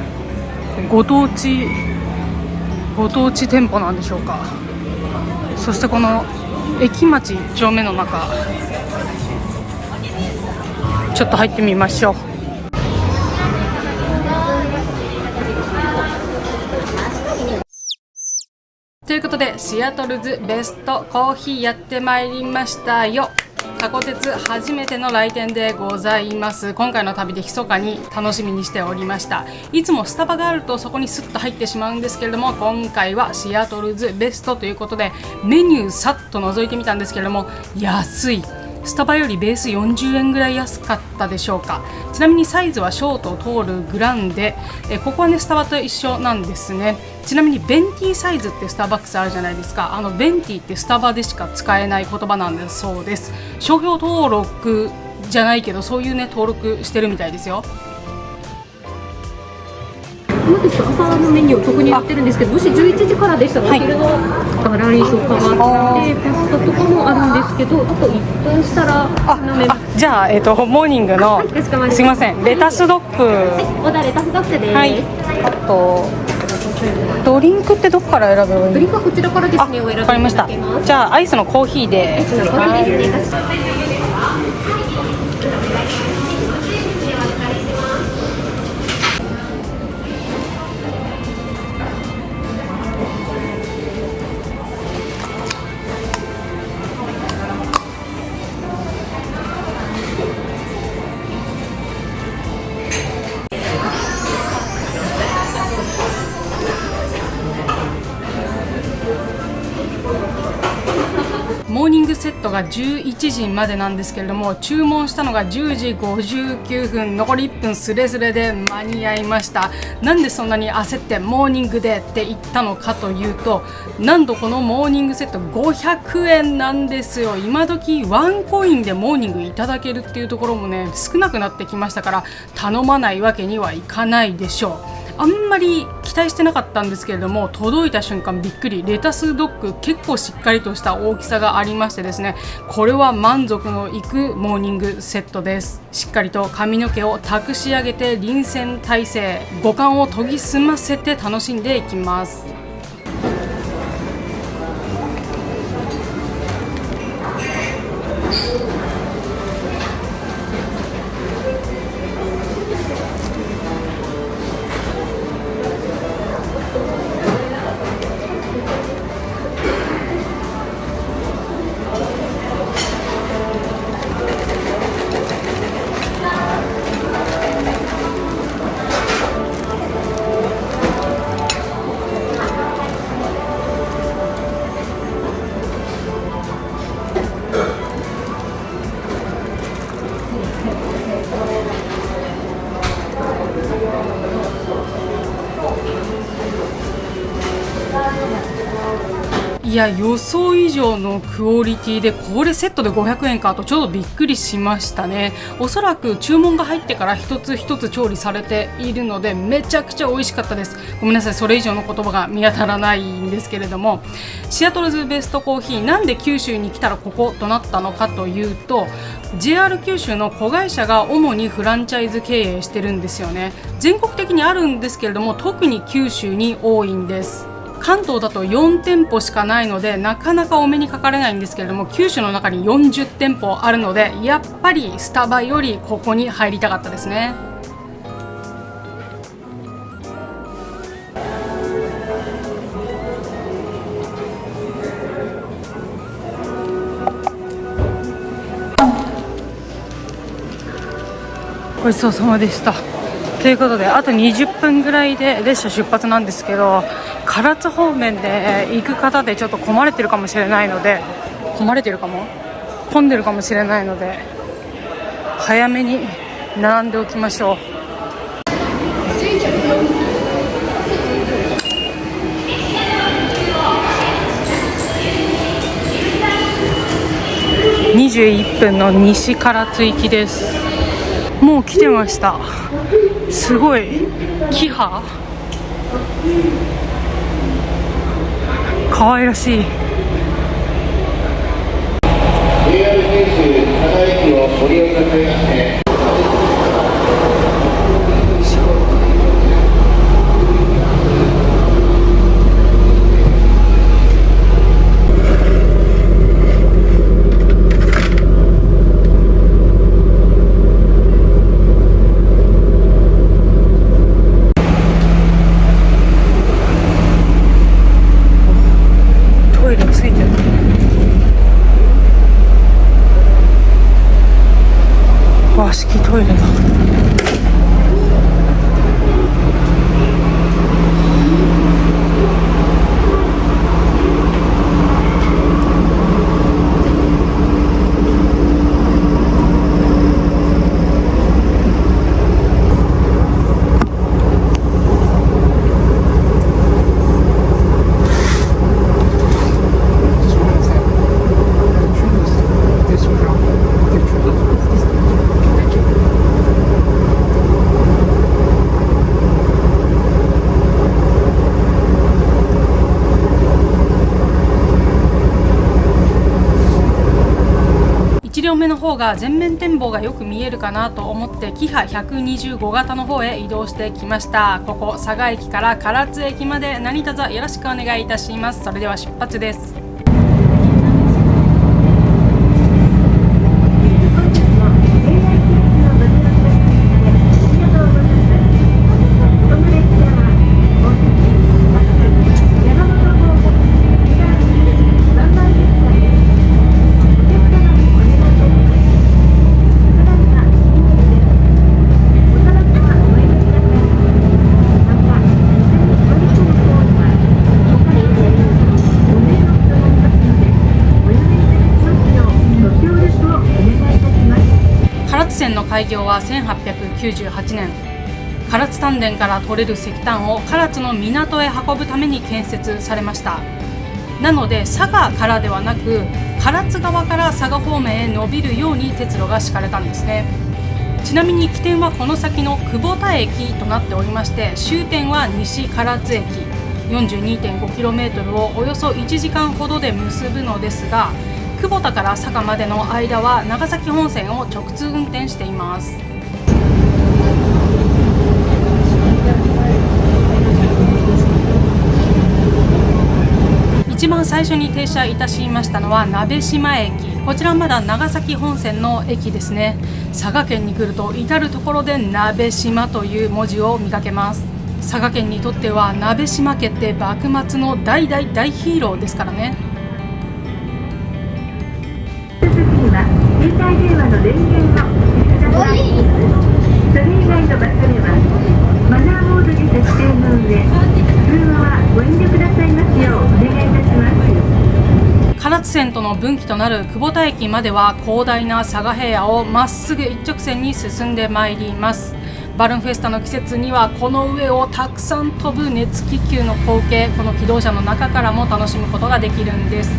ご当地店舗なんでしょうか。そしてこの駅町1丁目の中、ちょっと入ってみましょう。ということでシアトルズベストコーヒーやってまいりましたよ。タコ鉄初めての来店でございます。今回の旅で密かに楽しみにしておりました。いつもスタバがあるとそこにスッと入ってしまうんですけれども、今回はシアトルズベストということでメニューさっと覗いてみたんですけれども、安い。スタバよりベース40円ぐらい安かったでしょうか。ちなみにサイズはショート、トール、グランで、ここはねスタバと一緒なんですね。ちなみにベンティサイズってスターバックスあるじゃないですか。ベンティってスタバでしか使えない言葉なんだそうです。商標登録じゃないけど、そういうね登録してるみたいですよ。本日朝のメニューを特にやってるんですけど、もし11時からでしたらお昼のガラリと変わってパスタとかもあるんですけど、あと1分したらじゃあ、モーニングの、すいません、レタスドッグ、オーダーレタスドッグです。はい、あとドリンクってどこから選べばいいの？ドリンクはこちらからですね、お選びいただけます。わかりました。じゃあアイスのコーヒーで。アイスのコーヒーですね。モモーニングセットが11時までなんですけれども、注文したのが10時59分、残り1分スレスレで間に合いました。なんでそんなに焦ってモーニングでって言ったのかというと、なんとこのモーニングセット500円なんですよ。今時ワンコインでモーニングいただけるっていうところもね、少なくなってきましたから、頼まないわけにはいかないでしょう。あんまり期待してなかったんですけれども、届いた瞬間びっくり。レタスドッグ結構しっかりとした大きさがありましてですね、これは満足のいくモーニングセットです。しっかりと髪の毛を託し上げて臨戦態勢、五感を研ぎ澄ませて楽しんでいきます。いや、予想以上のクオリティで、これセットで500円かとちょっとびっくりしましたね。おそらく注文が入ってから一つ一つ調理されているので、めちゃくちゃ美味しかったです。ごめんなさい、それ以上の言葉が見当たらないんですけれども、シアトルズベストコーヒー、なんで九州に来たらこことなったのかというと、 JR 九州の子会社が主にフランチャイズ経営してるんですよね。全国的にあるんですけれども、特に九州に多いんです。関東だと4店舗しかないので、なかなかお目にかかれないんですけれども、九州の中に40店舗あるので、やっぱりスタバよりここに入りたかったですね。ごちそうさまでした。ということで、あと20分ぐらいで列車出発なんですけど、唐津方面で行く方でちょっと混まれてるかもしれないので、混んでるかもしれないので、早めに並んでおきましょう。21分の西唐津行きです。もう来てました。すごいキハ可愛らしい。 JR 九州加賀駅をご利用くださいまして。トイレついてる。和式トイレだ。1両目の方が全面展望がよく見えるかなと思って、キハ125型の方へ移動してきました。ここ佐賀駅から唐津駅まで何卒よろしくお願いいたします。それでは出発です。開業は1898年。唐津丹田から取れる石炭を唐津の港へ運ぶために建設されました。なので佐賀からではなく唐津側から佐賀方面へ伸びるように鉄路が敷かれたんですね。ちなみに起点はこの先の久保田駅となっておりまして、終点は西唐津駅 42.5km をおよそ1時間ほどで結ぶのですが、久保田から佐賀までの間は長崎本線を直通運転しています。一番最初に停車いたしましたのは鍋島駅。こちらはまだ長崎本線の駅ですね。佐賀県に来ると至る所で鍋島という文字を見かけます。佐賀県にとっては鍋島家って幕末の大ヒーローですからね。続きは携帯電話の電源をそれ以外の場所ではマナーモードに設定の上、通話はご遠慮くださいますようお願いいたします。唐津線との分岐となる久保田駅までは広大な佐賀平野をまっすぐ一直線に進んでまいります。バルーンフェスタの季節にはこの上をたくさん飛ぶ熱気球の光景、この気動車の中からも楽しむことができるんです。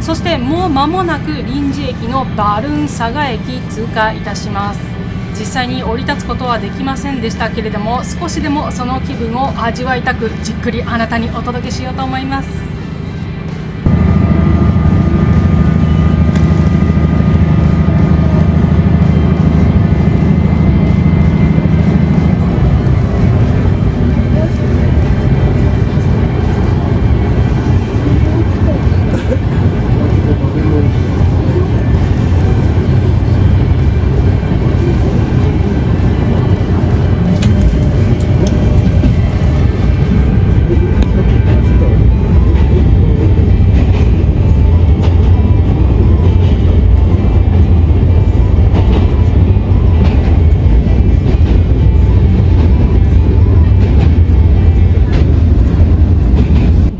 そしてもう間もなく臨時駅のバルーン佐賀駅通過いたします。実際に降り立つことはできませんでしたけれども、少しでもその気分を味わいたくじっくりあなたにお届けしようと思います。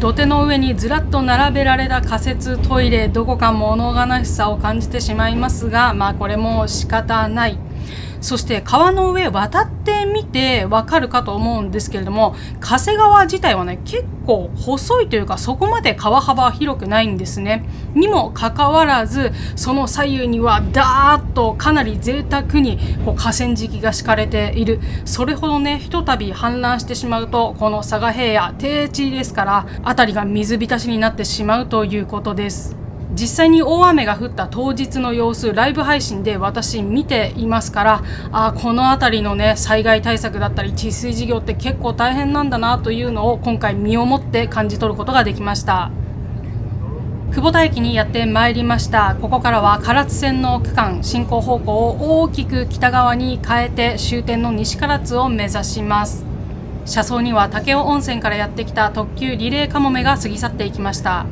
土手の上にずらっと並べられた仮設トイレ、どこか物悲しさを感じてしまいますが、これも仕方ない。そして川の上渡ってみてわかるかと思うんですけれども、加瀬川自体はね結構細いというか、そこまで川幅は広くないんですね。にもかかわらずその左右にはダーッとかなり贅沢に河川敷が敷かれている。それほどね、ひとたび氾濫してしまうとこの佐賀平野低地ですから、辺りが水浸しになってしまうということです。実際に大雨が降った当日の様子、ライブ配信で私見ていますから、この辺りのね災害対策だったり治水事業って結構大変なんだなというのを今回身をもって感じ取ることができました。久保田駅にやってまいりました。ここからは唐津線の区間、進行方向を大きく北側に変えて終点の西唐津を目指します。車窓には武雄温泉からやってきた特急リレーかもめが過ぎ去っていきました。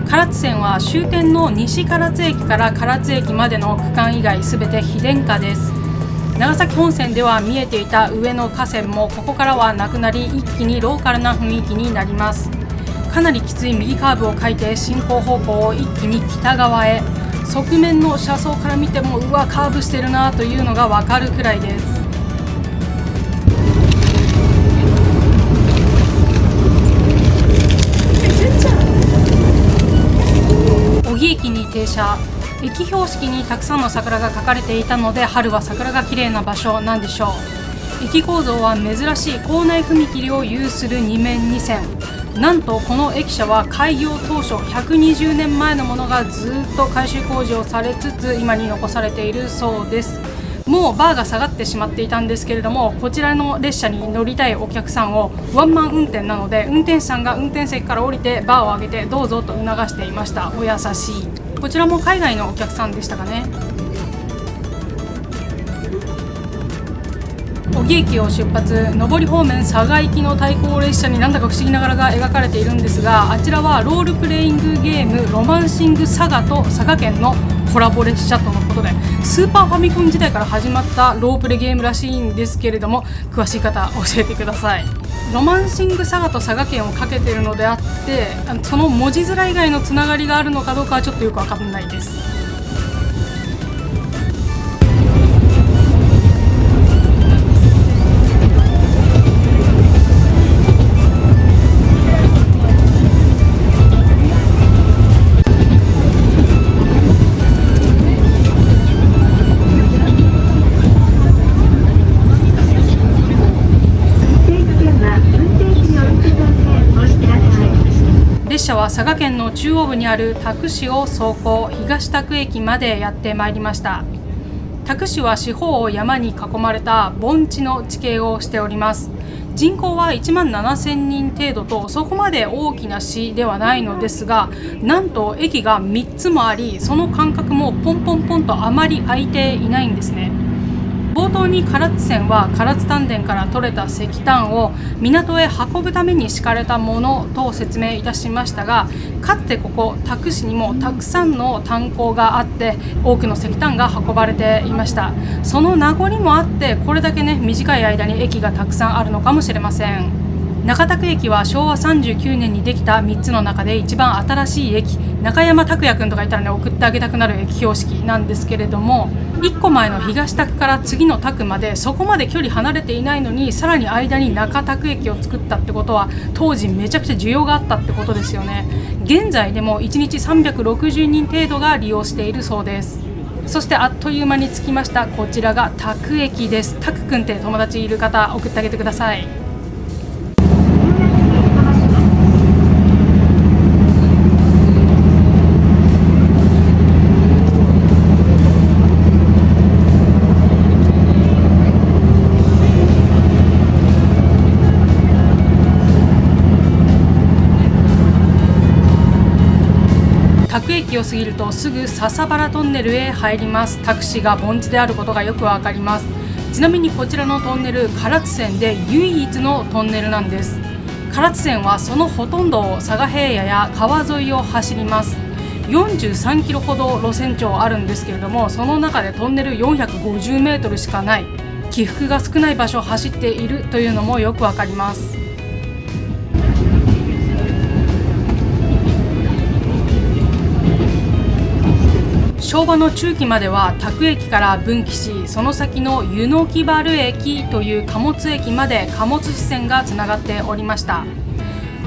唐津線は終点の西唐津駅から唐津駅までの区間以外すべて非電化です。長崎本線では見えていた上野河川もここからはなくなり、一気にローカルな雰囲気になります。かなりきつい右カーブを書いて進行方向を一気に北側へ、側面の車窓から見てもうわカーブしてるなというのがわかるくらいです。小木駅に停車。駅標識にたくさんの桜が描かれていたので、春は桜が綺麗な場所なんでしょう。駅構造は珍しい構内踏切を有する2面2線。なんとこの駅舎は開業当初120年前のものがずっと改修工事をされつつ今に残されているそうです。もうバーが下がってしまっていたんですけれども、こちらの列車に乗りたいお客さんをワンマン運転なので、運転手さんが運転席から降りてバーを上げてどうぞと促していました。お優しい。こちらも海外のお客さんでしたかね。小木駅を出発、上り方面佐賀行きの対向列車になんだか不思議な柄が描かれているんですが、あちらはロールプレイングゲームロマンシング佐賀と佐賀県のコラボ列車とのことで、スーパーファミコン時代から始まったロープレゲームらしいんですけれども、詳しい方教えてください。ロマンシング佐賀と佐賀県をかけているのであって、その文字面以外のつながりがあるのかどうかはちょっとよくわかんないです。列車は佐賀県の中央部にある多久市を走行、東多久駅までやってまいりました。多久市は四方を山に囲まれた盆地の地形をしております。人口は1万7000人程度とそこまで大きな市ではないのですが、なんと駅が3つもあり、その間隔もポンポンポンとあまり空いていないんですね。冒頭に唐津船は唐津丹田から取れた石炭を港へ運ぶために敷かれたものと説明いたしましたが、かつてここ多久市にもたくさんの炭鉱があって多くの石炭が運ばれていました。その名残もあってこれだけね、短い間に駅がたくさんあるのかもしれません。中田区駅は昭和39年にできた3つの中で一番新しい駅、中山拓也くんとかいたらね、送ってあげたくなる駅標識なんですけれども、1個前の東田区から次の田区までそこまで距離離れていないのに、さらに間に中田区駅を作ったってことは当時めちゃくちゃ需要があったってことですよね。現在でも1日360人程度が利用しているそうです。そしてあっという間に着きました。こちらが田区駅です。田区くんって友達いる方送ってあげてください。田久駅を過ぎるとすぐ笹原トンネルへ入ります。タクシーが盆地であることがよくわかります。ちなみにこちらのトンネル、唐津線で唯一のトンネルなんです。唐津線はそのほとんどを佐賀平野や川沿いを走ります。43キロほど路線長あるんですけれども、その中でトンネル450メートルしかない、起伏が少ない場所を走っているというのもよくわかります。昭和の中期までは田久駅から分岐し、その先の湯の木原駅という貨物駅まで貨物支線がつながっておりました。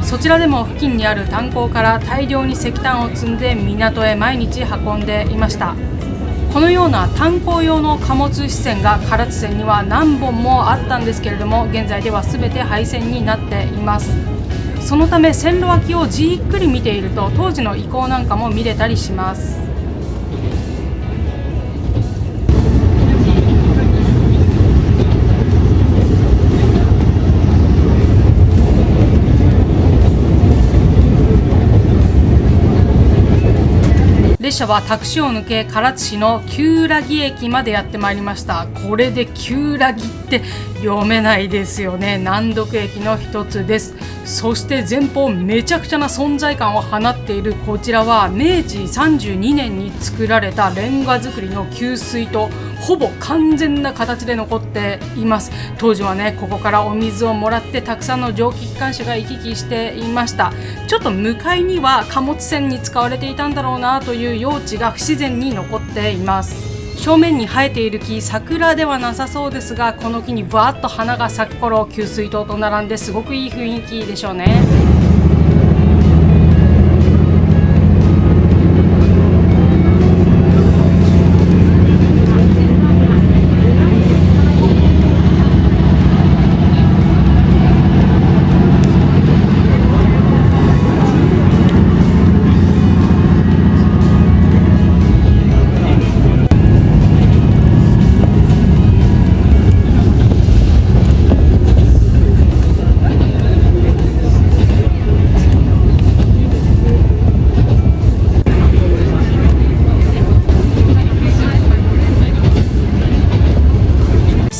そちらでも付近にある炭鉱から大量に石炭を積んで港へ毎日運んでいました。このような炭鉱用の貨物支線が唐津線には何本もあったんですけれども、現在では全て廃線になっています。そのため線路脇をじっくり見ていると当時の遺構なんかも見れたりします。列車は多久市を抜け唐津市の旧良木駅までやってまいりました。これで旧良木って読めないですよね。難読駅の一つです。そして前方めちゃくちゃな存在感を放っているこちらは明治32年に作られたレンガ造りの給水塔、ほぼ完全な形で残っています。当時はね、ここからお水をもらってたくさんの蒸気機関車が行き来していました。ちょっと向かいには貨物船に使われていたんだろうなという用地が不自然に残っています。正面に生えている木、桜ではなさそうですが、この木にわーっと花が咲く頃、給水塔と並んですごくいい雰囲気でしょうね。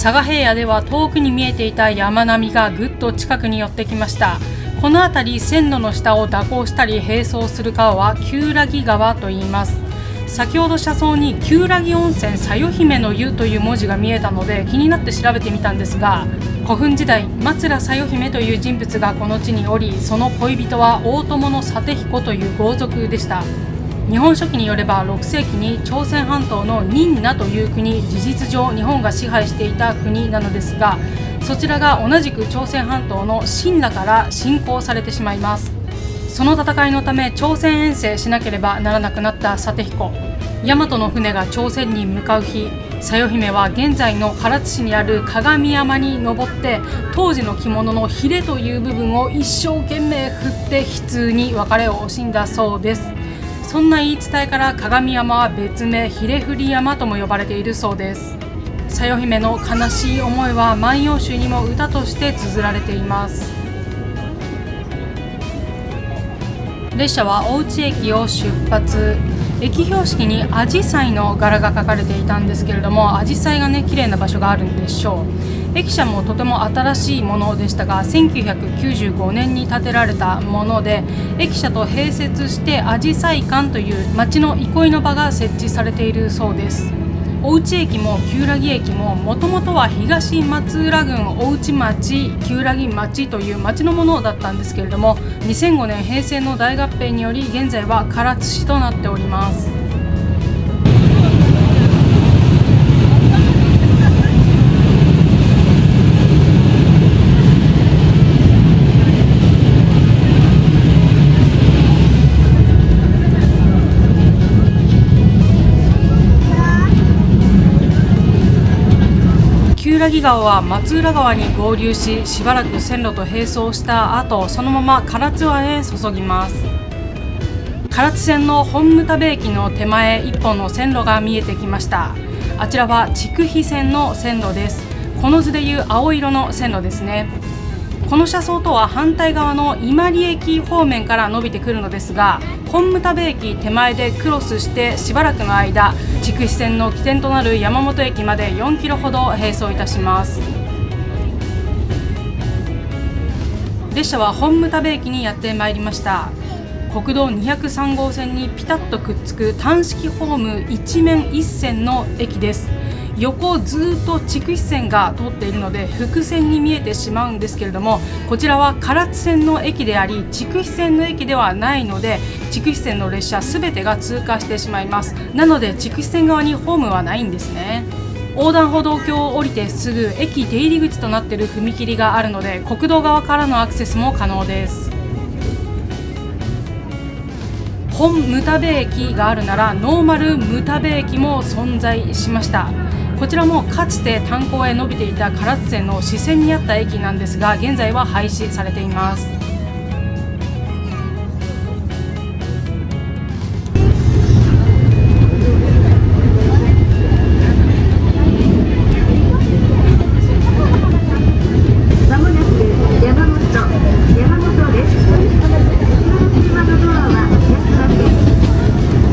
佐賀平野では遠くに見えていた山並みがぐっと近くに寄ってきました。この辺り線路の下を蛇行したり並走する川は旧良木川と言います。先ほど車窓に旧良木温泉さよ姫の湯という文字が見えたので気になって調べてみたんですが、古墳時代松良さよ姫という人物がこの地におり、その恋人は大友の佐手彦という豪族でした。日本書紀によれば6世紀に朝鮮半島の仁和という国、事実上日本が支配していた国なのですが、そちらが同じく朝鮮半島の新羅から侵攻されてしまいます。その戦いのため朝鮮遠征しなければならなくなった佐手彦。大和の船が朝鮮に向かう日、さよ姫は現在の唐津市にある鏡山に登って当時の着物のヒレという部分を一生懸命振って悲痛に別れを惜しんだそうです。そんな言い伝えから鏡山は別名ひれふり山とも呼ばれているそうです。さよ姫の悲しい思いは万葉集にも歌として綴られています。列車は大内駅を出発。駅標識にアジサイの柄が描かれていたんですけれども、アジサイがね綺麗な場所があるんでしょう。駅舎もとても新しいものでしたが、1995年に建てられたもので、駅舎と併設してアジサイ館という町の憩いの場が設置されているそうです。大内駅も旧良木駅ももともとは東松浦郡大内町旧良木町という町のものだったんですけれども、2005年平成の大合併により現在は唐津市となっております。旧良木川は松浦川に合流し、しばらく線路と並走した後、そのまま唐津湾へ注ぎます。唐津線の本牟田部駅の手前一本の線路が見えてきました。あちらは筑肥線の線路です。この図でいう青色の線路ですね。この車窓とは反対側の伊万里駅方面から伸びてくるのですが、本牟田部駅手前でクロスしてしばらくの間、筑肥線の起点となる山本駅まで4キロほど並走いたします。列車は本牟田部駅にやってまいりました。国道203号線にピタッとくっつく単式ホーム一面一線の駅です。横をずっと筑肥線が通っているので複線に見えてしまうんですけれども、こちらは唐津線の駅であり筑肥線の駅ではないので、筑肥線の列車すべてが通過してしまいます。なので筑肥線側にホームはないんですね。横断歩道橋を降りてすぐ駅出入り口となっている踏切があるので、国道側からのアクセスも可能です。本牟田部駅があるならノーマル牟田部駅も存在しました。こちらもかつて炭鉱へ伸びていた唐津線の支線にあった駅なんですが、現在は廃止されています。まもなく山本です。車のドアは開きません。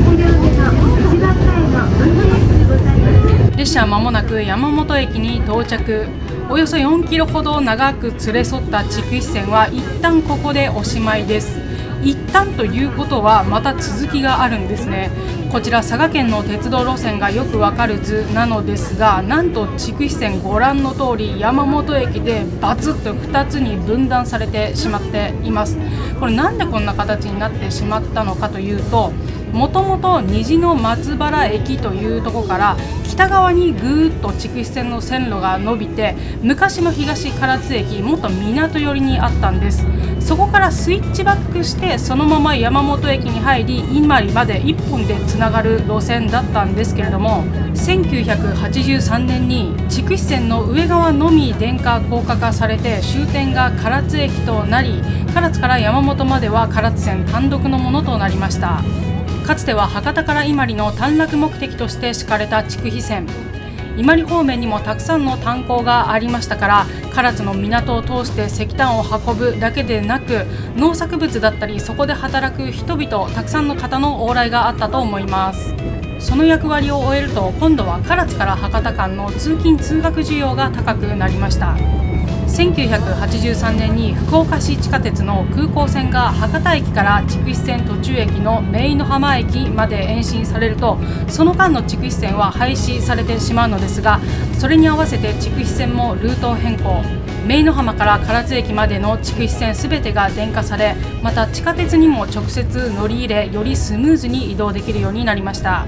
左上の一番前の運転席でございます。列車は間もなく山本駅に到着。およそ4キロほど長く連れ添った筑肥線は一旦ここでおしまいです。一旦ということはまた続きがあるんですね。こちら佐賀県の鉄道路線がよくわかる図なのですが、なんと筑肥線ご覧の通り山本駅でバツッと2つに分断されてしまっています。これなんでこんな形になってしまったのかというと、もともと虹の松原駅というところから北側にぐーっと筑肥線の線路が伸びて、昔の東唐津駅もっと港寄りにあったんです。そこからスイッチバックしてそのまま山本駅に入り伊万里まで1本でつながる路線だったんですけれども、1983年に筑肥線の上側のみ電化高架化されて終点が唐津駅となり、唐津から山本までは唐津線単独のものとなりました。かつては博多から伊万里の短絡目的として敷かれた筑肥線。伊万里方面にもたくさんの炭鉱がありましたから、唐津の港を通して石炭を運ぶだけでなく、農作物だったりそこで働く人々、たくさんの方の往来があったと思います。その役割を終えると今度は唐津から博多間の通勤通学需要が高くなりました。1983年に福岡市地下鉄の空港線が博多駅から筑肥線途中駅の姪の浜駅まで延伸されると、その間の筑肥線は廃止されてしまうのですが、それに合わせて筑肥線もルート変更、姪の浜から唐津駅までの筑肥線すべてが電化され、また地下鉄にも直接乗り入れ、よりスムーズに移動できるようになりました。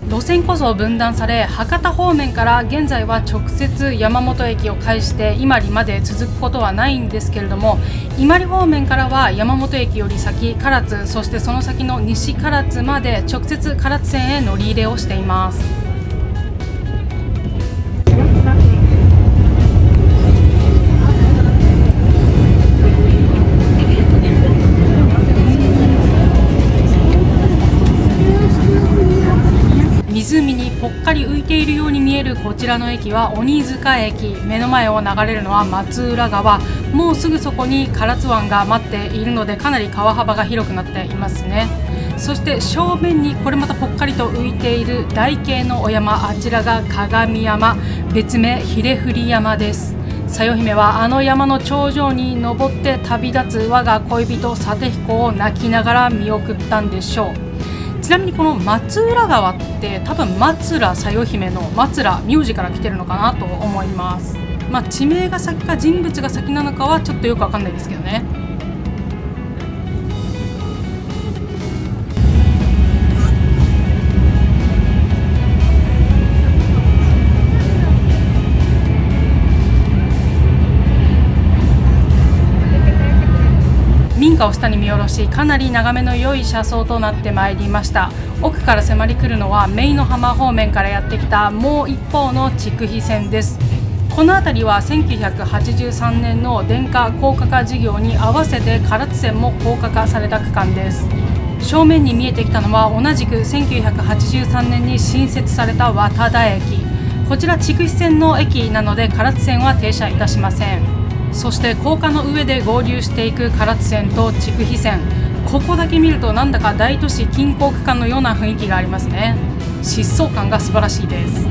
路線こそ分断され、博多方面から現在は直接山本駅を介して伊万里まで続くことはないんですけれども、伊万里方面からは山本駅より先唐津、そしてその先の西唐津まで直接唐津線へ乗り入れをしています。湖にぽっかり浮いているように見えるこちらの駅は鬼塚駅、目の前を流れるのは松浦川、もうすぐそこに唐津湾が待っているので、かなり川幅が広くなっていますね。そして正面にこれまたぽっかりと浮いている台形のお山、あちらが鏡山、別名ひれふり山です。さよ姫はあの山の頂上に登って旅立つ我が恋人サテヒコを泣きながら見送ったんでしょう。ちなみにこの松浦川って多分松浦さよ姫の松浦名字から来てるのかなと思います。地名が先か人物が先なのかはちょっとよくわかんないですけどね。民家を下に見下ろし、かなり眺めの良い車窓となってまいりました。奥から迫り来るのは姪の浜方面からやってきたもう一方の筑肥線です。この辺りは1983年の電化高架化事業に合わせて唐津線も高架化された区間です。正面に見えてきたのは同じく1983年に新設された綿田駅。こちら筑肥線の駅なので唐津線は停車いたしません。そして高架の上で合流していく唐津線と筑肥線、ここだけ見るとなんだか大都市近郊区間のような雰囲気がありますね。疾走感が素晴らしいです。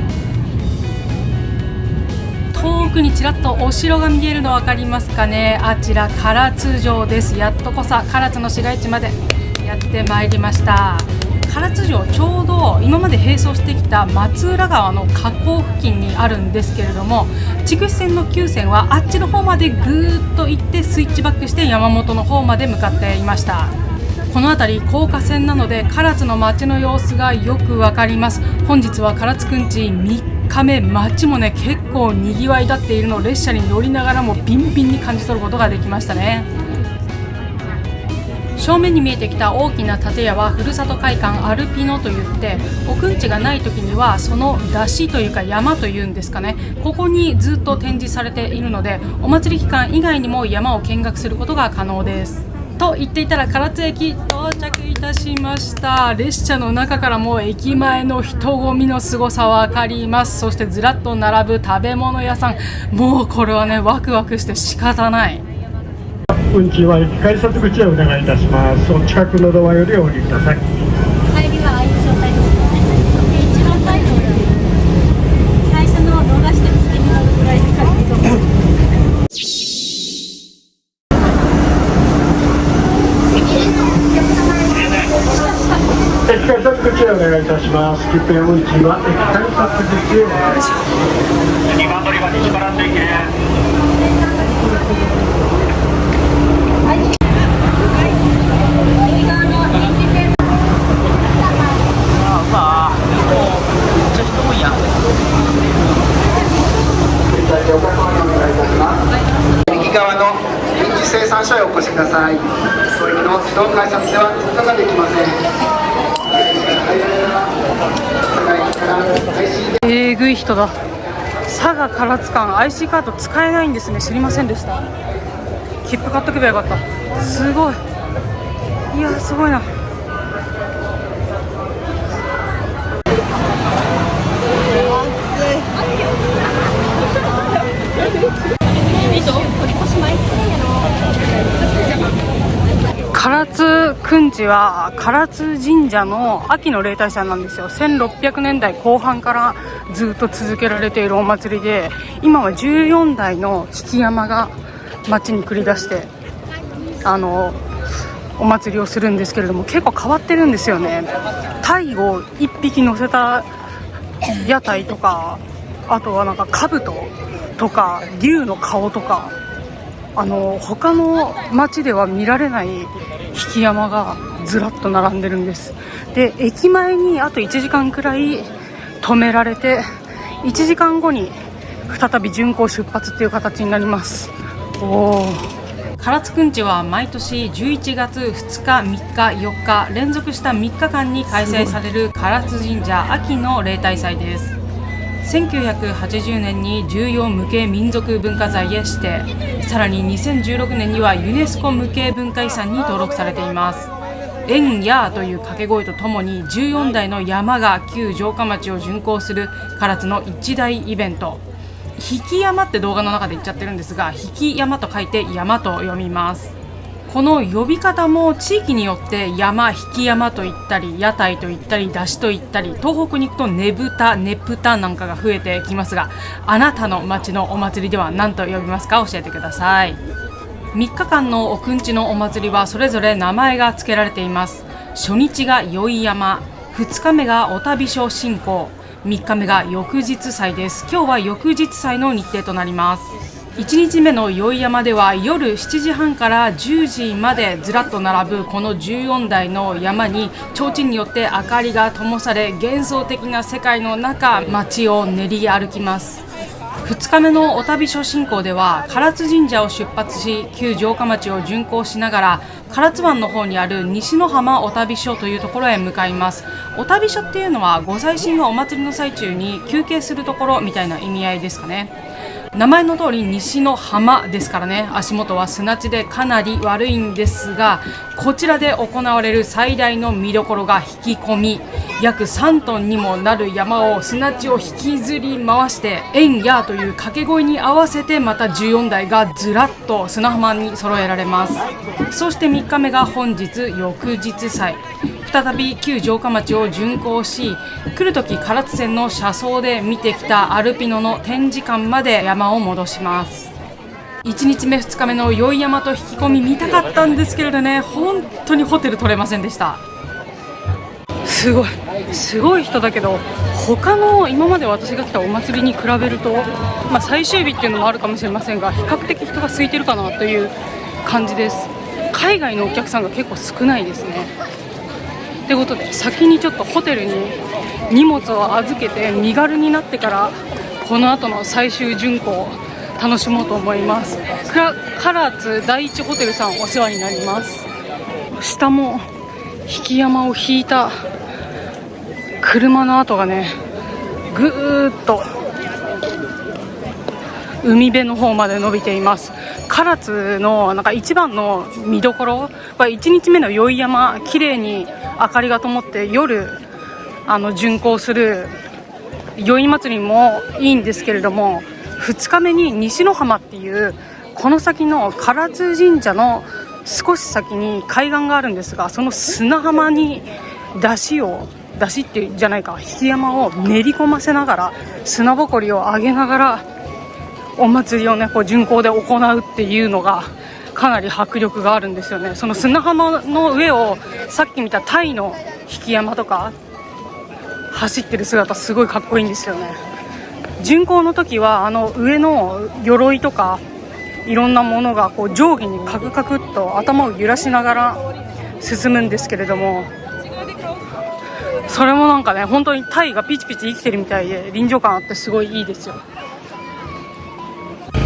遠くにちらっとお城が見えるの分かりますかね。あちら唐津城です。やっとこさ唐津の市街地までやってまいりました。唐津城、ちょうど今まで並走してきた松浦川の河口付近にあるんですけれども、筑肥線の9線はあっちの方までぐーっと行ってスイッチバックして山本の方まで向かっていました。この辺り高架線なので唐津の街の様子がよくわかります。本日は唐津くんち3日目、街もね結構にぎわいだっているのを列車に乗りながらもビンビンに感じ取ることができましたね。正面に見えてきた大きな建屋はふるさと会館アルピノといって、おくんちがない時にはその出汁というか山というんですかね、ここにずっと展示されているので、お祭り期間以外にも山を見学することが可能です。と言っていたら唐津駅到着いたしました。列車の中からも駅前の人混みのすごさ分かります。そしてずらっと並ぶ食べ物屋さん、もうこれはねワクワクして仕方ない。運賃は駅改札口へお願いいたします。お近くのドアよりお降りください。帰りはああいう状態ですね。一番最後最初の逃して次に乗るぐらいで帰ってくる。駅改札口へお願いいたします。切符や運賃は駅改札口へお願いします。次番取りは西から駅です。右側の臨時生産所へお越しください。それの自動改札では通過ができません。えぐい人だ。佐賀唐津間 IC カード使えないんですね。知りませんでした。切符買っとけばよかった。すごい、いやすごいな。唐津くんちは唐津神社の秋の例大祭なんですよ。1600年代後半からずっと続けられているお祭りで、今は14台の曳山が町に繰り出してお祭りをするんですけれども、結構変わってるんですよね。鯛を1匹乗せた屋台とか、あとはなんか兜とか竜の顔とか、他の町では見られない曳山がずらっと並んでるんです。で、駅前にあと1時間くらい止められて、1時間後に再び巡行出発っていう形になります。唐津くんちは毎年11月2日、3日、4日連続した3日間に開催される唐津神社秋の例大祭です。1980年に重要無形民族文化財へ指定、さらに2016年にはユネスコ無形文化遺産に登録されています。エンヤーという掛け声とともに14台の山が旧城下町を巡行する唐津の一大イベント。曳山って動画の中で言っちゃってるんですが、曳山と書いて山と読みます。この呼び方も地域によって山、曳山と言ったり、屋台と言ったり、出汁と言ったり、東北に行くとねぶた、ねぷたなんかが増えてきますが、あなたの町のお祭りでは何と呼びますか教えてください。3日間のおくんちのお祭りはそれぞれ名前が付けられています。初日が宵山、2日目がお旅所進行、3日目が翌日祭です。今日は翌日祭の日程となります。1日目の宵山では夜7時半から10時までずらっと並ぶこの14台の山に提灯によって明かりが灯され、幻想的な世界の中、街を練り歩きます。2日目のお旅所進行では唐津神社を出発し、旧城下町を巡行しながら唐津湾の方にある西の浜お旅所というところへ向かいます。お旅所っていうのはご祭神がお祭りの最中に休憩するところみたいな意味合いですかね。名前の通り西の浜ですからね、足元は砂地でかなり悪いんですが、こちらで行われる最大の見どころが引き込み。約3トンにもなる山を砂地を引きずり回して、エンヤーという掛け声に合わせてまた14台がずらっと砂浜に揃えられます。そして3日目が本日翌日祭。再び旧城下町を巡行し、来るとき唐津線の車窓で見てきたアルピノの展示館まで山を戻します。1日目2日目の宵山と引き込み見たかったんですけれどね、本当にホテル取れませんでした。すごい人だけど、他の今まで私が来たお祭りに比べると、最終日っていうのもあるかもしれませんが、比較的人が空いてるかなという感じです。海外のお客さんが結構少ないですね。ということで、先にちょっとホテルに荷物を預けて身軽になってから、この後の最終巡行を楽しもうと思います。唐津第一ホテルさんお世話になります。下も曳山を引いた車の跡がね、ぐーっと海辺の方まで伸びています。唐津のなんか一番の見どころは1日目の宵山、綺麗に明かりが灯って夜巡行する宵祭りもいいんですけれども、2日目に西の浜っていうこの先の唐津神社の少し先に海岸があるんですが、その砂浜に出汁ってじゃないか、曳山を練り込ませながら、砂ぼこりを上げながらお祭りをね、こう巡行で行うっていうのがかなり迫力があるんですよね。その砂浜の上をさっき見たタイの曳山とか走ってる姿、すごいかっこいいんですよね。巡行の時は上の鎧とかいろんなものがこう上下にカクカクっと頭を揺らしながら進むんですけれども、それもなんかね、本当にタイがピチピチ生きてるみたいで臨場感あってすごいいいですよ。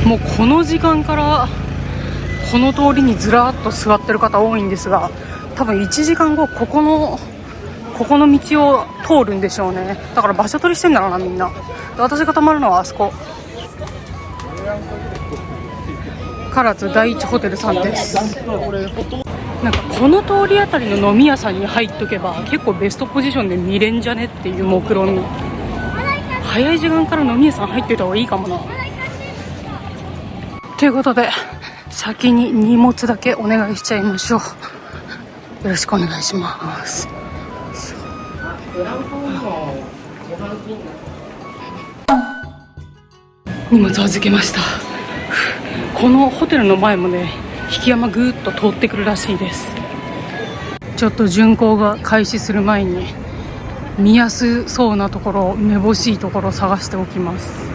もうこの時間からこの通りにずらっと座ってる方多いんですが、多分1時間後ここの道を通るんでしょうね。だから場所取りしてんだろうな、みんな。で、私が泊まるのはあそこ、唐津第一ホテルさんです。なんかこの通りあたりの飲み屋さんに入っとけば結構ベストポジションで見れんじゃねっていう目論み。早い時間から飲み屋さん入ってた方がいいかもな。ということで、先に荷物だけお願いしちゃいましょう。よろしくお願いします。荷物預けました。このホテルの前もね、引山ぐーっと通ってくるらしいです。ちょっと巡航が開始する前に見やすそうなところ、めぼしいところを探しておきます。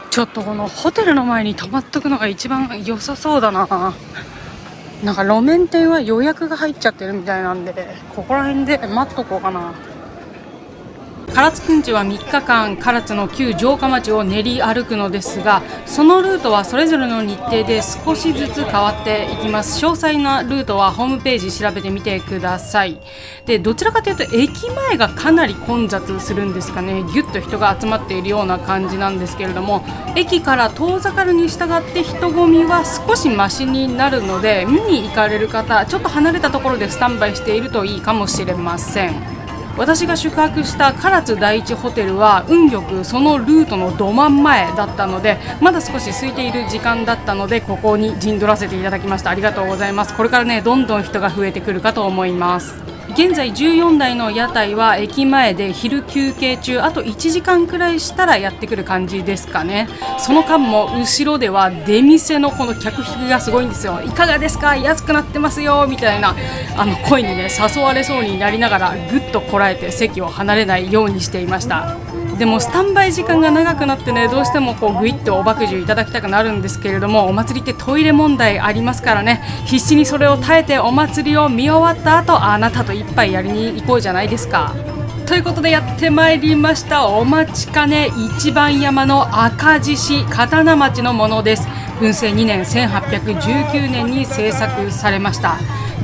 ちょっとこのホテルの前に泊まっとくのが一番良さそうだな。なんか路面店は予約が入っちゃってるみたいなんで、ここら辺で待っとこうかな。唐津くんちは3日間唐津の旧城下町を練り歩くのですが、そのルートはそれぞれの日程で少しずつ変わっていきます。詳細なルートはホームページ調べてみてください。で、どちらかというと駅前がかなり混雑するんですかね。ぎゅっと人が集まっているような感じなんですけれども、駅から遠ざかるに従って人混みは少しマシになるので、見に行かれる方、ちょっと離れたところでスタンバイしているといいかもしれません。私が宿泊した唐津第一ホテルは運よくそのルートのど真ん前だったので、まだ少し空いている時間だったので、ここに陣取らせていただきました。ありがとうございます。これからね、どんどん人が増えてくるかと思います。現在14台の屋台は駅前で昼休憩中、あと1時間くらいしたらやってくる感じですかね。その間も後ろでは出店のこの客引きがすごいんですよ。いかがですか、安くなってますよみたいな声にね、誘われそうになりながらぐっとこらえて席を離れないようにしていました。でもスタンバイ時間が長くなってね、どうしてもこうグイッとお爆汁いただきたくなるんですけれども、お祭りってトイレ問題ありますからね、必死にそれを耐えてお祭りを見終わった後、あなたと一杯やりに行こうじゃないですか。ということでやってまいりました。お待ちかね一番山の赤獅子、刀町のものです。文政2年1819年に制作されました。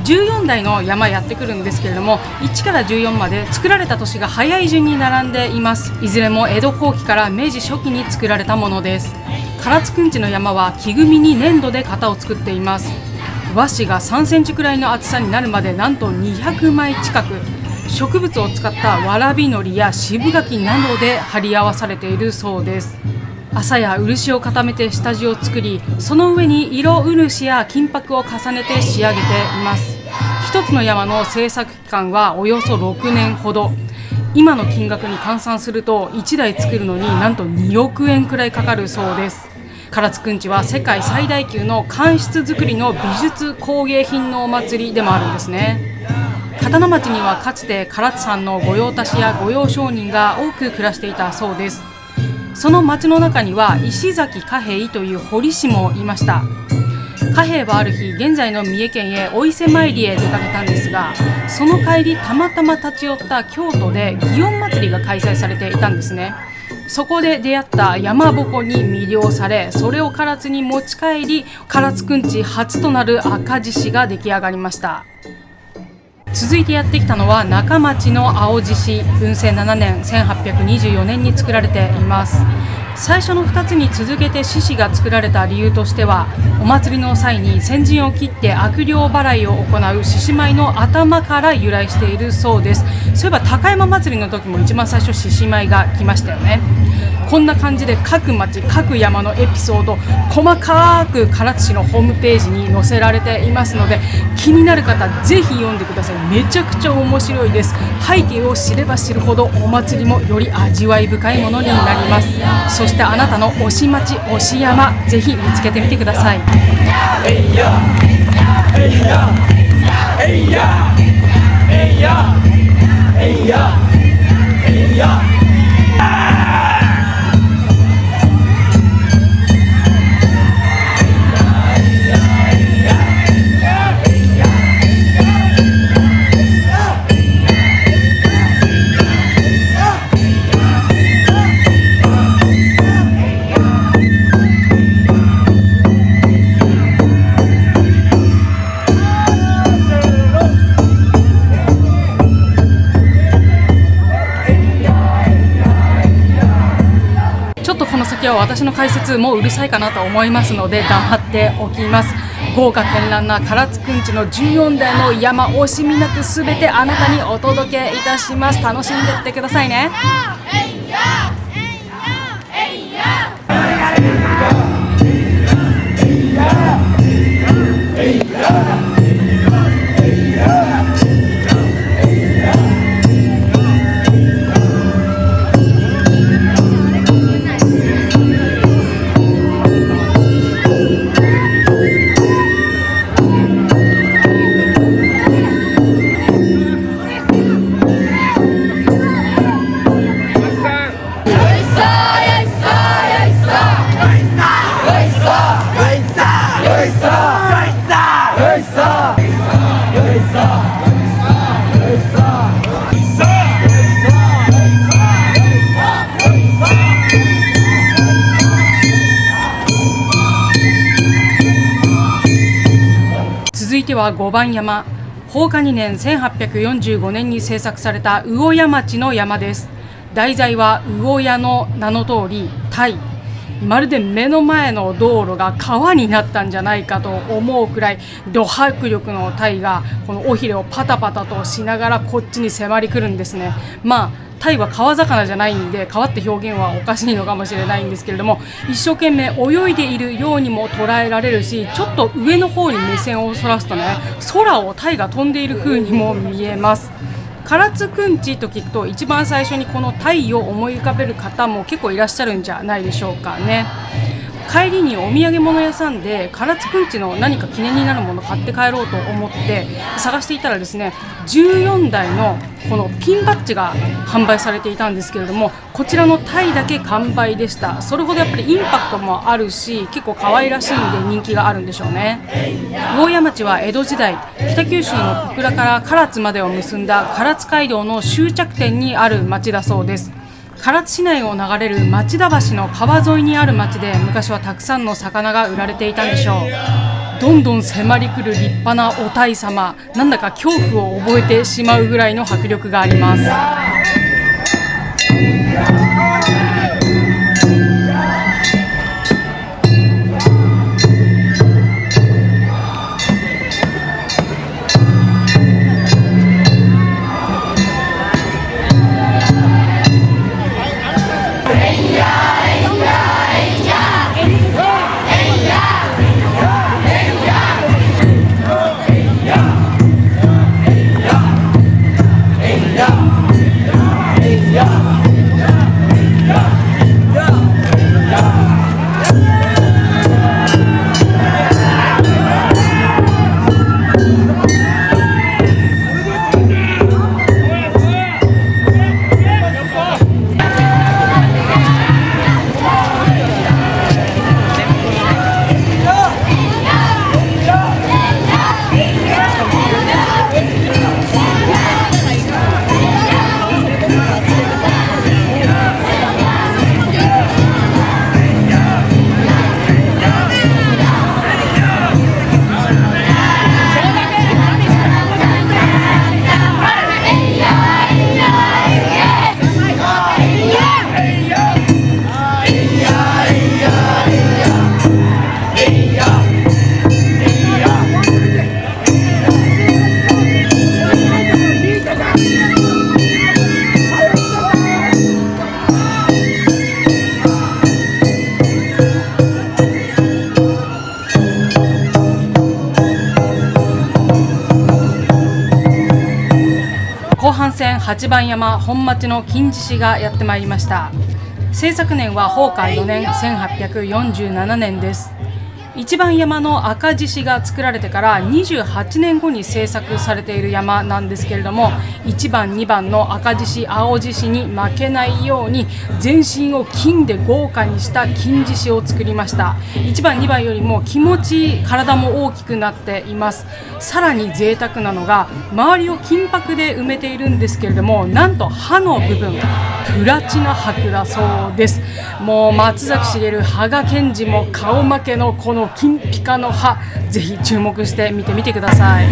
14台の山やってくるんですけれども、1から14まで作られた年が早い順に並んでいます。いずれも江戸後期から明治初期に作られたものです。唐津くんちの山は木組みに粘土で型を作っています。和紙が3センチくらいの厚さになるまでなんと200枚近く、植物を使ったわらびのりや渋柿などで貼り合わされているそうです。麻や漆を固めて下地を作り、その上に色漆や金箔を重ねて仕上げています。一つの山の制作期間はおよそ6年ほど。今の金額に換算すると1台作るのになんと2億円くらいかかるそうです。唐津くんちは世界最大級の乾漆作りの美術工芸品のお祭りでもあるんですね。刀町にはかつて唐津藩の御用達や御用商人が多く暮らしていたそうです。その町の中には石崎貨幣という彫師もいました。貨幣はある日、現在の三重県へお伊勢参りへ出かけたんですが、その帰りたまたま立ち寄った京都で祇園祭りが開催されていたんですね。そこで出会った山鉾に魅了され、それを唐津に持ち帰り、唐津くんち初となる赤獅子が出来上がりました。続いてやってきたのは中町の青獅子、文政7年1824年に作られています。最初の2つに続けて獅子が作られた理由としては、お祭りの際に先陣を切って悪霊払いを行う獅子舞の頭から由来しているそうです。そういえば高山祭りの時も一番最初獅子舞が来ましたよね。こんな感じで各町各山のエピソード細かく唐津市のホームページに載せられていますので、気になる方ぜひ読んでください。めちゃくちゃ面白いです。背景を知れば知るほどお祭りもより味わい深いものになります。そしてあなたの推し町推し山、ぜひ見つけてみてください。私の解説もうるさいかなと思いますので黙っておきます。豪華絢爛な唐津くんちの14台の山、惜しみなくすべてあなたにお届けいたします。楽しんでってくださいね。Hey, ては5番山、宝化2年1845年に制作された魚屋町の山です。題材は魚屋の名の通りタイ。まるで目の前の道路が川になったんじゃないかと思うくらいド迫力のタイがこの尾ひれをパタパタとしながらこっちに迫り来るんですね。まあタイは川魚じゃないんで川って表現はおかしいのかもしれないんですけれども、一生懸命泳いでいるようにも捉えられるし、ちょっと上の方に目線をそらすとね、空をタイが飛んでいる風にも見えます。唐津くんちと聞くと一番最初にこのタイを思い浮かべる方も結構いらっしゃるんじゃないでしょうかね。帰りにお土産物屋さんで唐津くんちの何か記念になるものを買って帰ろうと思って探していたらですね、14台のこのピンバッジが販売されていたんですけれども、こちらのタイだけ完売でした。それほどやっぱりインパクトもあるし、結構可愛らしいんで人気があるんでしょうね。魚屋町は江戸時代、北九州の小倉から唐津までを結んだ唐津街道の終着点にある町だそうです。唐津市内を流れる町田橋の川沿いにある町で、昔はたくさんの魚が売られていたんでしょう。どんどん迫り来る立派なお鯛様、なんだか恐怖を覚えてしまうぐらいの迫力があります。後半戦8番山本町の金獅子がやってまいりました。制作年は宝化4年1847年です。1番山の赤獅子が作られてから28年後に制作されている山なんですけれども、1番2番の赤獅子青獅子に負けないように全身を金で豪華にした金獅子を作りました。1番2番よりも気持ち体も大きくなっています。さらに贅沢なのが周りを金箔で埋めているんですけれども、なんと歯の部分プラチナ箔だそうです。もう松崎しげる、羽賀健二も顔負けのこの金ピカの歯、ぜひ注目して見てみてください。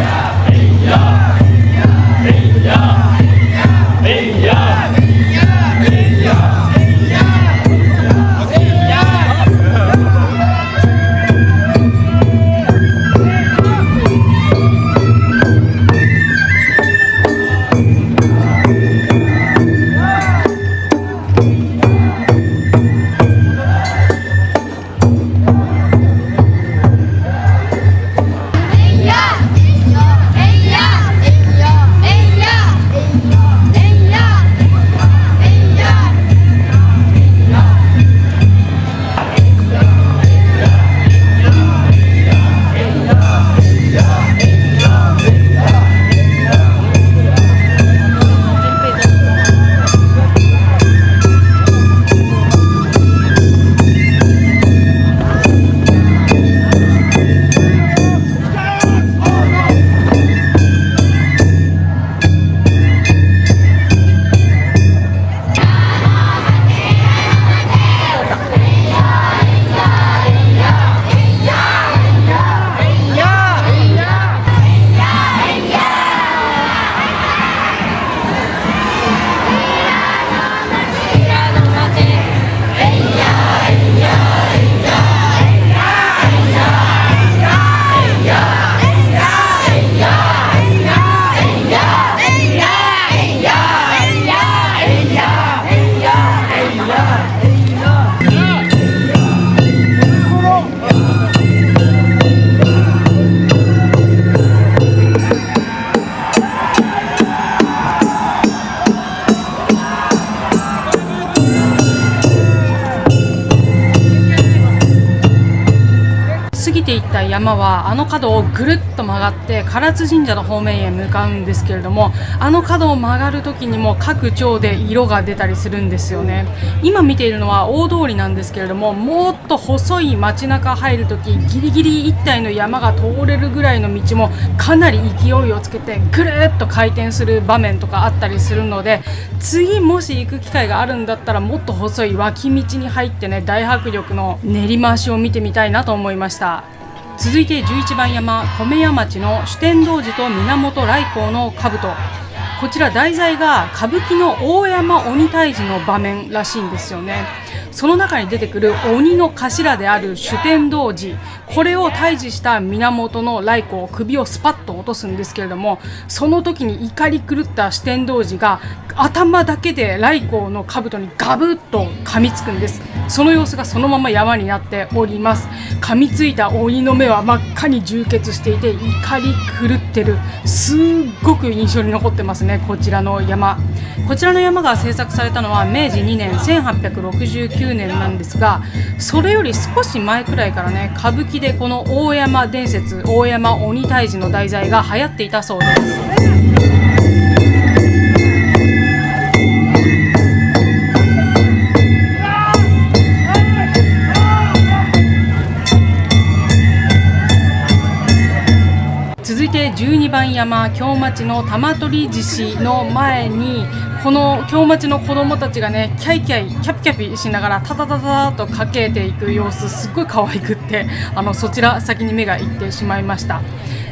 ていった山はあの角をぐるっと曲がって唐津神社の方面へ向かうんですけれども、あの角を曲がる時にも各町で色が出たりするんですよね。今見ているのは大通りなんですけれども、もっと細い街中入る時ギリギリ一帯の山が通れるぐらいの道もかなり勢いをつけてぐるっと回転する場面とかあったりするので、次もし行く機会があるんだったらもっと細い脇道に入ってね、大迫力の練り回しを見てみたいなと思いました。続いて11番山、米屋町の主天童寺と源来光の兜。こちら題材が歌舞伎の大山鬼退治の場面らしいんですよね。その中に出てくる鬼の頭である主天童寺、これを退治した源の来光、首をスパッと落とすんですけれども、その時に怒り狂った主天童寺が頭だけで来光の兜にガブッと噛みつくんです。その様子がそのまま山になっております。噛みついた鬼の目は真っ赤に充血していて怒り狂ってる、すっごく印象に残ってますね。こちらの山が制作されたのは明治2年1869年なんですが、それより少し前くらいからね、歌舞伎でこの大山伝説、大山鬼退治の題材が流行っていたそうです。続いて12番山、京町の玉取獅子の前にこの京町の子供たちがね、キャイキャイキャピキャピしながらタタタタとかけていく様子、すっごい可愛くって、そちら先に目がいってしまいました。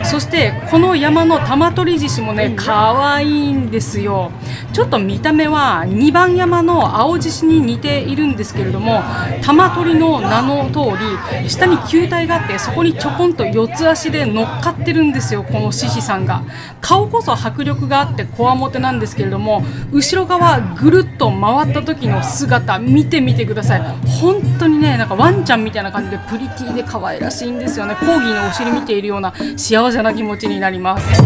そしてこの山の玉取獅子もね、可愛いんですよ。ちょっと見た目は2番山の青獅子に似ているんですけれども、玉取の名の通り下に球体があって、そこにちょこんと四つ足で乗っかってるんですよ、この獅子さんが。顔こそ迫力があってこわもてなんですけれども、後ろ側ぐるっと回った時の姿見てみてください。本当にね、なんかワンちゃんみたいな感じでプリティで可愛らしいんですよね。コーギーのお尻見ているような幸せな気持ちになります。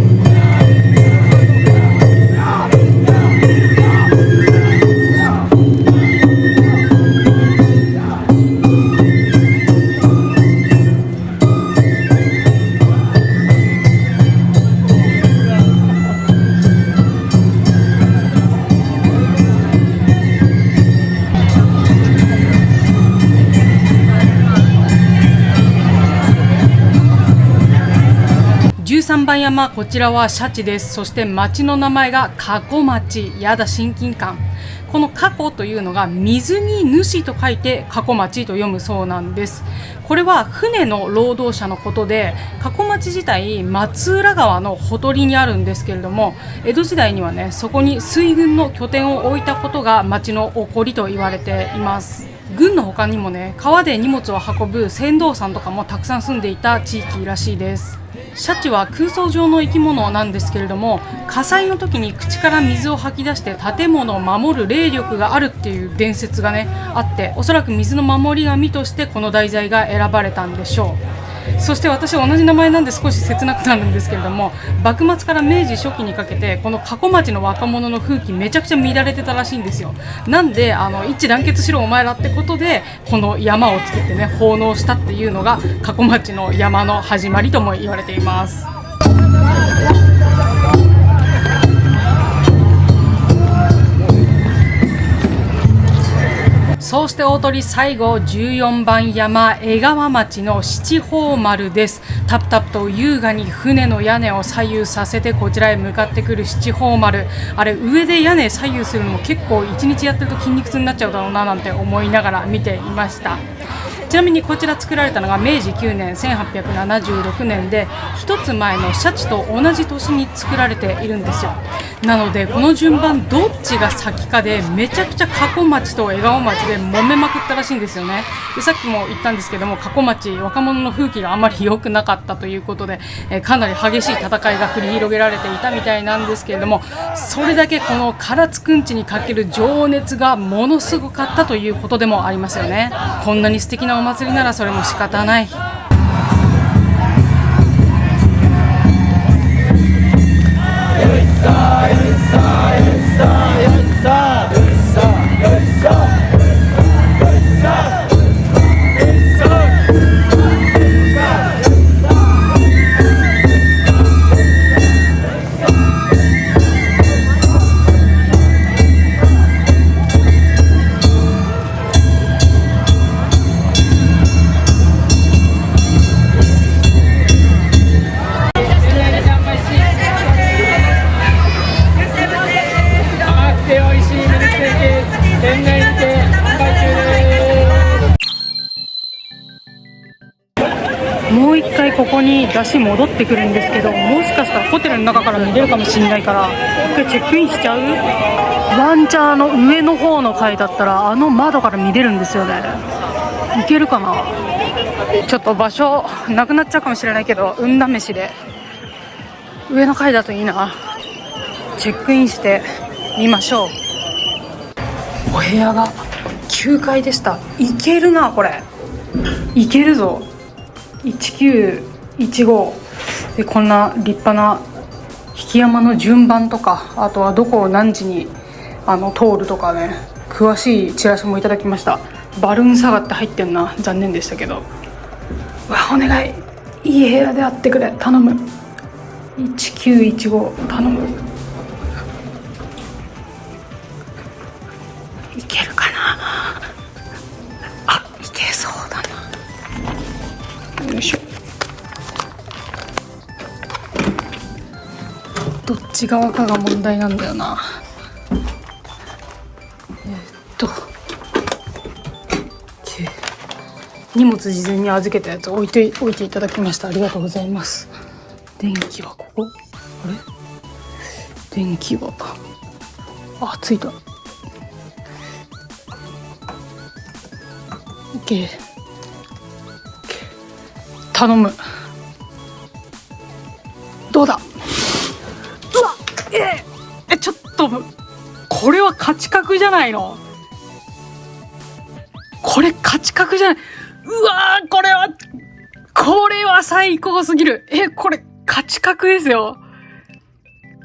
13番山、こちらはシャチです。そして町の名前が加古町。やだ親近感。この加古というのが水に主と書いて加古町と読むそうなんです。これは船の労働者のことで、加古町自体松浦川のほとりにあるんですけれども、江戸時代にはね、そこに水軍の拠点を置いたことが町の起こりと言われています。軍の他にもね、川で荷物を運ぶ船頭さんとかもたくさん住んでいた地域らしいです。シャチは空想上の生き物なんですけれども、火災の時に口から水を吐き出して建物を守る霊力があるっていう伝説がねあって、おそらく水の守り神としてこの題材が選ばれたんでしょう。そして私同じ名前なんで少し切なくなるんですけれども、幕末から明治初期にかけてこの加古町の若者の風紀めちゃくちゃ乱れてたらしいんですよ。なんで一致団結しろお前らってことでこの山を作ってね奉納したっていうのが加古町の山の始まりとも言われています。そうして大鳥最後14番山、江川町の七宝丸です。タプタプと優雅に船の屋根を左右させてこちらへ向かってくる七宝丸。あれ上で屋根左右するのも結構一日やってると筋肉痛になっちゃうだろうななんて思いながら見ていました。ちなみにこちら作られたのが明治9年1876年で、一つ前のシャチと同じ年に作られているんですよ。なのでこの順番どっちが先かでめちゃくちゃ加古町と江川町で揉めまくったらしいんですよね。でさっきも言ったんですけども、加古町若者の風紀があまり良くなかったということで、かなり激しい戦いが繰り広げられていたみたいなんですけれども、それだけこの唐津くんちにかける情熱がものすごかったということでもありますよね。こんなに素敵なお祭りならそれも仕方ない。う一回ここに出し戻ってくるんですけど、もしかしたらホテルの中から見れるかもしれないから一回チェックインしちゃう。ワンチャン上の方の階だったら窓から見れるんですよね。いけるかな。ちょっと場所なくなっちゃうかもしれないけど、運試しで上の階だといいな。チェックインしてみましょう。お部屋が9階でした。いけるな、これいけるぞ。1915で、こんな立派な引山の順番とか、あとはどこを何時に通るとかね、詳しいチラシもいただきました。バルーンサガって入ってんな。残念でしたけど。うわ、お願い、いい部屋であってくれ、頼む。1915頼む。いけるかな。あ、いけそうだな。よいしょ。どっち側かが問題なんだよな。荷物事前に預けたやつ置いていただきました。ありがとうございます。電気はここ？あれ？電気はついた。OK。頼む。どうだ？うわ、ちょっとこれは価値格じゃないの？これ価値格じゃない。うわー、これは最高すぎる。これ価値格ですよ。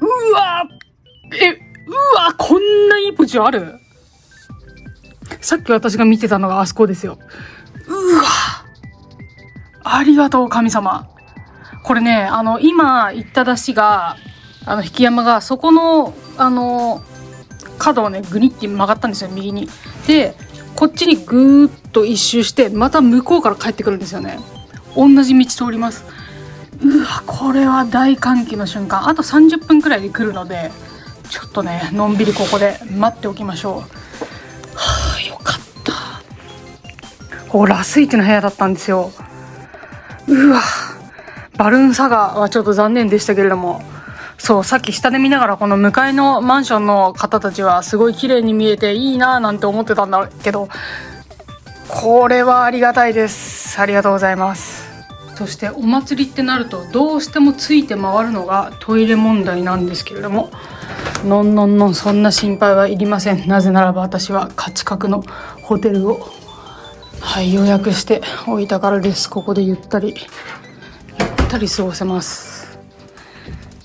うわ、こんないいポジションある？さっき私が見てたのがあそこですよ。うわ、ありがとう神様。これね、今行った出しが引山がそこの角をねグニって曲がったんですよ、右に。でこっちにぐーっと一周してまた向こうから帰ってくるんですよね。同じ道通ります。うわ、これは大歓喜の瞬間。あと30分くらいで来るので、ちょっとねのんびりここで待っておきましょう。よかった。ここラスイチの部屋だったんですよ。うわ、バルーンサガはちょっと残念でしたけれども、そう、さっき下で見ながらこの向かいのマンションの方たちはすごい綺麗に見えていいななんて思ってたんだけど、これはありがたいです。ありがとうございます。そしてお祭りってなるとどうしてもついて回るのがトイレ問題なんですけれども、のんそんな心配はいりません。なぜならば私は価値格のホテルを予約しておいたからです。ここでゆったり過ごせます。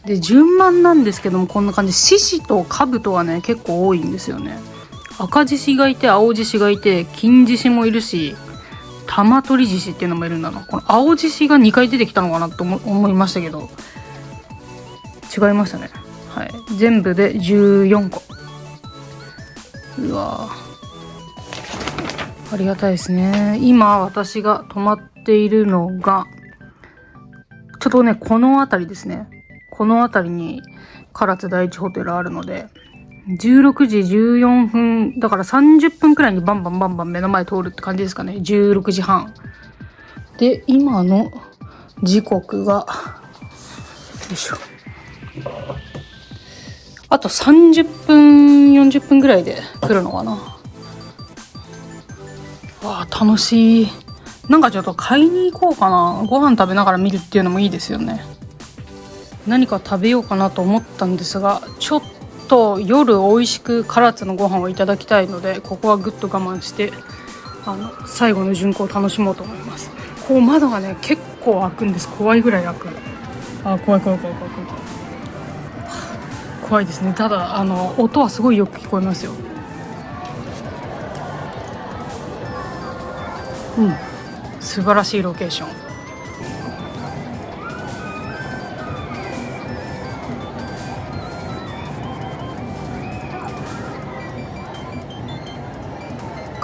で順番なんですけども、こんな感じ。獅子と兜はね結構多いんですよね。赤獅子がいて、青獅子がいて、金獅子もいるし、玉取獅子っていうのもいるんだな。この青獅子が2回出てきたのかなと思いましたけど、違いましたね。はい、全部で14個。うわありがたいですね。今私が泊まっているのがちょっとねこの辺りですね。この辺りに唐津第一ホテルあるので、16時14分だから30分くらいにバンバン目の前通るって感じですかね。16時半で、今の時刻がよいしょ、あと30分40分くらいで来るのかな。わあ楽しい。なんかちょっと買いに行こうかな。ご飯食べながら見るっていうのもいいですよね。何か食べようかなと思ったんですが、ちょっと夜美味しく唐津のご飯をいただきたいので、ここはぐっと我慢して最後の巡行を楽しもうと思います。こう窓がね結構開くんです。怖いぐらい開く。怖いですね。ただ音はすごいよく聞こえますよ。素晴らしいロケーション。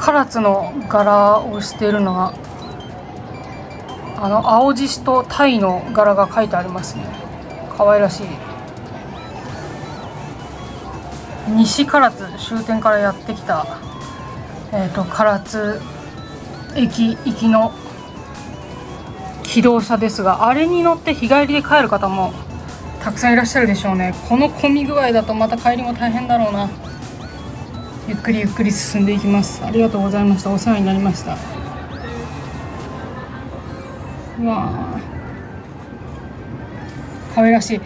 唐津の柄をしているのは青獅子とタイの柄が書いてありますね。可愛らしい。西唐津終点からやってきた唐津駅行きの気動車ですが、あれに乗って日帰りで帰る方もたくさんいらっしゃるでしょうね。この混み具合だとまた帰りも大変だろうな。ゆっくりゆっくり進んでいきます。ありがとうございました。お世話になりました。うわー、可愛らしい。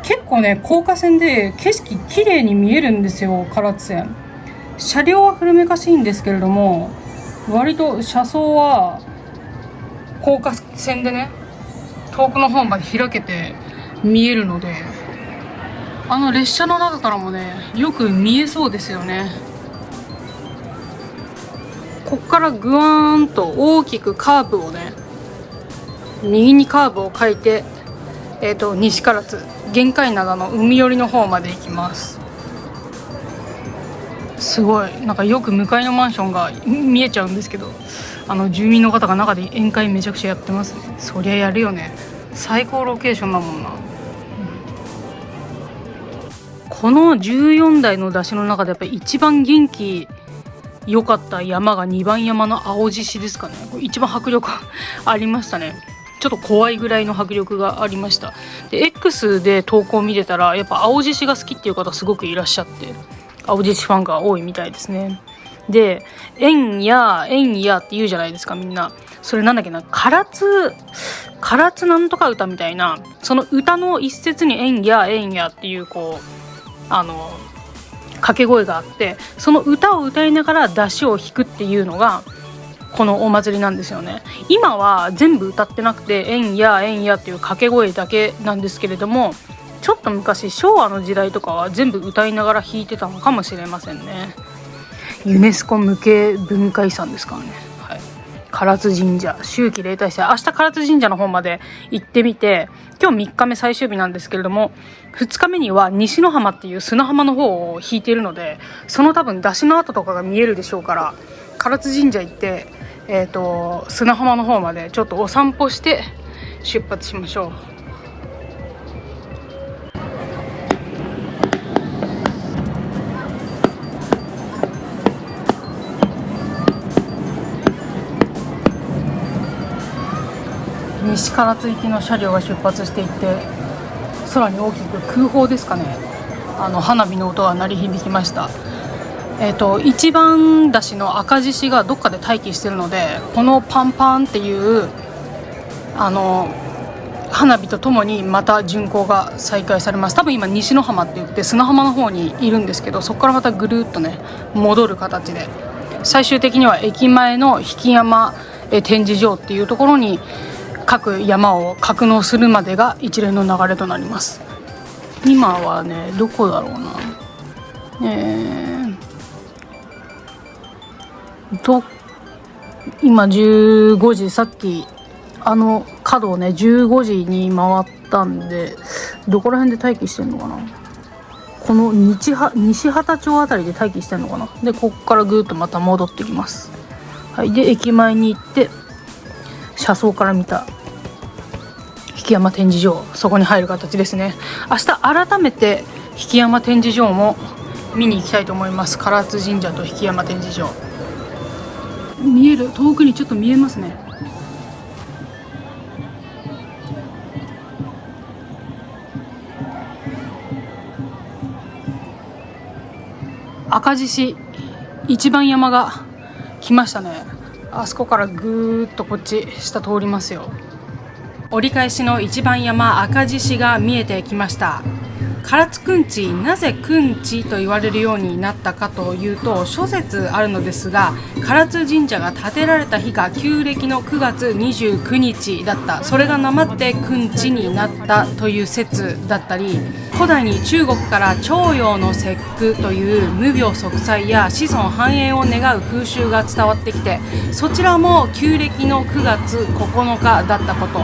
結構ね、高架線で景色綺麗に見えるんですよ、唐津線。車両は古めかしいんですけれども、割と車窓は高架線でね、遠くの方まで開けて見えるので、列車の中からもね、よく見えそうですよね。こっからぐわーんと大きくカーブをね、右にカーブを書いて、西唐津玄界灘の海寄りの方まで行きます。すごいなんかよく向かいのマンションが見えちゃうんですけど、住民の方が中で宴会めちゃくちゃやってますね。そりゃやるよね。最高ロケーションだもんな。この14台の出汁の中でやっぱり一番元気良かった山が2番山の青獅子ですかね。これ一番迫力ありましたね。ちょっと怖いぐらいの迫力がありました。で X で投稿見てたら、やっぱ青獅子が好きっていう方すごくいらっしゃって、青獅子ファンが多いみたいですね。でえんやって言うじゃないですか、みんな。それなんだっけな、唐津なんとか歌みたいな、その歌の一節にえんやっていうこう掛け声があって、その歌を歌いながら出汁を引くっていうのがこのお祭りなんですよね。今は全部歌ってなくて、えんやっていう掛け声だけなんですけれども、ちょっと昔昭和の時代とかは全部歌いながら弾いてたのかもしれませんね。ユネスコ無形文化遺産ですからね。はい、唐津神社秋季例大祭、明日唐津神社の方まで行ってみて、今日3日目最終日なんですけれども、2日目には西の浜っていう砂浜の方を引いているので、その多分出汁の跡とかが見えるでしょうから、唐津神社行って砂浜の方までちょっとお散歩して出発しましょう。西唐津行きの車両が出発していって、空に大きく空砲ですかね、花火の音が鳴り響きました。一番出汁の赤獅子がどっかで待機してるので、このパンパンっていう花火とともにまた巡行が再開されます。多分今西の浜って言って砂浜の方にいるんですけど、そこからまたぐるっとね戻る形で、最終的には駅前の曳山展示場っていうところに各山を格納するまでが一連の流れとなります。今はねどこだろうな、今15時、さっき角をね15時に回ったんで、どこら辺で待機してんのかな。この西畑町あたりで待機してんのかな。でここからぐーっとまた戻ってきます。はい、で駅前に行って車窓から見た曳山展示場、そこに入る形ですね。明日改めて曳山展示場も見に行きたいと思います。唐津神社と曳山展示場見える、遠くにちょっと見えますね。赤獅子一番山が来ましたね。あそこからぐーっとこっち下通りますよ。折り返しの一番山赤獅子が見えてきました。唐津くんち、なぜくんちと言われるようになったかというと、諸説あるのですが、唐津神社が建てられた日が旧暦の9月29日だった。それがなまってくんちになったという説だったり、古代に中国から徴用の節句という無病息災や子孫繁栄を願う風習が伝わってきて、そちらも旧暦の9月9日だったこと、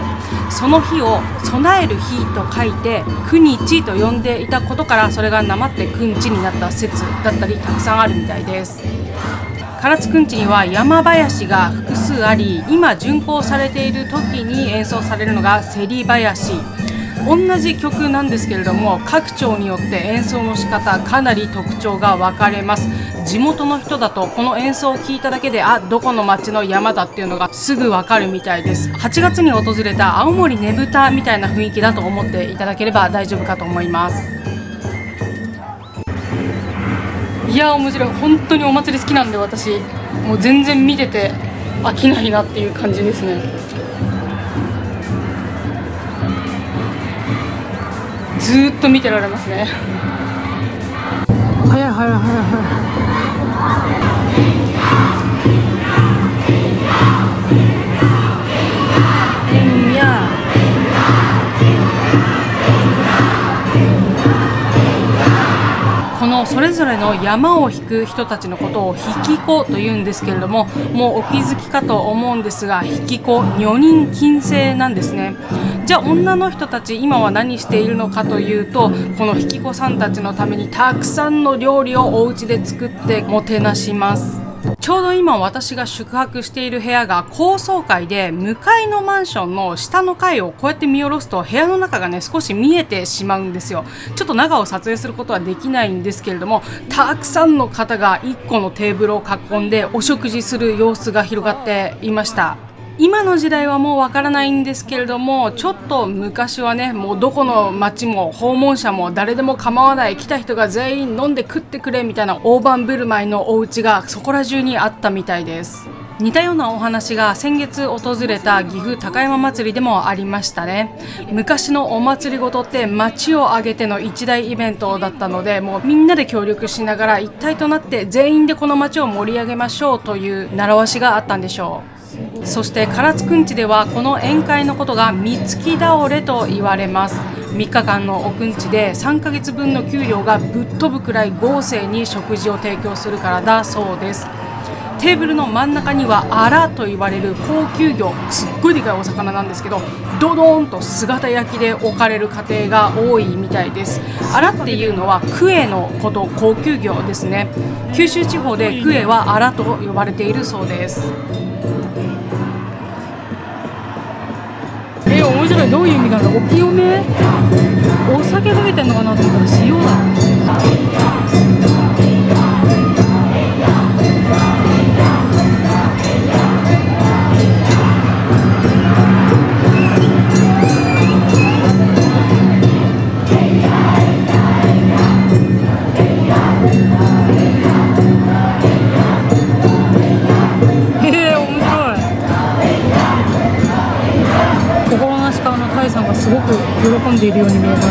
その日を備える日と書いてくにちと呼んでいたことから、それがなまってくんちになった説だったりたくさんあるみたいです。唐津くんちには山囃子が複数あり、今巡行されている時に演奏されるのが競り囃子、同じ曲なんですけれども、各町によって演奏の仕方かなり特徴が分かれます。地元の人だとこの演奏を聞いただけで、どこの町の山だっていうのがすぐ分かるみたいです。8月に訪れた青森ねぶたみたいな雰囲気だと思っていただければ大丈夫かと思います。いや面白い。本当にお祭り好きなんで、私もう全然見てて飽きないなっていう感じですね。ずーっと見てられますね。早い早い早い早い。いやこのそれぞれの山を引く人たちのことを引き子というんですけれども、もうお気づきかと思うんですが、引き子女人禁制なんですね。じゃあ女の人たち今は何しているのかというと、この引き子さんたちのためにたくさんの料理をお家で作ってもてなします。ちょうど今私が宿泊している部屋が高層階で、向かいのマンションの下の階をこうやって見下ろすと部屋の中がね少し見えてしまうんですよ。ちょっと中を撮影することはできないんですけれども、たくさんの方が1個のテーブルを囲んでお食事する様子が広がっていました。今の時代はもうわからないんですけれども、ちょっと昔はね、もうどこの町も訪問者も誰でも構わない、来た人が全員飲んで食ってくれみたいな大盤振る舞いのお家がそこら中にあったみたいです。似たようなお話が先月訪れた岐阜高山祭りでもありましたね。昔のお祭りごとって町を挙げての一大イベントだったので、もうみんなで協力しながら一体となって全員でこの町を盛り上げましょうという習わしがあったんでしょう。そして唐津くんちではこの宴会のことが三月倒れと言われます。3日間のおくんちで3ヶ月分の給料がぶっ飛ぶくらい豪勢に食事を提供するからだそうです。テーブルの真ん中にはアラと言われる高級魚、すっごいでかいお魚なんですけど、ドドーンと姿焼きで置かれる家庭が多いみたいです。アラっていうのはクエのこと、高級魚ですね。九州地方でクエはアラと呼ばれているそうです。面白い。どういう意味かな。お清め、お酒かけてんのかなと思ったら塩だ。さんがすごく喜んでいるように見えます。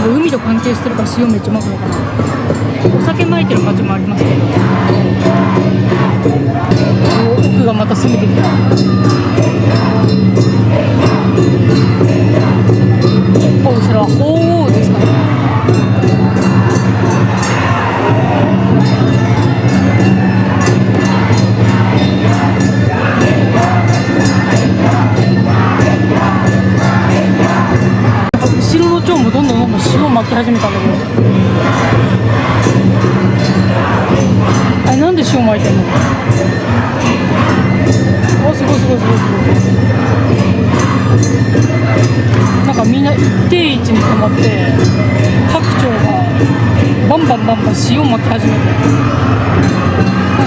海と関係してるから塩めっちゃまくのかな。お酒撒いてる感じもありますけど、奥がまた攻めてきた。一歩後ろは鳳凰ですかね。後ろの蝶もどんどん塩をまき始めたんだけど、なんで塩まいてんの。お、すごいすごいすごいすごい。なんかみんな一定位置に止まって各蝶がバンバンバンバン塩をまき始めて、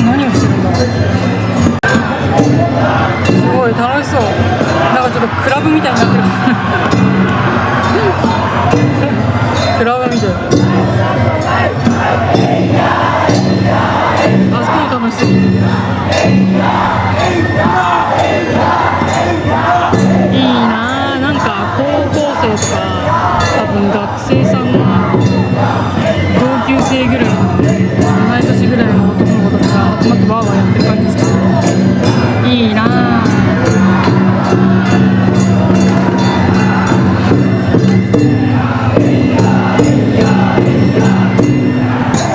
何をしてるんだろう。すごい楽しそう。なんかちょっとクラブみたいになってるクラブみたいな。あそこも楽しそう。いいなぁ。なんか高校生とか多分学生さんの同級生ぐらいの同い年ぐらいの男の子たちが集まってワーワーやってる感じですけど、いいなぁ。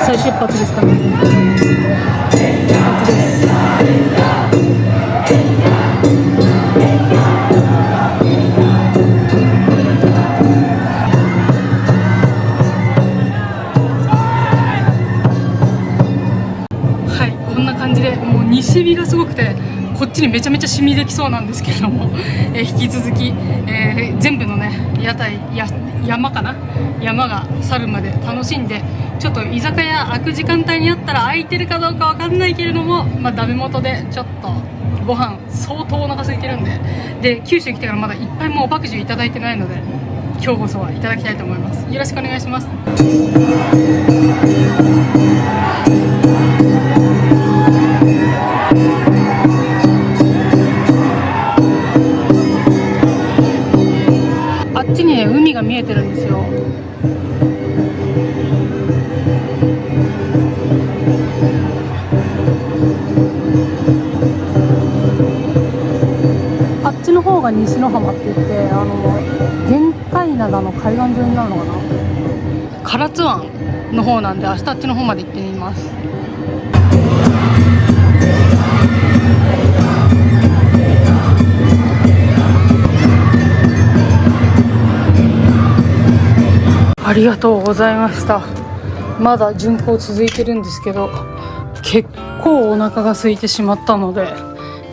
再出発ですかね。出発です。はい、こんな感じでもう西日がすごくてこっちにめちゃめちゃ染みできそうなんですけれども、引き続き、全部のね屋台山かな、山が去るまで楽しんで、ちょっと居酒屋開く時間帯にあったら空いてるかどうかわかんないけれども、ダメ元でちょっとご飯相当お腹空いてるんで、九州来てからまだいっぱいもうお爆汁いただいてないので、今日こそはいただきたいと思います。よろしくお願いします。あっちにね海が見えてるんですよ。あっちの方が西の浜って言って、玄界灘の海岸沿いになるのかな、唐津湾の方なんで、明日あっちの方まで行ってみます。ありがとうございました。まだ巡航続いてるんですけど、結構お腹が空いてしまったので、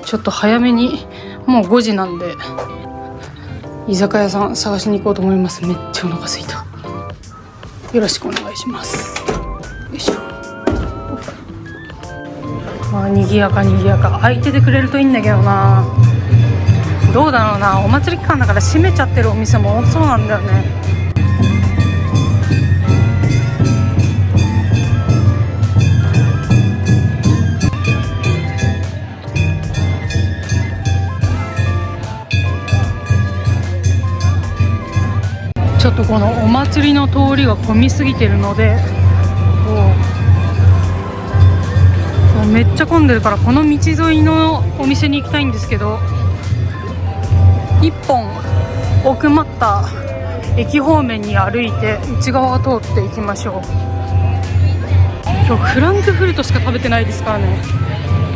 ちょっと早めに、もう5時なんで居酒屋さん探しに行こうと思います。めっちゃお腹空いた。よろしくお願いします。よいしょ。賑やか賑やか、空いててくれるといいんだけどな。どうだろうな、お祭り期間だから閉めちゃってるお店も多そうなんだよね。ちょっとこのお祭りの通りが混みすぎてるので、めっちゃ混んでるから、この道沿いのお店に行きたいんですけど、一本奥まった駅方面に歩いて内側を通っていきましょう。今日フランクフルトしか食べてないですからね。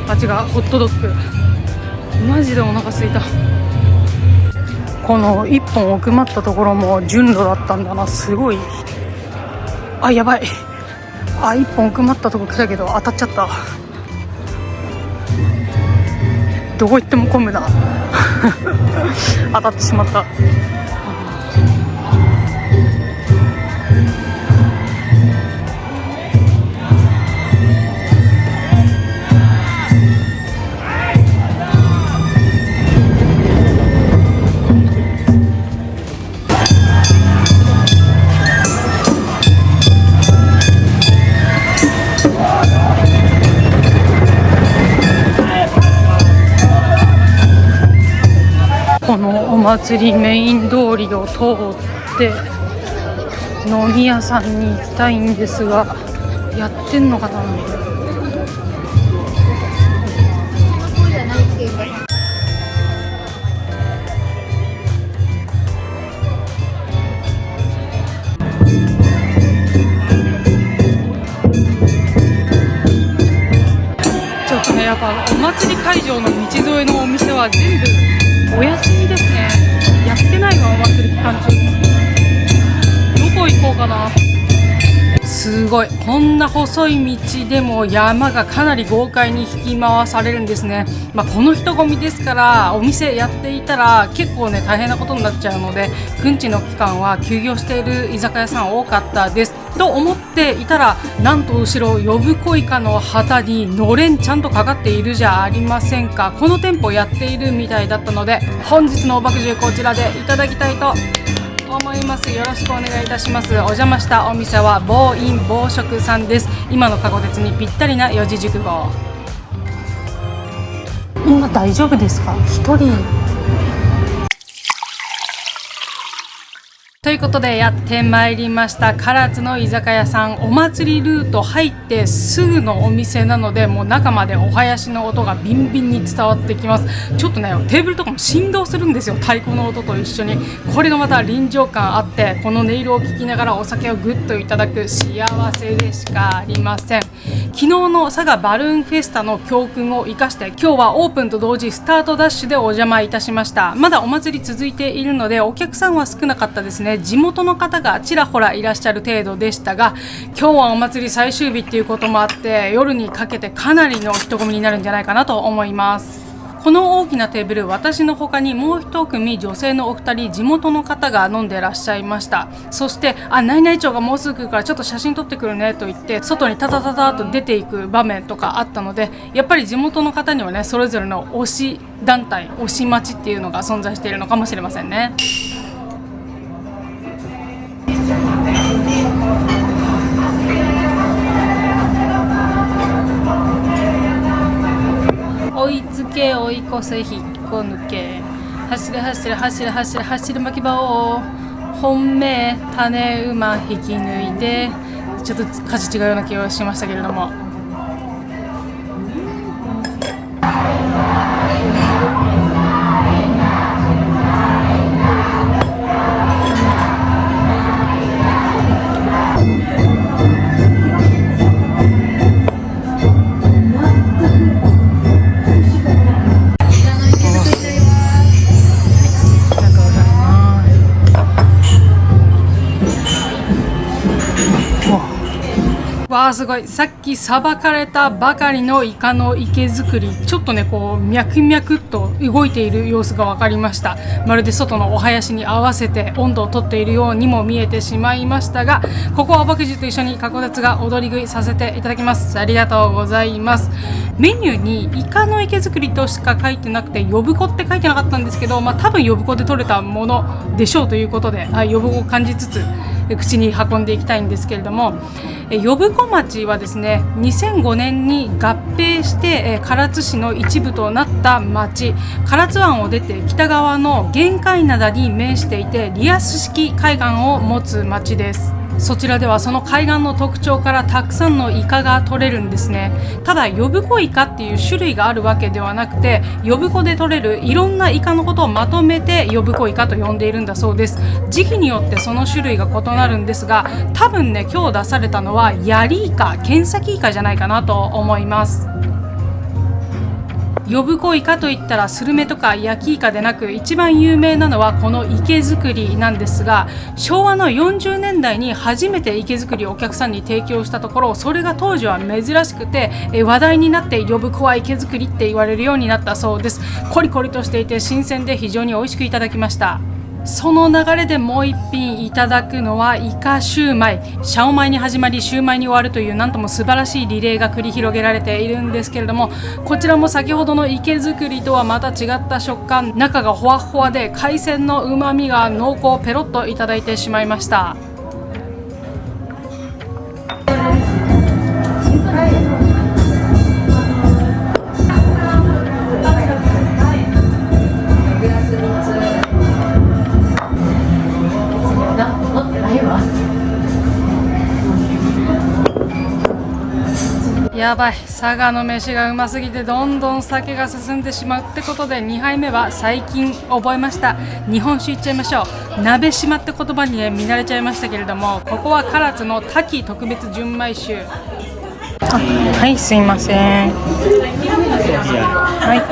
あっちがホットドッグ、マジでお腹すいた。この一本奥まったところも順路だったんだな。すごい、あ、やばい、一本奥まったとこ来たけど当たっちゃった。どこ行っても混むな当たってしまった。このお祭りメイン通りを通って飲み屋さんに行きたいんですが、やってんのかな。ちょっとね、やっぱお祭り会場の道沿いのお店は全部お休みですね。やってないわ、お祭り期間中。どこ行こうかな。すごい、こんな細い道でも山がかなり豪快に引き回されるんですね。この人混みですから、お店やっていたら結構ね大変なことになっちゃうので、くんちの期間は休業している居酒屋さん多かったですと思っていたら、なんと後ろ呼ぶ恋かの旗にのれんちゃんとかかっているじゃありませんか。この店舗やっているみたいだったので、本日のお爆汁こちらでいただきたいと思います。よろしくお願いいたします。お邪魔したお店は暴飲暴食さんです。今の過去鉄にぴったりな四字熟語。今大丈夫ですか？一人ということでやってまいりました。唐津の居酒屋さん、お祭りルート入ってすぐのお店なので、もう中までお囃子の音がビンビンに伝わってきます。ちょっとねテーブルとかも振動するんですよ、太鼓の音と一緒に。これがまた臨場感あって、この音色を聞きながらお酒をぐっといただく幸せでしかありません。昨日の佐賀バルーンフェスタの教訓を生かして、今日はオープンと同時スタートダッシュでお邪魔いたしました。まだお祭り続いているのでお客さんは少なかったですね。地元の方がちらほらいらっしゃる程度でしたが、今日はお祭り最終日っていうこともあって、夜にかけてかなりの人混みになるんじゃないかなと思います。この大きなテーブル、私の他にもう一組女性のお二人、地元の方が飲んでらっしゃいました。そして何々町がもうすぐ来るからちょっと写真撮ってくるねと言って外にタタタタと出ていく場面とかあったので、やっぱり地元の方にはね、それぞれの推し団体、推し町っていうのが存在しているのかもしれませんね。追いつけ追い越せ引っこ抜け、走れ走れ走れ走れ走る巻き場を本命種馬引き抜いて、ちょっと歌詞違うような気がしましたけれども、わあすごい、さっきさばかれたばかりのイカの池作り、ちょっとねこう脈々と動いている様子が分かりました。まるで外のお囃子に合わせて温度をとっているようにも見えてしまいましたが、ここはおばくじと一緒に角立が踊り食いさせていただきます。ありがとうございます。メニューにイカの池作りとしか書いてなくて、呼子って書いてなかったんですけど、多分呼子で取れたものでしょうということで、呼子を感じつつ口に運んでいきたいんですけれども、呼子町はですね、2005年に合併して唐津市の一部となった町、唐津湾を出て北側の玄界灘に面していて、リアス式海岸を持つ町です。そちらではその海岸の特徴からたくさんのイカが取れるんですね。ただ呼子イカっていう種類があるわけではなくて、呼子で取れるいろんなイカのことをまとめて呼子イカと呼んでいるんだそうです。時期によってその種類が異なるんですが、多分ね今日出されたのはヤリイカ、ケンサキイカじゃないかなと思います。呼子イカといったらスルメとか焼きイカでなく、一番有名なのはこの池作りなんですが、昭和の40年代に初めて池作りをお客さんに提供したところ、それが当時は珍しくて話題になって、呼子は池作りって言われるようになったそうです。コリコリとしていて新鮮で非常に美味しくいただきました。その流れでもう一品いただくのはイカシューマイ。シャオマイに始まりシューマイに終わるという、なんとも素晴らしいリレーが繰り広げられているんですけれども、こちらも先ほどの池作りとはまた違った食感、中がほわほわで海鮮のうまみが濃厚、ペロッといただいてしまいました。やばい、佐賀の飯がうますぎてどんどん酒が進んでしまうってことで、2杯目は最近覚えました日本酒いっちゃいましょう。鍋島って言葉にね見慣れちゃいましたけれども、ここは唐津の滝特別純米酒。はい、すいません。はい。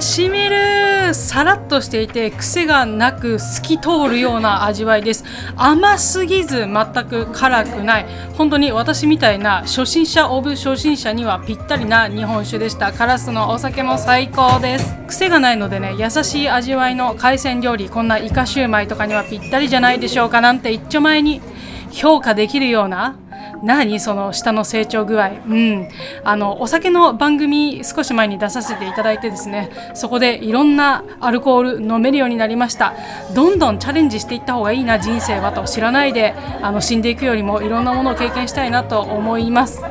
しみる。さらっとしていて癖がなく透き通るような味わいです。甘すぎず全く辛くない、本当に私みたいな初心者オブ初心者にはぴったりな日本酒でした。カラスのお酒も最高です。癖がないのでね、優しい味わいの海鮮料理、こんなイカシューマイとかにはぴったりじゃないでしょうか。なんて一丁前に評価できるような、何その下の成長具合、お酒の番組少し前に出させていただいてですね、そこでいろんなアルコール飲めるようになりました。どんどんチャレンジしていった方がいいな、人生はと。知らないで死んでいくよりもいろんなものを経験したいなと思います。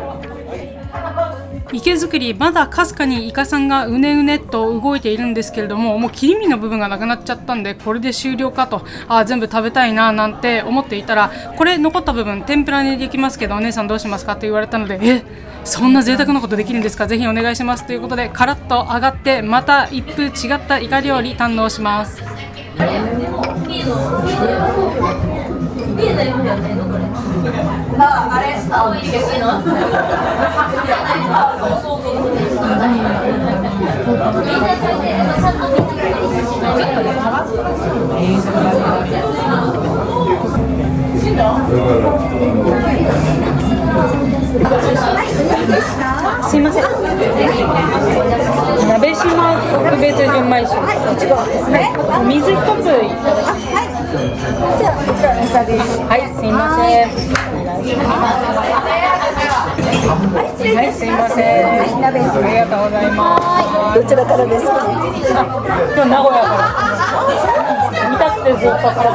池作り、まだかすかにイカさんがうねうねっと動いているんですけれども、もう切り身の部分がなくなっちゃったんで、これで終了かと、全部食べたいななんて思っていたら、これ残った部分天ぷらにできますけどお姉さんどうしますかって言われたので、そんな贅沢なことできるんですか、ぜひお願いしますということで、カラッと揚がってまた一風違ったイカ料理堪能します。すいません。鍋島特別純米酒。水一ついただきます。はい、すいません。はい、すいません。ありがとうございます。どちらからですか？今日名古屋から。見たくてずっとから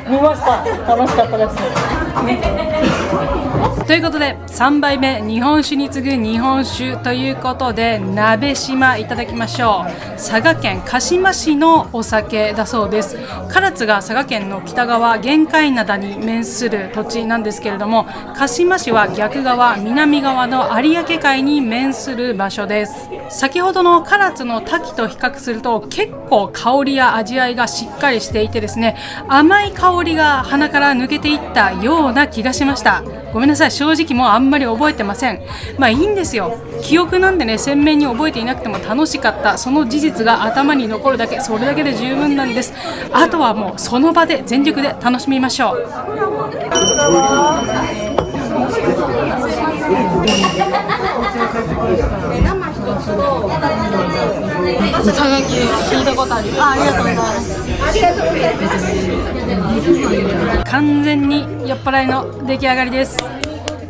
見ました。楽しかったです。ということで3杯目日本酒に次ぐ日本酒ということで鍋島いただきましょう。佐賀県鹿島市のお酒だそうです。唐津が佐賀県の北側玄界灘に面する土地なんですけれども、鹿島市は逆側南側の有明海に面する場所です。先ほどの唐津の滝と比較すると結構香りや味わいがしっかりしていてですね、甘い香りが鼻から抜けていったような気がしました。ごめんなさい、正直もうあんまり覚えてません。まあいいんですよ、記憶なんでね、鮮明に覚えていなくても楽しかった、その事実が頭に残るだけ、それだけで十分なんです。あとはもうその場で全力で楽しみましょう。佐賀牛聞いたことある。ありがとうございます。完全に酔っ払いの出来上がりです。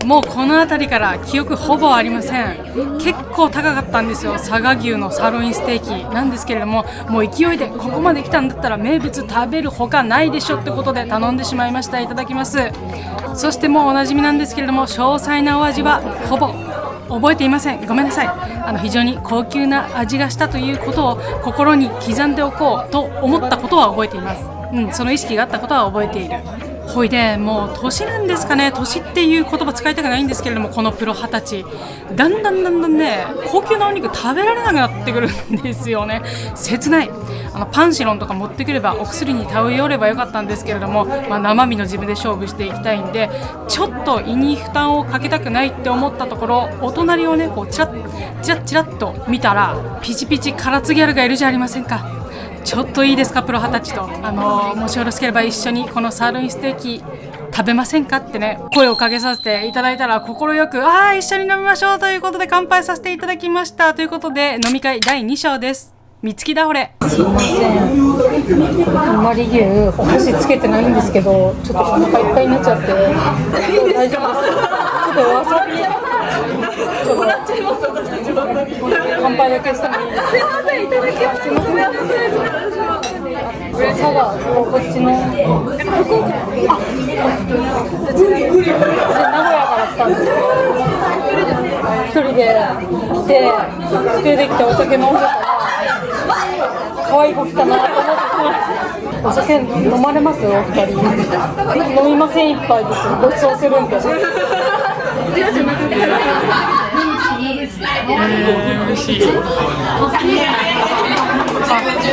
もうこの辺りから記憶ほぼありません。結構高かったんですよ。佐賀牛のサーロインステーキなんですけれども、もう勢いでここまで来たんだったら名物食べるほかないでしょってことで頼んでしまいました。いただきます。そしてもうおなじみなんですけれども、詳細なお味はほぼ覚えていません。ごめんなさい。非常に高級な味がしたということを心に刻んでおこうと思ったことは覚えています。その意識があったことは覚えている。ほいでもう年なんですかね、年っていう言葉使いたくないんですけれども、このプロ20歳だんだんね、高級なお肉食べられなくなってくるんですよね。切ない。パンシロンとか持ってくればお薬に頼ればよかったんですけれども、生身の自分で勝負していきたいんで、ちょっと胃に負担をかけたくないって思ったところ、お隣をねこうチラッと見たらピチピチ唐津ギャルがいるじゃありませんか。ちょっといいですか、プロ20歳ともしよろしければ一緒にこのサーロインステーキ食べませんかってね、声をかけさせていただいたら快く一緒に飲みましょうということで乾杯させていただきました。ということで飲み会第2章です。三月倒れ。すいません、あんまり牛お箸つけてないんですけど、ちょっとお腹いっぱいになっちゃって大丈夫。ちょっとわさび乾杯だけしてもいいですか。すいません、いただきます。すいません、佐賀こっちの福岡、名古屋から来たんですよ。一人で来てできてお酒飲んでたら可愛い子来たなと思って。お酒飲まれます？お二人飲みません。一杯ですごちそうするんで。美味しい。す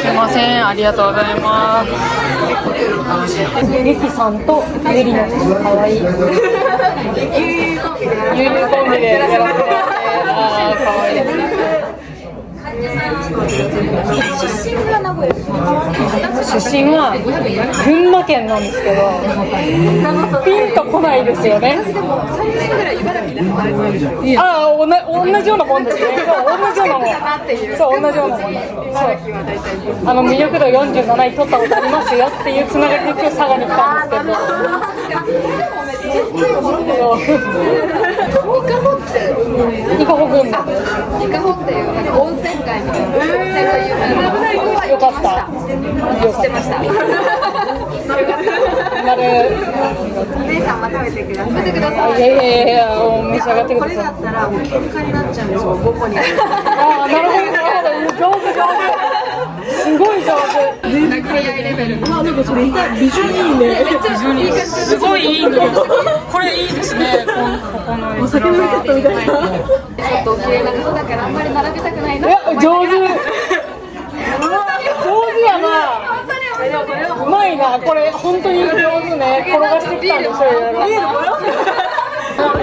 いません、ありがとうございます。ゆきさんとゆりなさん、かわいい。ゆりコンビでやらせてもらって、かわいい。出身は名古屋。出身は群馬県なんですけど、ピンとこないですよね。私でも3年ぐらい茨城で働いてるんですよ。同じようなもんですね。そう、同じようなもん。そう、同じようなもん。魅力度47位取ったことありますよっていうつながりで今日佐賀に来たんですけど。伊香保群馬で。伊香保っていうなんか温泉街みたいな。よかった。知ってました。なる。お姉さんも食べてください。食べてください。いや、召し上がってください。これだったらもう喧嘩になっちゃうんですよ。5個に。なるほど。上手。すごい上手。なんかそれ美女いいね。すごいいいね。これいいですね。ここのお酒のセットみたいな。ちょっと綺麗な方だからあんまり並べたくないな。いや、上手やな。ごいな、これ本当に上手ね。転がしてきたんでしょ。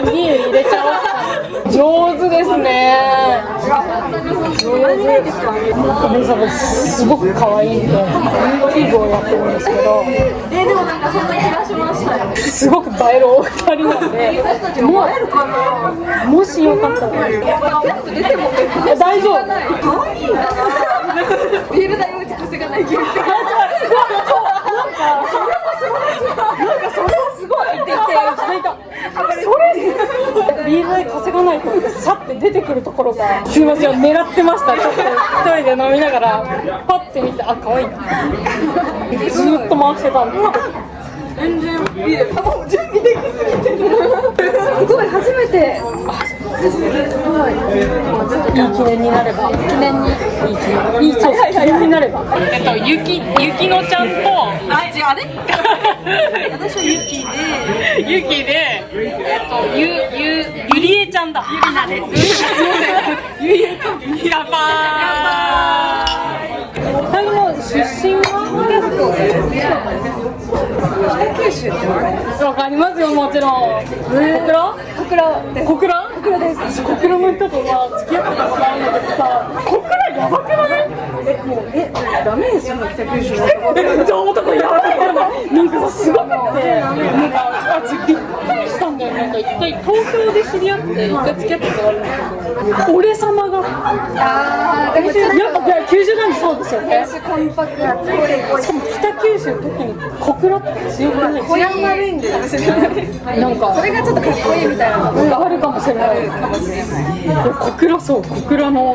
ビール入れちゃおう。上手ですね。すごく可愛いんで、キーボをやってるんですけど。でもなんかそんな気がしましたよ。すごく映えるお二人なんで、もしよかったら大丈夫。可愛いな。ビール代を稼がないけど。なんかそれすごいって言って、それビール代稼がないとさって出てくるところが、すいません、狙ってました。ちょっと一人で飲みながらパッて見て、あ、可愛いな。ずっと回してたんですけど。全然ビール、もう準備できすぎてる。すごい初めてすごいいい記念になれば、記念にいい記念になれば、ゆきのちゃんと、あれ私はゆきで、ゆりえちゃんだ。ゆりなです。ゆりえちゃん。やばー。2人の出身は北九州。わかりますよ、もちろん。小倉です。小倉の人とは付き合ったことあるんだけどさ、小倉やばくない？ダメですよね、北九州の男やばくない？なんかさ、すごくて、なんかびっくりしたんだよ。なんか一回東京で知り合って一回付き合ったことあるんだけど、俺様がやっぱ九州男児そうですよね。関白。しかも北九州特に小倉って強くない？小山悪いんで、なんかそれがちょっとかっこいいみたいなのがあるかもしれない。小倉の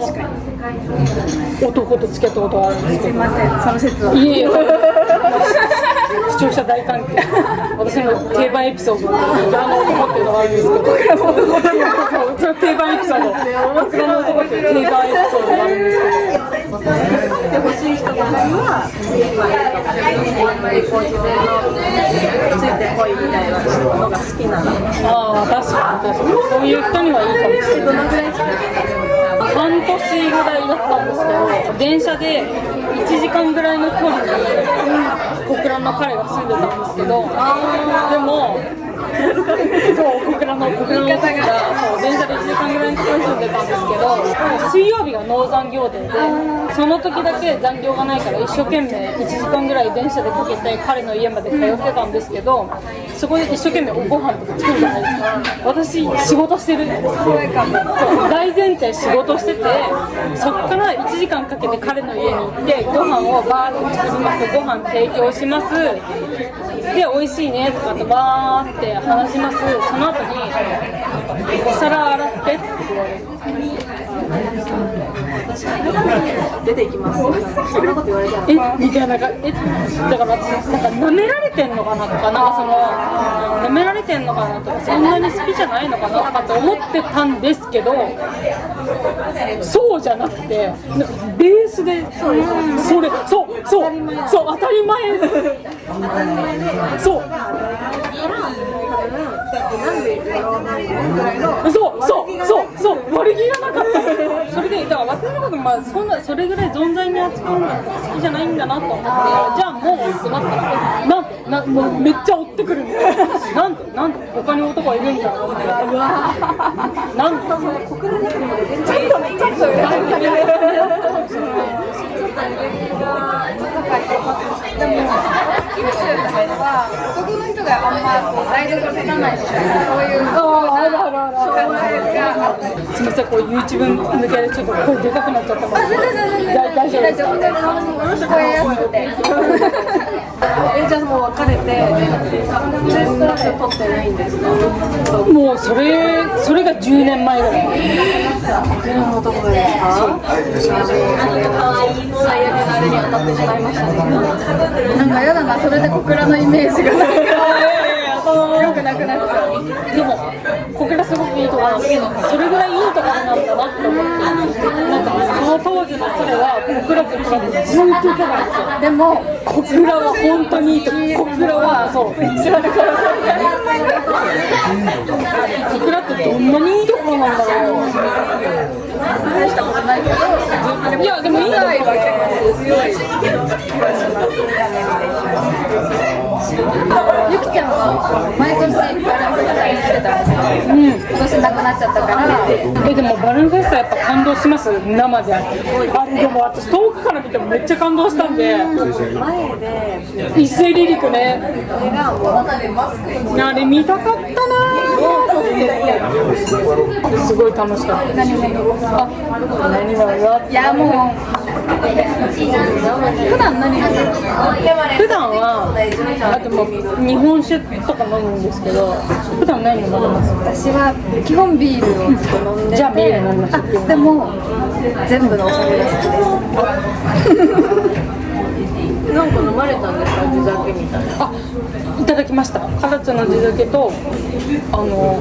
男と付き合ったことがあるんですけど。すいません、その説は。いえいえ。視聴者大歓迎。私の定番エピソード、小倉の男っていうのがあるんですけど。小倉の男っていうのが定番エピソード。小倉の男っていう定番エピソードがあるんですけど。欲しい人とかには、レポートでついてこいみたいなのが好きなの。ああ、確かにそういう人にはいいかもしれない。どのぐらいですか？半年ぐらいだったんですけど、電車で1時間ぐらいの距離に小倉の彼が住んでたんですけど、でも小倉の方が電車で1時間ぐらいのところに住んでたんですけど、水曜日が農残業デーで、その時だけ残業がないから一生懸命1時間ぐらい電車でかけて彼の家まで通ってたんですけど、そこで一生懸命おご飯とか作るじゃないですか。私仕事してる、大前提仕事してて、そっから1時間かけて彼の家に行ってご飯をバーッと作ります、ご飯提供します、で美味しいねとかってバーって話します。その後にお皿洗ってって言われる。出ていきます。そんなこと言われたらみたいな。だから私なんか舐められてんのかなとか、なんかその舐められてんのかなとか、そんなに好きじゃないのかなとかって思ってたんですけど、そうじゃなくて、なんかベースでそう当たり前そう悪気がなかった。それでだから私のことそれぐらい存在に扱うのが好きじゃないんだなと思って、じゃあもうってなったらもうめっちゃ追ってくるんで、なんで他に男はいるんだろうって、なんで国連の中でちょっとでも九州とかは男の人があんま台所立たないみたいな、そういうすみません、こう YouTube 向けでちょっと声でかくなっちゃってます。大丈夫ですか？聞こえやすくて。じゃあもう別れて連絡取ってないんですか？もうそれが10年前ぐらい。僕らのところですか？最悪なあれに当たってしまいましたね。なんかやだな、それで小倉のイメージが良くなくなっちゃう。でも小倉すごくいいところなんですけど、それぐらいいいところなんだなって思って、なんかその当時の彼は小倉ってずっと言ってたんですよ。でも小倉は本当にいいところ。小倉は小倉ってどんなにいいところなんだろう。大したことないけど、いやでもいいところは結構強い気がします。毎年バルーンフェスタに来てたんですけど、今年なくなっちゃったから。でもバルーンフェスタやっぱ感動します生で。でも私遠くから見てもめっちゃ感動したんで。前で一斉離陸ね。あれがもうあれ見たかったな。すごい楽しかった。何がいやもう普段何飲んでますか？普段はでも日本酒とか飲むんですけど、普段何飲んでます？私は基本ビールをずっと飲んでて。じゃあビール飲みましょう。でも全部のお酒が好きです。なんか飲まれたんですか？地酒みたいな。いただきました。唐津の地酒と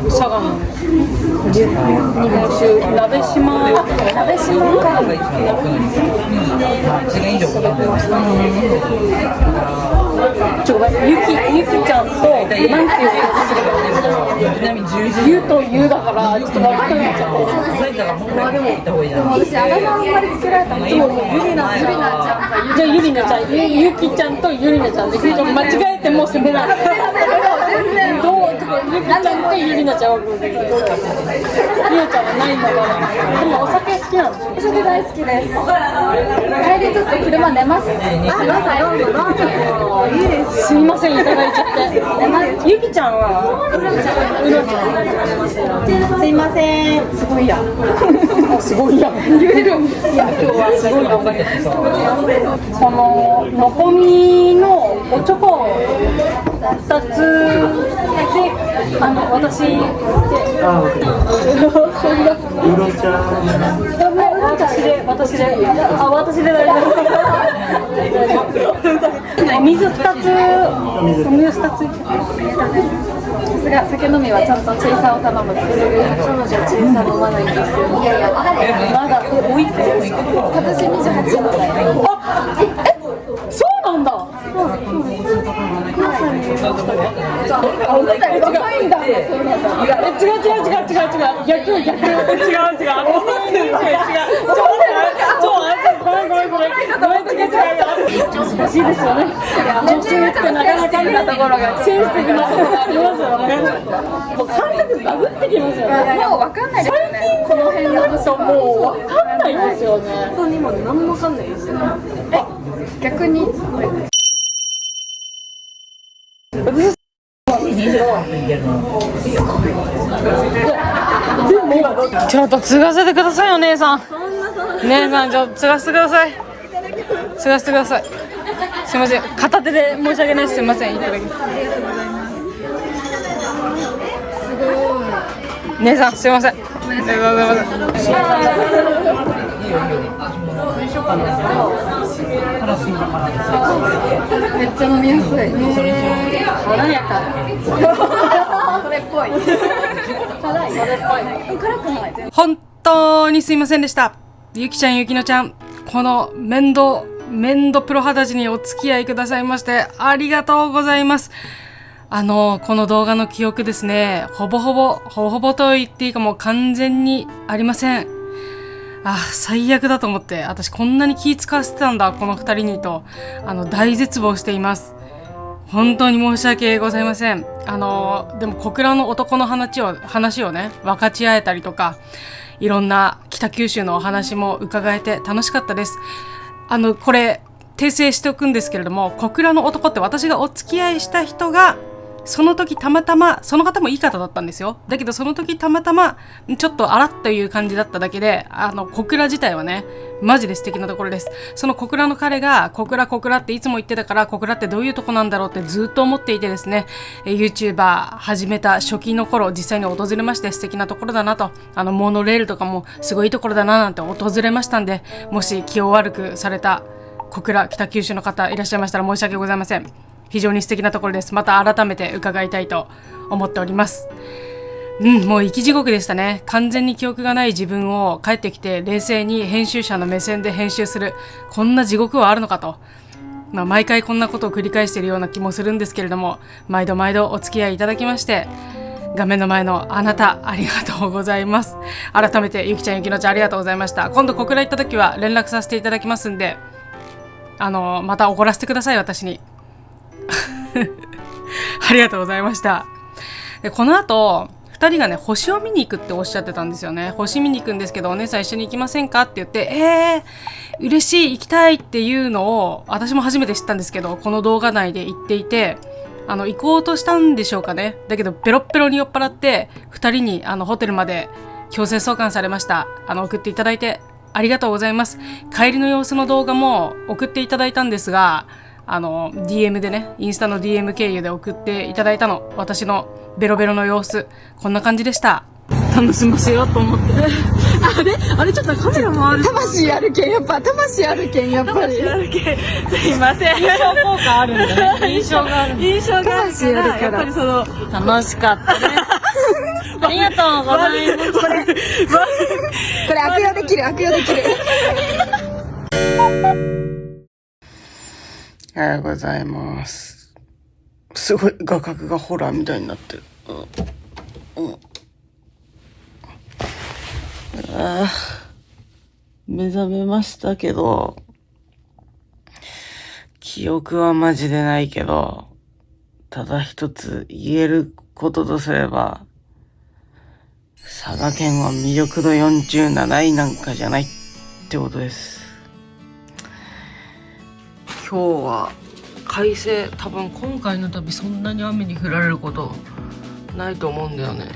佐賀の日本酒鍋島か。ゆきちゃんとなんていうゆとゆだからちょっと分かんなっちゃって。でも私あだ名あんまりつけられたの。ゆりなちゃんか。じゃあゆりなちゃん、ゆきちゃんとゆりなちゃんで間違えてもう責めない。どうゆきちゃんとゆりなちゃんはゆうちゃんはないのかな。でもお酒好きなの？お酒大好きです。帰りちょっと車寝ます。どうぞ。いいです。すみません、いただいちゃって。ゆきちゃんはうろちゃん。すいません。すごいや。すごいや。言える。いや今日はすごい頑張ってます。そののこみのおちょこ2つで私で私で大丈夫。水2つ。さすが酒飲みはちゃんとチェイサーを頼む。彼女はチェイサー飲まないんですよ。いやいやまだおいくつですか？私28の代。そうなんだ。思ったより若いんだ。違う。難しいですよね。女性ってなかなかなところがセンシティブなところがありますよね。もう感覚バグってきますよね。もう分かんないですよね。この辺のこともう分かんないですよね。本当にもう何も分かんないですよね。逆にちょっと継がせてください、お姉さん。姉さん、ちょっと継がせてください。すいません、片手で申し訳ないです。すいません、いただきます。すごい。姉さん、すいません。めっちゃ飲みやすい。華やか。それっぽい。本当にすいませんでした。ゆきちゃん、ゆきのちゃん、この面倒プロ肌地にお付き合いくださいましてありがとうございます。この動画の記憶ですね、ほぼほぼと言っていいかもう完全にありません。最悪だと思って、私こんなに気使わせてたんだこの2人にと大絶望しています。本当に申し訳ございません。でも小倉の男の話をね分かち合えたりとか、いろんな北九州のお話も伺えて楽しかったです。これ訂正しておくんですけれども、小倉の男って私がお付き合いした人がその時たまたま、その方もいい方だったんですよ。だけどその時たまたまちょっとあらっという感じだっただけで、小倉自体はねマジで素敵なところです。その小倉の彼が小倉っていつも言ってたから、小倉ってどういうとこなんだろうってずっと思っていてですね、YouTuber 始めた初期の頃実際に訪れまして、素敵なところだなと、モノレールとかもすごいところだななんて訪れましたんで、もし気を悪くされた小倉北九州の方いらっしゃいましたら申し訳ございません。非常に素敵なところです。また改めて伺いたいと思っております。もう生き地獄でしたね。完全に記憶がない自分を帰ってきて冷静に編集者の目線で編集する、こんな地獄はあるのかと、毎回こんなことを繰り返しているような気もするんですけれども、毎度お付き合いいただきまして画面の前のあなたありがとうございます。改めてゆきちゃん、ゆきのちゃんありがとうございました。今度小倉行った時は連絡させていただきますんで、また怒らせてください、私にありがとうございました。でこの後2人がね星を見に行くっておっしゃってたんですよね。星見に行くんですけどお姉さん一緒に行きませんかって言って、嬉しい、行きたいっていうのを私も初めて知ったんですけど、この動画内で言っていて、行こうとしたんでしょうかね。だけどペロッペロに酔っ払って2人にホテルまで強制送還されました。送っていただいてありがとうございます。帰りの様子の動画も送っていただいたんですが、DM でね、インスタの DM 経由で送っていただいたの。私のベロベロの様子こんな感じでした。楽しませようと思ってあれちょっとカメラ回る。魂あるけん、やっぱ魂あるけん、やっぱりすいません、印象効果あるんだね。印象があるからやっぱり楽しかったねありがとうございます。これ悪用できる、悪用できるおはようございます。すごい画角がホラーみたいになってる。目覚めましたけど、記憶はマジでないけど、ただ一つ言えることとすれば、佐賀県は魅力度47位なんかじゃないってことです。今日は快晴、多分今回の旅そんなに雨に降られることないと思うんだよね。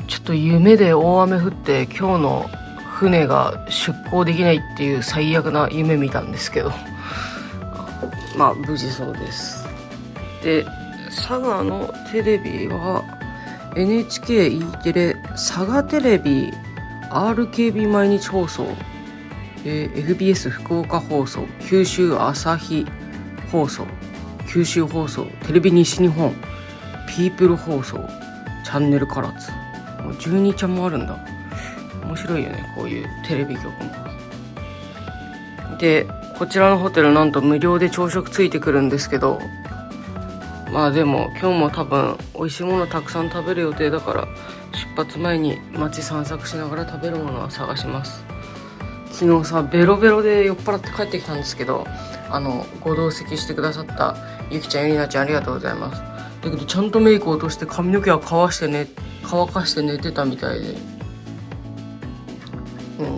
ちょっと夢で大雨降って今日の船が出港できないっていう最悪な夢見たんですけどまあ無事そうです。で、佐賀のテレビは NHKE テレ、佐賀テレビ、 RKB 毎日放送、FBS 福岡放送、九州朝日放送、九州放送、テレビ西日本、ピープル放送、チャンネル唐津、もう12ちゃんもあるんだ。面白いよね、こういうテレビ局も。で、こちらのホテルなんと無料で朝食ついてくるんですけど、まあでも今日も多分美味しいものたくさん食べる予定だから、出発前に街散策しながら食べるものは探します。昨日さ、ベロベロで酔っ払って帰ってきたんですけど、ご同席してくださったゆきちゃん、ゆりなちゃんありがとうございます。だけどちゃんとメイク落として髪の毛は乾かして寝てたみたいで、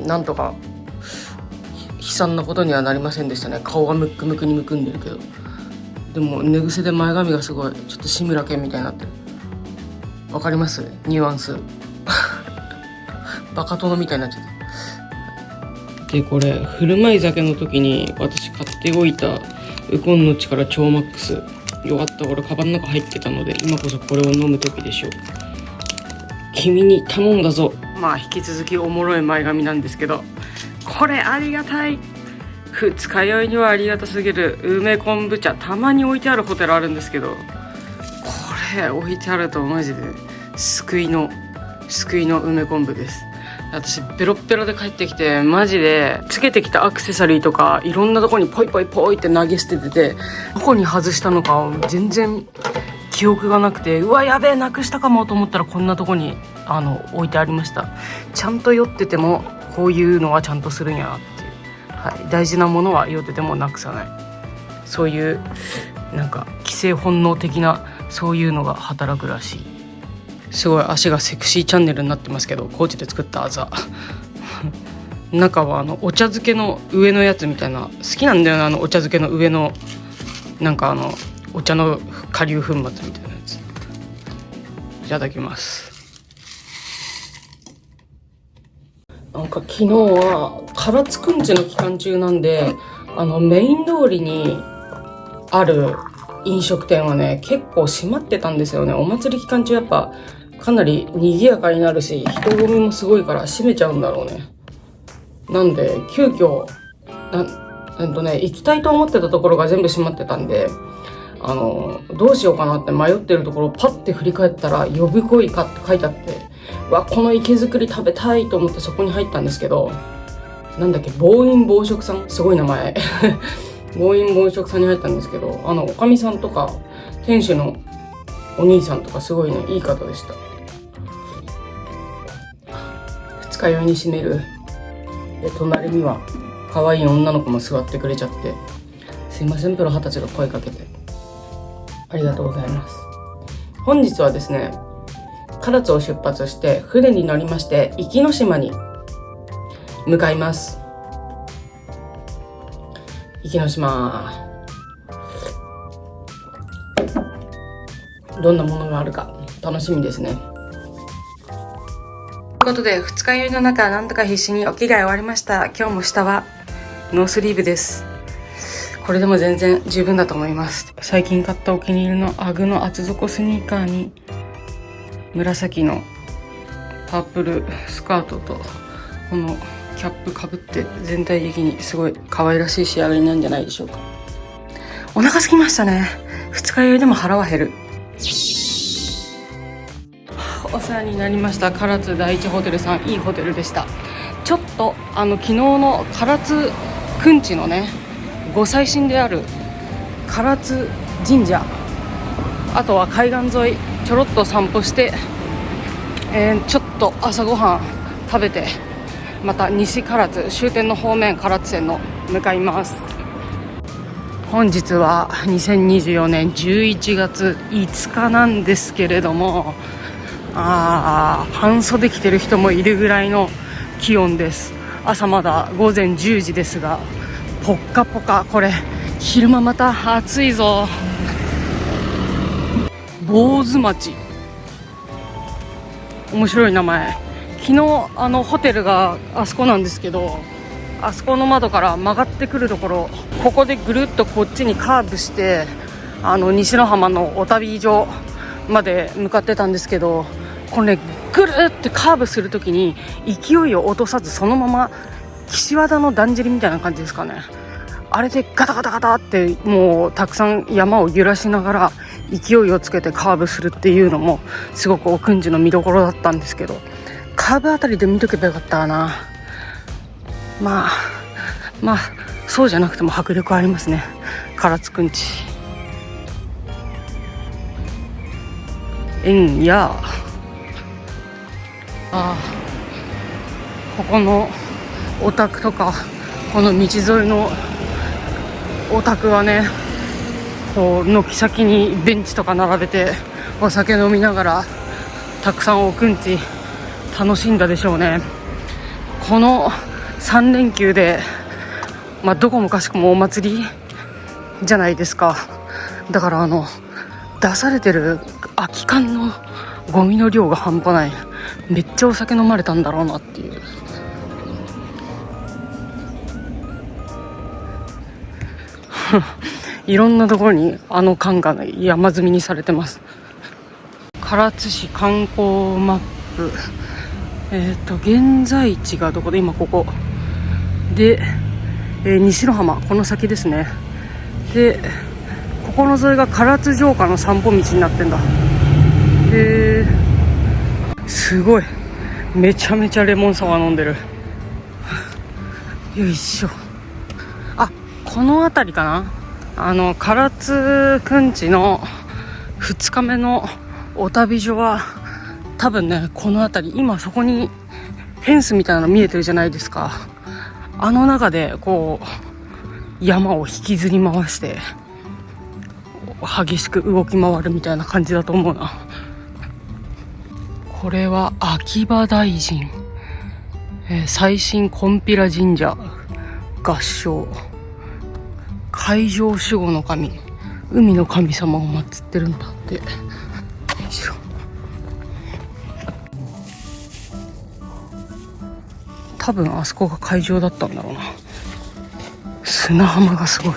なんとか悲惨なことにはなりませんでしたね。顔がムックムクにむくんでるけど、でも寝癖で前髪がすごいちょっと志村けんみたいになってる。わかります？ニュアンスバカ殿みたいになっちゃった。で、これ振る舞い酒の時に私買っておいたウコンの力超マックス、よかったこれカバンの中入ってたので、今こそこれを飲む時でしょう。君に頼んだぞ。まあ引き続きおもろい前髪なんですけど、これありがたい。二日酔いにはありがたすぎる梅昆布茶、たまに置いてあるホテルあるんですけど、これ置いてあるとマジで救いの梅昆布です。私ペロッペロで帰ってきて、マジでつけてきたアクセサリーとかいろんなとこにポイポイポイって投げ捨ててて、どこに外したのか全然記憶がなくて、うわやべえなくしたかもと思ったらこんなとこに置いてありました。ちゃんと酔っててもこういうのはちゃんとするんやなっていう、はい、大事なものは酔っててもなくさない、そういうなんか規制本能的なそういうのが働くらしい。すごい足がセクシーチャンネルになってますけど、高知で作ったあざ中はお茶漬けの上のやつみたいな、好きなんだよな、お茶漬けの上のなんかお茶の顆粒粉末みたいなやつ。いただきます。なんか昨日は唐津くんちの期間中なんで、メイン通りにある飲食店はね結構閉まってたんですよね。お祭り期間中やっぱかなり賑やかになるし、人混みもすごいから閉めちゃうんだろうね。なんで急遽行きたいと思ってたところが全部閉まってたんで、どうしようかなって迷ってるところをパッて振り返ったら呼ぶ恋かって書いてあって、わこの池作り食べたいと思ってそこに入ったんですけど、なんだっけ、暴飲暴食さん、すごい名前暴飲暴食さんに入ったんですけど、おかみさんとか店主のお兄さんとかすごいねいい方でした。二日酔いにしめる。で隣には可愛い女の子も座ってくれちゃって、すいませんプロ20歳が声かけて、ありがとうございます。本日はですね、唐津を出発して船に乗りまして壱岐島に向かいます。壱岐島、どんなものがあるか楽しみですね。ということで、二日酔いの中なんとか必死にお着替え終わりました。今日も下はノースリーブです。これでも全然十分だと思います。最近買ったお気に入りのアグの厚底スニーカーに紫のパープルスカートとこのキャップかぶって、全体的にすごい可愛らしい仕上がりなんじゃないでしょうか。お腹空きましたね。二日酔いでも腹は減る。お世話になりました。唐津第一ホテルさん、いいホテルでした。ちょっと昨日の唐津くんちのね、ご祭神である唐津神社、あとは海岸沿いちょろっと散歩して、ちょっと朝ごはん食べて、また西唐津終点の方面、唐津線の向かいます。本日は2024年11月5日なんですけれども、半袖着てる人もいるぐらいの気温です。朝まだ午前10時ですが、ポッカポカ。これ昼間また暑いぞ。坊主町、面白い名前。昨日ホテルがあそこなんですけど、あそこの窓から曲がってくるところ、ここでぐるっとこっちにカーブして、西の浜のお旅所まで向かってたんですけど、これね、ぐるってカーブするときに勢いを落とさず、そのまま岸和田のだんじりみたいな感じですかね。あれでガタガタガタってもうたくさん山を揺らしながら勢いをつけてカーブするっていうのもすごく奥んじの見どころだったんですけど、カーブあたりで見とけばよかったかな。まあそうじゃなくても迫力ありますね、唐津くんち。ここのお宅とか、この道沿いのお宅はね、こう軒先にベンチとか並べてお酒飲みながらたくさんおくんち楽しんだでしょうね。この3連休で、どこもかしくもお祭りじゃないですか。だから出されてる空き缶のゴミの量が半端ない。めっちゃお酒飲まれたんだろうなっていう。いろんなところに缶が山積みにされてます。唐津市観光マップ、現在地がどこで、今ここで、西の浜、この先ですね。でここの沿いが唐津城下の散歩道になってんだ。すごい、めちゃめちゃレモンサワー飲んでる。よいしょ。この辺りかな。唐津くんちの2日目のお旅所は多分ね、この辺り。今そこにフェンスみたいなの見えてるじゃないですか。中でこう山を引きずり回して激しく動き回るみたいな感じだと思うな。これは秋葉大臣、最新金毘羅神社合掌、海上守護の神、海の神様を祀ってるんだって。多分あそこが会場だったんだろうな。砂浜がすごい。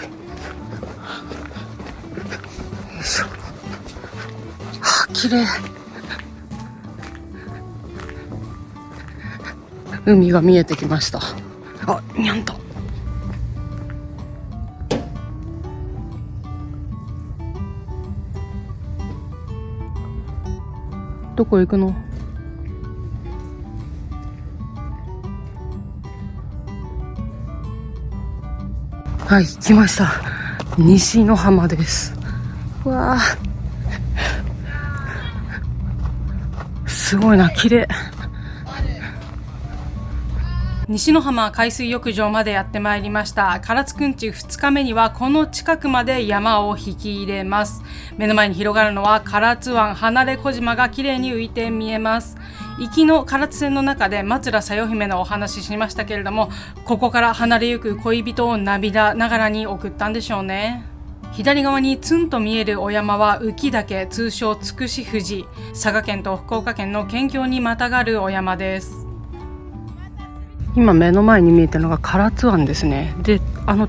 綺麗。海が見えてきました。にゃんと。どこ行くの？はい、来ました。西の浜です。わあ、すごいな、綺麗。西の浜海水浴場までやってまいりました。唐津くんち2日目にはこの近くまで山を引き入れます。目の前に広がるのは唐津湾離れ小島が綺麗に浮いて見えます。行きの唐津線の中で松浦さよ姫のお話ししましたけれども、ここから離れゆく恋人を涙ながらに送ったんでしょうね。左側にツンと見えるお山は浮岳、通称つくし富士。佐賀県と福岡県の県境にまたがるお山です。今目の前に見えてるのが唐津湾ですね。で、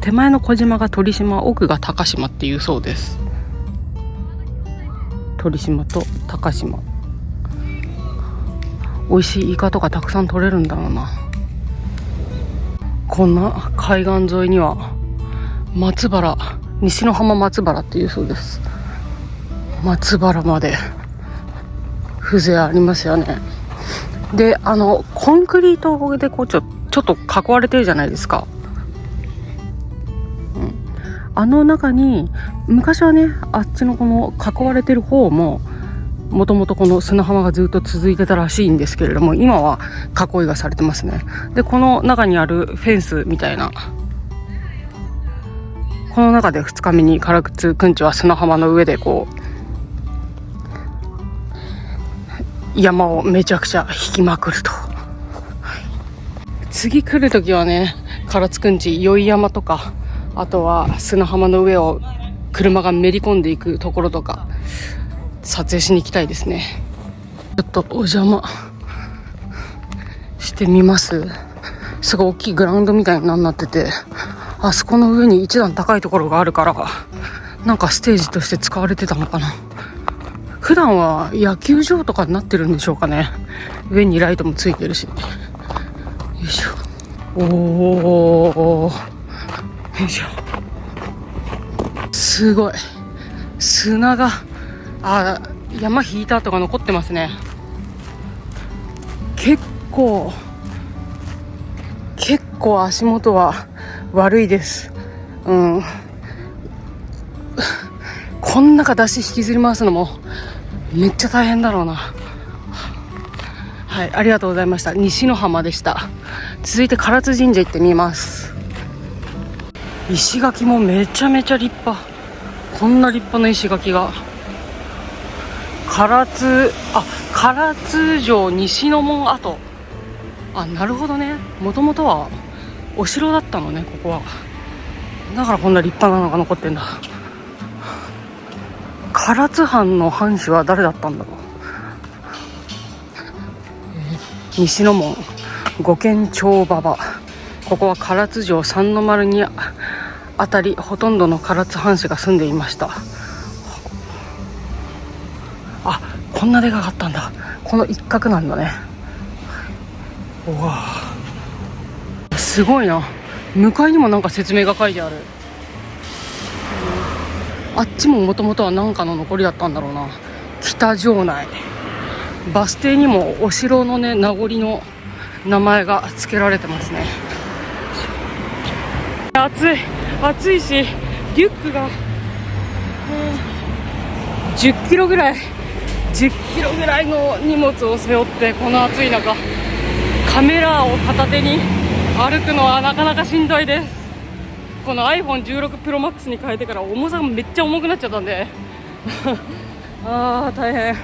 手前の小島が鳥島、奥が高島っていうそうです。鳥島と高島、美味しいイカとかたくさん取れるんだろうな。こんな海岸沿いには松原、西の浜松原っていうそうです。松原まで風情ありますよね。で、コンクリートでこうちょっと囲われてるじゃないですか。中に昔はね、あっちのこの囲われてる方ももともとこの砂浜がずっと続いてたらしいんですけれども、今は囲いがされてますね。で、この中にあるフェンスみたいな、この中で2日目に唐津くんちは砂浜の上でこう山をめちゃくちゃ引きまくると。次来るときはね、唐津くんち宵山とか、あとは砂浜の上を車がめり込んでいくところとか撮影しに行きたいですね。ちょっとお邪魔してみます。すごい大きいグラウンドみたいになってて、あそこの上に一段高いところがあるから、なんかステージとして使われてたのかな。普段は野球場とかになってるんでしょうかね。上にライトもついてるし。よいしょ。おー、よいしょ。すごい砂が山引いた跡が残ってますね。結構足元は悪いです。こん中出し引きずり回すのもめっちゃ大変だろうな。はい、ありがとうございました。西の浜でした。続いて唐津神社行ってみます。石垣もめちゃめちゃ立派。こんな立派な石垣が。唐津城西の門跡。なるほどね。もともとはお城だったのね、ここは。だからこんな立派なのが残ってんだ。唐津藩の藩主は誰だったんだろう。西の門五軒町馬場。ここは唐津城三の丸にあたり、ほとんどの唐津藩士が住んでいました。こんなでかかったんだ。この一角なんだね。うわ、すごいな。向かいにもなんか説明が書いてある。あっちももともとは何かの残りだったんだろうな。北城内バス停にもお城のね、名残の名前が付けられてますね。暑いし、リュックが10キロぐらいの荷物を背負って、この暑い中カメラを片手に歩くのはなかなかしんどいです。この iPhone16 Pro Max に変えてから重さがめっちゃ重くなっちゃったんで大変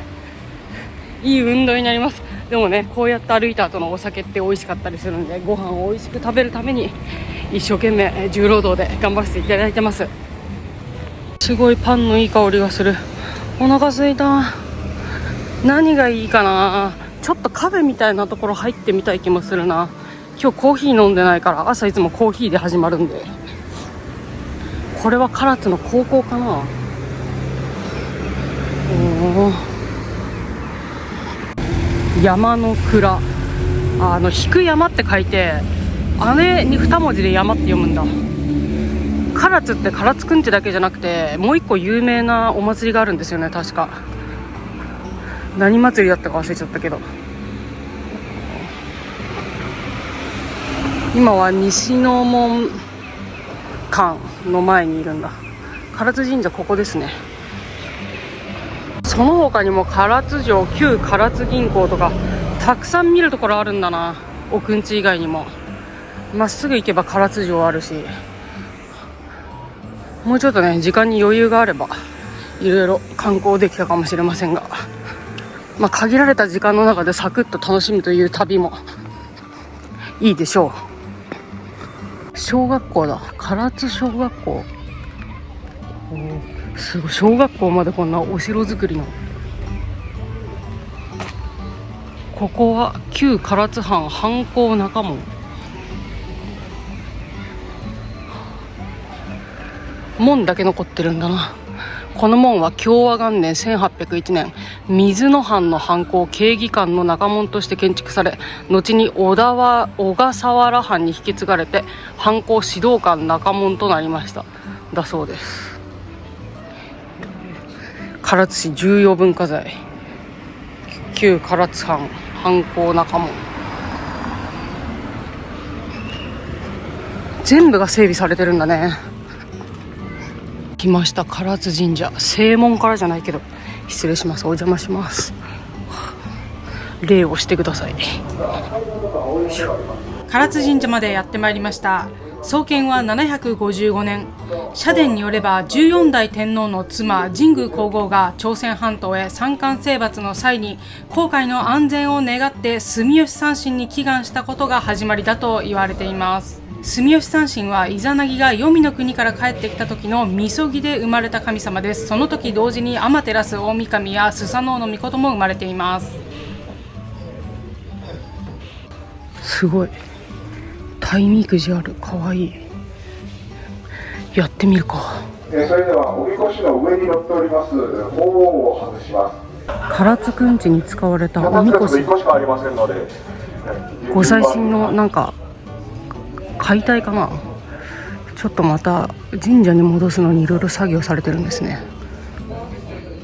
いい運動になります。でもね、こうやって歩いた後のお酒って美味しかったりするんで、ご飯を美味しく食べるために一生懸命重労働で頑張らせていただいてます。すごいパンのいい香りがする。お腹すいた。何がいいかな。ちょっとカフェみたいなところ入ってみたい気もするな。今日コーヒー飲んでないから、朝いつもコーヒーで始まるんで。これは唐津の高校かな。山の蔵。引く山って書いて、あれに2文字で山って読むんだ。唐津って唐津くんちだけじゃなくて、もう一個有名なお祭りがあるんですよね、確か。何祭りだったか忘れちゃったけど。今は西の門館の前にいるんだ。唐津神社、ここですね。その他にも唐津城、旧唐津銀行とかたくさん見るところあるんだな。おくんち以外にも。まっすぐ行けば唐津城あるし、もうちょっとね時間に余裕があればいろいろ観光できたかもしれませんが、まあ、限られた時間の中でサクッと楽しむという旅もいいでしょう。小学校だ、唐津小学校。すごい、小学校までこんなお城作りの。ここは旧唐津藩藩校中門。門だけ残ってるんだな。この門は享和元年1801年水野藩の藩校慶義館の中門として建築され、後に小笠原藩に引き継がれて藩校指導官中門となりましただそうです。唐津市重要文化財、旧唐津藩藩校中門、全部が整備されてるんだね。来ました、唐津神社。正門からじゃないけど失礼します、お邪魔します。礼をしてください。唐津神社までやってまいりました。創建は755年。社殿によれば14代天皇の妻神宮皇后が朝鮮半島へ三冠征伐の際に航海の安全を願って住吉三神に祈願したことが始まりだと言われています。住吉三神はイザナギが黄泉の国から帰ってきた時のみそぎで生まれた神様です。その時同時に天照大神やスサノオノミコトも生まれています。すごい、タイみくじある、かわいい。やってみるか。それではおみこしの上に乗っております鳳凰を外します。唐津くんちに使われたおみこし、ご祭神のなんか解体かな。ちょっとまた神社に戻すのにいろいろ作業されてるんですね。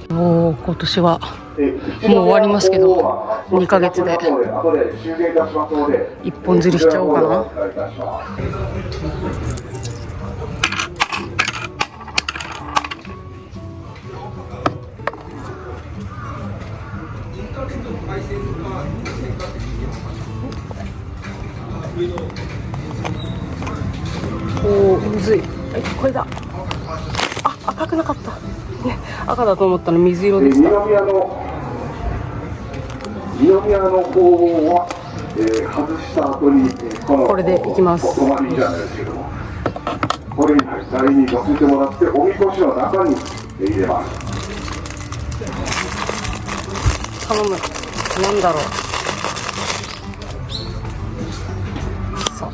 今年はもう終わりますけど、2ヶ月で一本釣りしちゃおうかな。むずい。これだ。赤くなかった、ね、赤だと思ったの水色でした。二宮の方は、外した後にこれでいきます。これに台に乗せてもらっておみこしの中に入れます。頼む。なんだろう。さあ、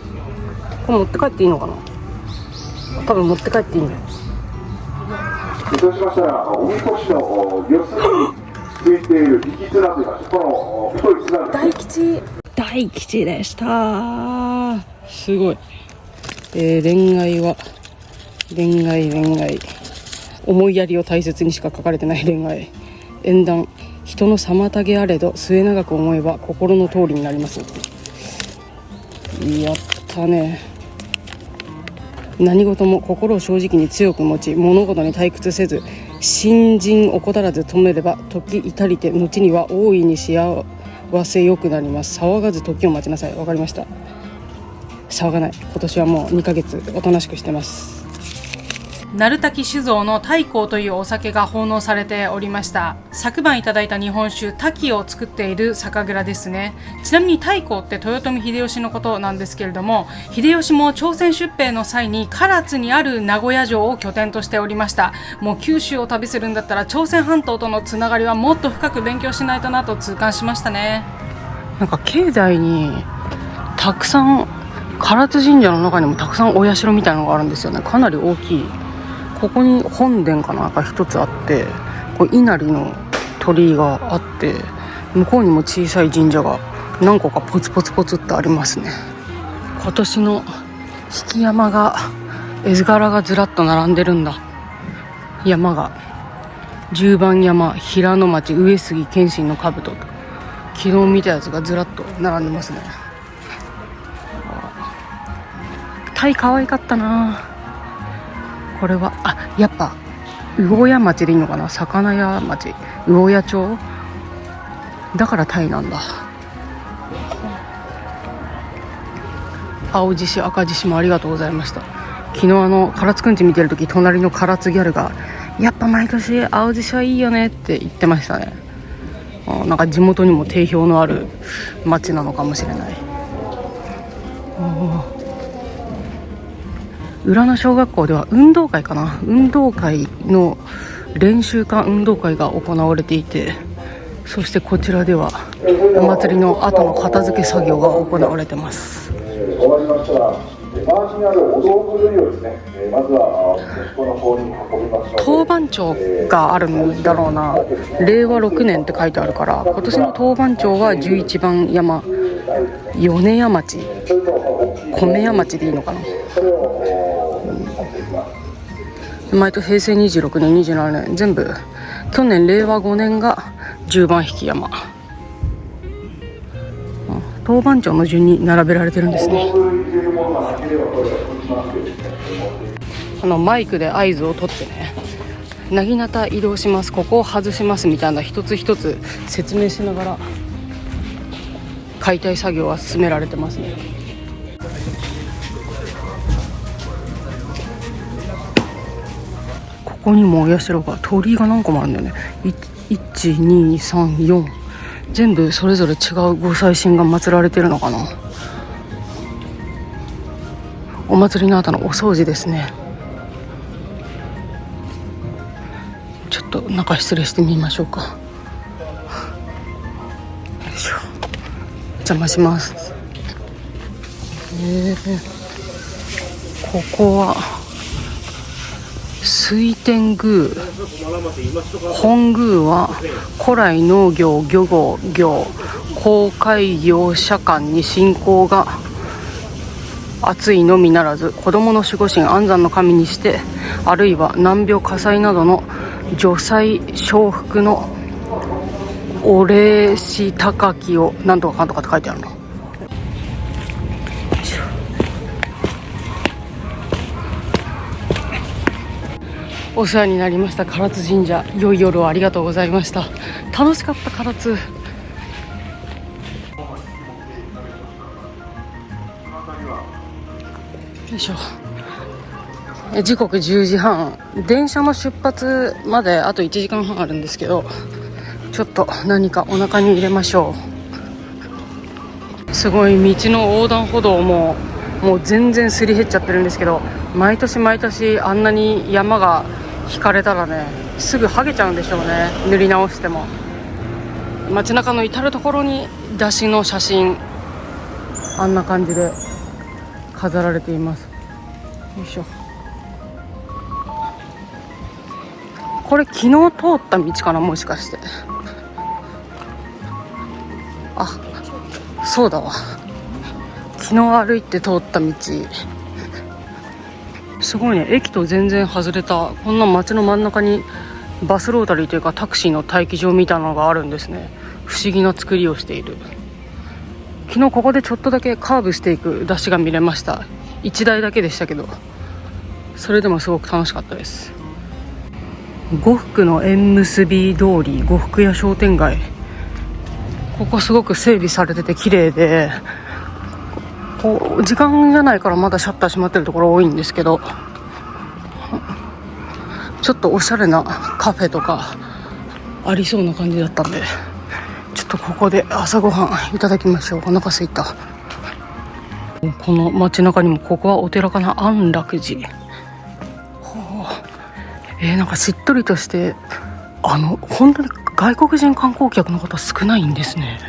これ持って帰っていいのかな。多分持って帰っていいんだよ。そうしましたらおみこしの四隅についている引き綱といいまして、この太い綱ですね。大吉でした。すごい。恋愛思いやりを大切にしか書かれてない恋愛。縁談、人の妨げあれど末永く思えば心の通りになります。やったね。何事も心を正直に強く持ち、物事に退屈せず、信心怠らず止めれば時至りて後には大いに幸せよくなります。騒がず時を待ちなさい。わかりました。騒がない。今年はもう2ヶ月おとなしくしてます。鳴滝酒造の太閤というお酒が奉納されておりました。昨晩いただいた日本酒滝を作っている酒蔵ですね。ちなみに太閤って豊臣秀吉のことなんですけれども、秀吉も朝鮮出兵の際に唐津にある名古屋城を拠点としておりました。もう九州を旅するんだったら朝鮮半島とのつながりはもっと深く勉強しないとなと痛感しましたね。なんか境内にたくさん、唐津神社の中にもたくさんお社みたいなのがあるんですよね。かなり大きい。ここに本殿かなんか一つあって、こう稲荷の鳥居があって、向こうにも小さい神社が何個かポツポツポツってありますね。今年の引山が絵柄がずらっと並んでるんだ。山が十番山、平野町、上杉謙信の兜と昨日見たやつがずらっと並んでますね。タイ可愛かったな。これはやっぱ魚屋町でいいのかな。魚屋町、魚屋町だからタイなんだ。青獅子赤獅子もありがとうございました。昨日唐津くんち見てるとき、隣の唐津ギャルがやっぱ毎年青獅子はいいよねって言ってましたね。なんか地元にも定評のある町なのかもしれない。浦野小学校では運動会かな、運動会の練習間運動会が行われていて、そしてこちらではお祭りの後の片付け作業が行われてます。終わりましたら周りにあるお道具類をですね、まずは息子の方に運びますので、当番長があるんだろうな。令和6年って書いてあるから、今年の当番長は11番山、米屋町、米屋町でいいのかな。毎年平成26年27年全部、去年令和5年が10番引山、当番長の順に並べられてるんですね。マイクで合図を取ってね、なぎなた移動します、ここを外しますみたいな一つ一つ説明しながら解体作業は進められてますね。ここにもお社が、鳥居が何個もあるんだよね。1、2、3、4、全部それぞれ違うご祭神が祀られてるのかな。お祭りの後のお掃除ですね。ちょっと中失礼してみましょうか。よいしょ、邪魔します。ここは水天宮、本宮は古来農業漁業業公開業者間に信仰が厚いのみならず、子どもの守護神安産の神にして、あるいは難病火災などの除災承服のお礼し高きをなんとかかんとかって書いてあるの。お世話になりました唐津神社、良い夜をありがとうございました。楽しかった唐津。よいしょ。時刻10時半、電車の出発まであと1時間半あるんですけど、ちょっと何かお腹に入れましょう。すごい道の横断歩道もう全然すり減っちゃってるんですけど、毎年毎年あんなに山が引かれたらね、すぐ剥げちゃうんでしょうね、塗り直しても。街中の至る所に出汁の写真、あんな感じで飾られています。よいしょ。これ昨日通った道かな、もしかして。あ、そうだわ、昨日歩いて通った道。すごいね、駅と全然外れたこんな街の真ん中にバスロータリーというかタクシーの待機場みたいなのがあるんですね。不思議な作りをしている。昨日ここでちょっとだけカーブしていく出汁が見れました。1台だけでしたけど、それでもすごく楽しかったです。呉服の縁結び通り、呉服屋商店街、ここすごく整備されてて綺麗で、こう時間じゃないからまだシャッター閉まってるところ多いんですけど、ちょっとおしゃれなカフェとかありそうな感じだったんで、ちょっとここで朝ごはんいただきましょう。お腹すいた。この街中にも、ここはお寺かな、安楽寺。なんかしっとりとして、本当に外国人観光客の方少ないんですね。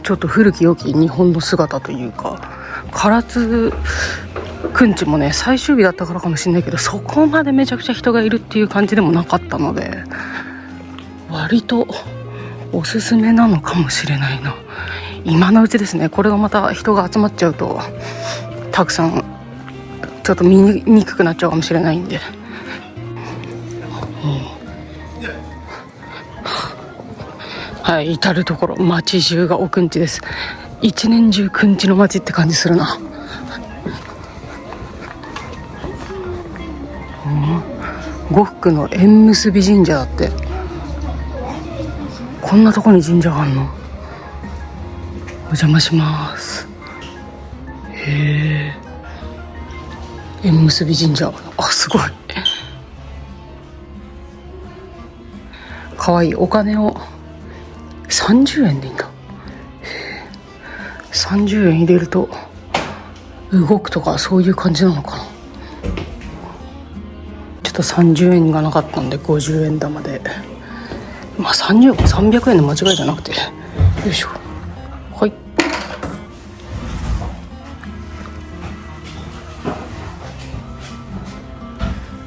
ちょっと古き良き日本の姿というか、唐津くんちもね、最終日だったからかもしれないけど、そこまでめちゃくちゃ人がいるっていう感じでもなかったので、割とおすすめなのかもしれないな。今のうちですね。これがまた人が集まっちゃうと、たくさんちょっと見にくくなっちゃうかもしれないんで、はい、至る所街中がおくんちです。一年中くんちの街って感じするな。呉服の縁結び神社だって。こんなとこに神社があるの。お邪魔します。へえ、縁結び神社。あ、すごいかわいい。お金を30円でいいんだ。30円入れると動くとかそういう感じなのかな。ちょっと30円がなかったんで50円玉で、まあ30円か300円の間違いじゃなくて、よいしょ。はい、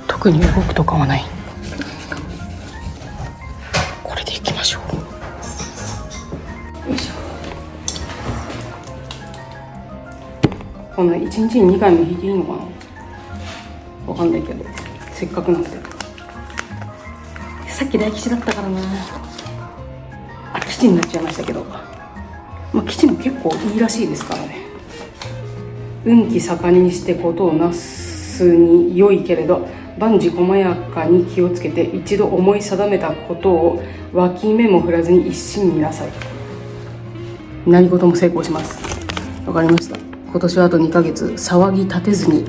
特に動くとかはない。これでいきましょう。よいしょ。この1日に2回も引いていいのかな、わかんないけど、せっかくなんで。さっき大吉だったからなあ、吉になっちゃいましたけど、まあ、吉も結構いいらしいですからね。運気盛んにしてことをなすに良いけれど、万事細やかに気をつけて、一度思い定めたことを脇目も振らずに一心になさい。何事も成功します。わかりました。今年はあと2ヶ月騒ぎ立てずに、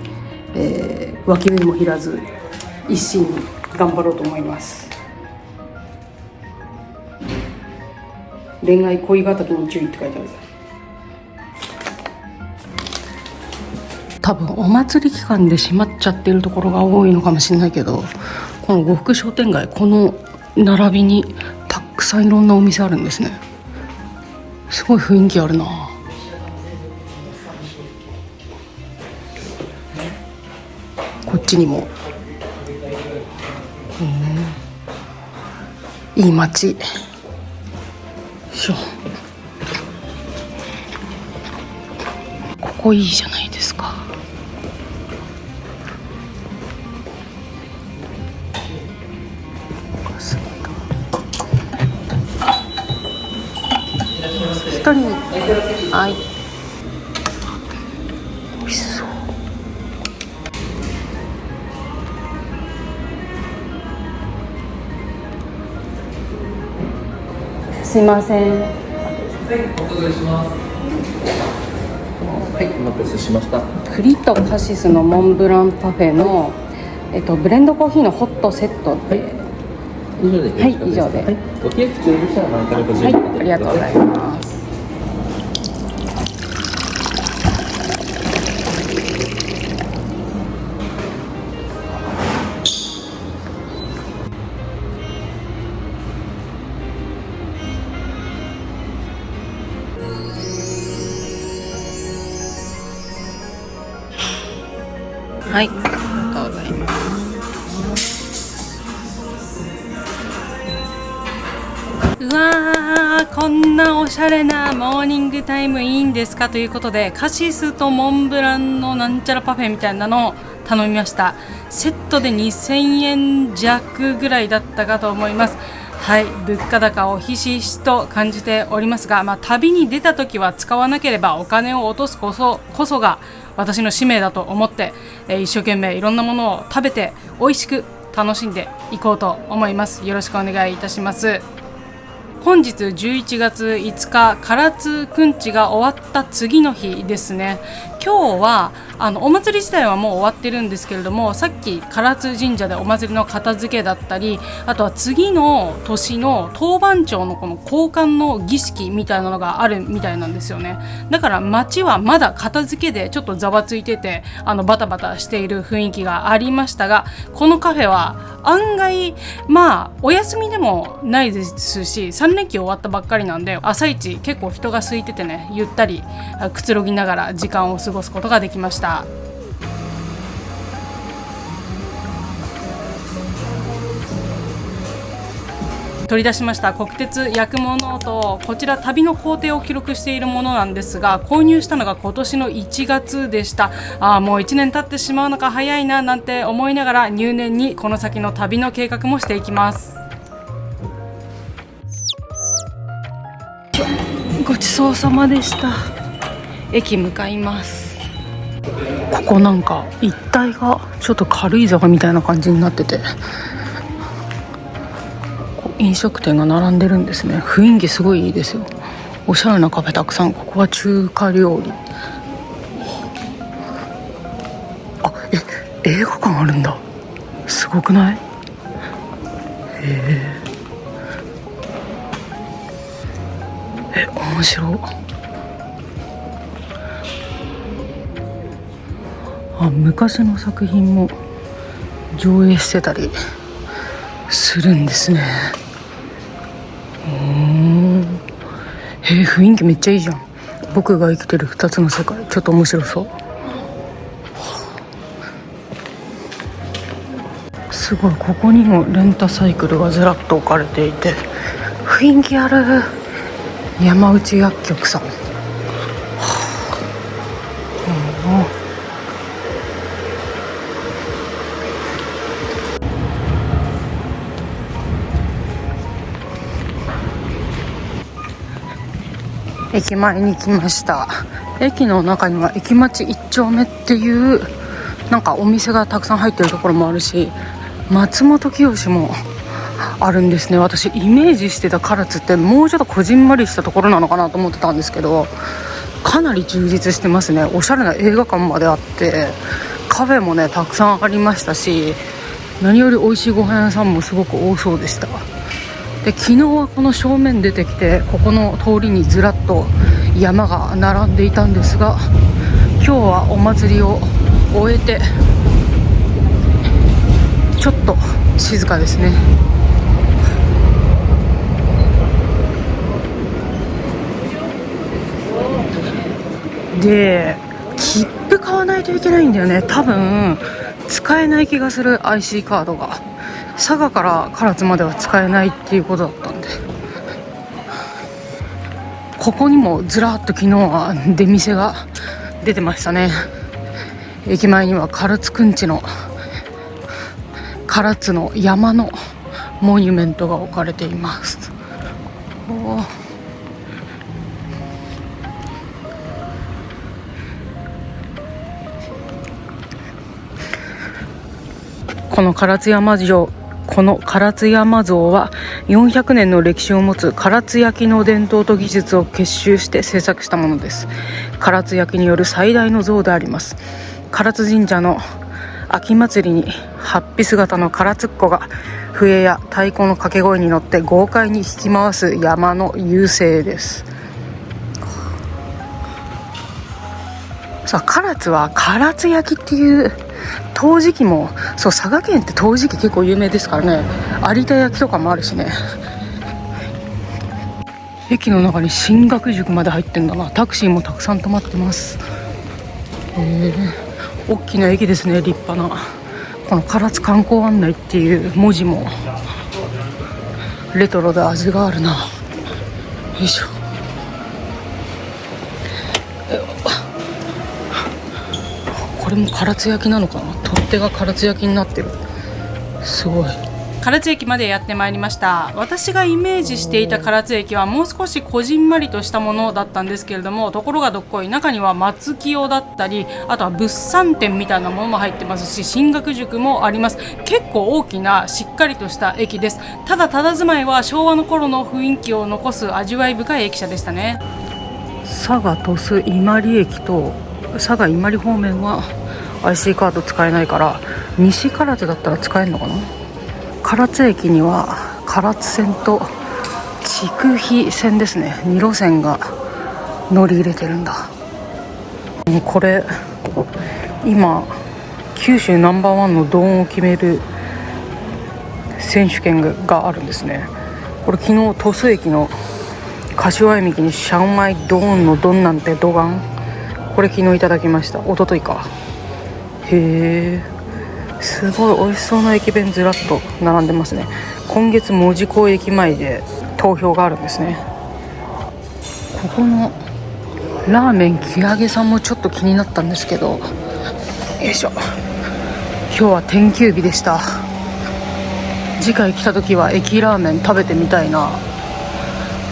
脇目も振らず一心に頑張ろうと思います。恋愛恋敵に注意って書いてある。多分お祭り期間で閉まっちゃってるところが多いのかもしれないけど、この呉服商店街、この並びにたくさんいろんなお店あるんですね。すごい雰囲気あるな。こっちにも、いい街。よいしょ。ここいいじゃないですか。一人、はい。美味しそう。すいません。はい、お伺いします。はい、お待たせしました。栗とカシスのモンブランパフェの、ブレンドコーヒーのホットセットで、以上でよろしかったですか？はい、以上で。はい、お冷や必要でしたら何からご準備いただいてください。はい、ありがとうございます。はい、ありがとうございます。うわー、こんなおしゃれなモーニングタイムいいんですかということで、カシスとモンブランのなんちゃらパフェみたいなのを頼みました。セットで2000円弱ぐらいだったかと思います。はい、物価高をひしひしと感じておりますが、旅に出た時は使わなければお金を落とすこそが私の使命だと思って、一生懸命いろんなものを食べて美味しく楽しんでいこうと思います。よろしくお願いいたします。本日11月5日、唐津くんちが終わった次の日ですね。今日はお祭り自体はもう終わってるんですけれども、さっき唐津神社でお祭りの片付けだったり、あとは次の年の当番長のこの交換の儀式みたいなのがあるみたいなんですよね。だから街はまだ片付けでちょっとざわついてて、バタバタしている雰囲気がありましたが、このカフェは案外お休みでもないですし、3連休終わったばっかりなんで、朝一結構人が空いててね、ゆったりくつろぎながら時間を過ごすことができました。取り出しました国鉄八雲ノート、こちら旅の工程を記録しているものなんですが、購入したのが今年の1月でした。もう1年経ってしまうのか早いななんて思いながら、入念にこの先の旅の計画もしていきます。ごちそうさまでした。駅向かいます。ここなんか一帯がちょっと軽井沢みたいな感じになってて、飲食店が並んでるんですね。雰囲気すごいいいですよ。おしゃれなカフェたくさん。ここは中華料理。映画館あるんだ。すごくない？面白い。昔の作品も上映してたりするんですね。雰囲気めっちゃいいじゃん。僕が生きてる2つの世界、ちょっと面白そう。すごい、ここにもレンタサイクルがずらっと置かれていて雰囲気ある。山内薬局さん。駅前に来ました。駅の中には駅町1丁目っていうなんかお店がたくさん入ってるところもあるし、松本清もあるんですね。私イメージしてた唐津ってもうちょっとこじんまりしたところなのかなと思ってたんですけど、かなり充実してますね。おしゃれな映画館まであってカフェもねたくさんありましたし、何より美味しいご飯屋さんもすごく多そうでした。で昨日はこの正面出てきて、ここの通りにずらっと山が並んでいたんですが、今日はお祭りを終えてちょっと静かですね。で切符買わないといけないんだよね。多分使えない気がする。 IC カードが佐賀から唐津までは使えないっていうことだったんで、ここにもずらっと昨日は出店が出てましたね。駅前には唐津くんちの唐津の山のモニュメントが置かれています。この唐津山像は400年の歴史を持つ唐津焼の伝統と技術を結集して制作したものです。唐津焼による最大の像であります。唐津神社の秋祭りに法被姿の唐津っ子が笛や太鼓の掛け声に乗って豪快に引き回す山の優勢です。さあ、唐津は唐津焼っていう陶磁器も、そう佐賀県って陶磁器結構有名ですからね。有田焼とかもあるしね。駅の中に進学塾まで入ってんだな。タクシーもたくさん止まってます。大きな駅ですね、立派な。この唐津観光案内っていう文字もレトロで味があるな。よいしょ。これも唐津焼なのかな。取っ手が唐津焼になってる。すごい。唐津駅までやってまいりました。私がイメージしていた唐津駅はもう少しこじんまりとしたものだったんですけれども、ところがどっこい、中には松清だったり、あとは物産展みたいなものも入ってますし、進学塾もあります。結構大きなしっかりとした駅です。ただ佇まいは昭和の頃の雰囲気を残す味わい深い駅舎でしたね。佐賀鳥栖伊万里駅と佐賀伊万里方面は IC カード使えないから、西唐津だったら使えるのかな。唐津駅には唐津線と筑肥線ですね、2路線が乗り入れてるんだ。これ今九州ナンバーワンのドーンを決める選手権があるんですね。これ昨日鳥栖駅の柏駅にシャオマイドーンのドンなんてドガン、これ昨日いただきました。一昨日か。へー、すごい美味しそうな駅弁ずらっと並んでますね。今月門司港駅前で投票があるんですね。ここのラーメン木揚げさんもちょっと気になったんですけど、よいしょ。今日は天休日でした。次回来た時は駅ラーメン食べてみたいな。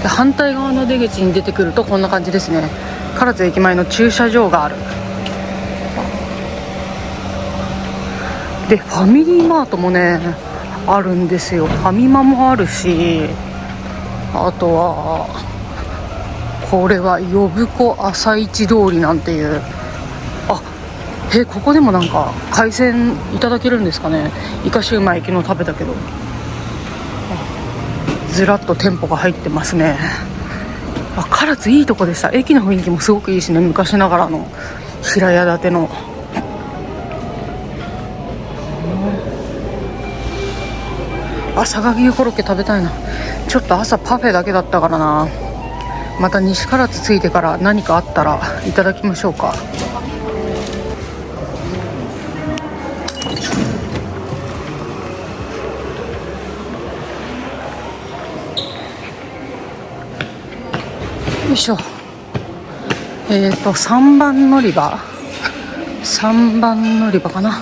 で反対側の出口に出てくるとこんな感じですね。唐津駅前の駐車場がある。でファミリーマートもねあるんですよ。ファミマもあるし、あとはこれは呼子朝市通りなんていう、ここでもなんか海鮮いただけるんですかね。イカシューマイ昨日食べたけど、ずらっと店舗が入ってますね。唐津いいとこでした。駅の雰囲気もすごくいいしね、昔ながらの平屋建ての。佐賀牛コロッケ食べたいな。ちょっと朝パフェだけだったからな。また西唐津着いてから何かあったらいただきましょうか。よいしょ。3番乗り場かな。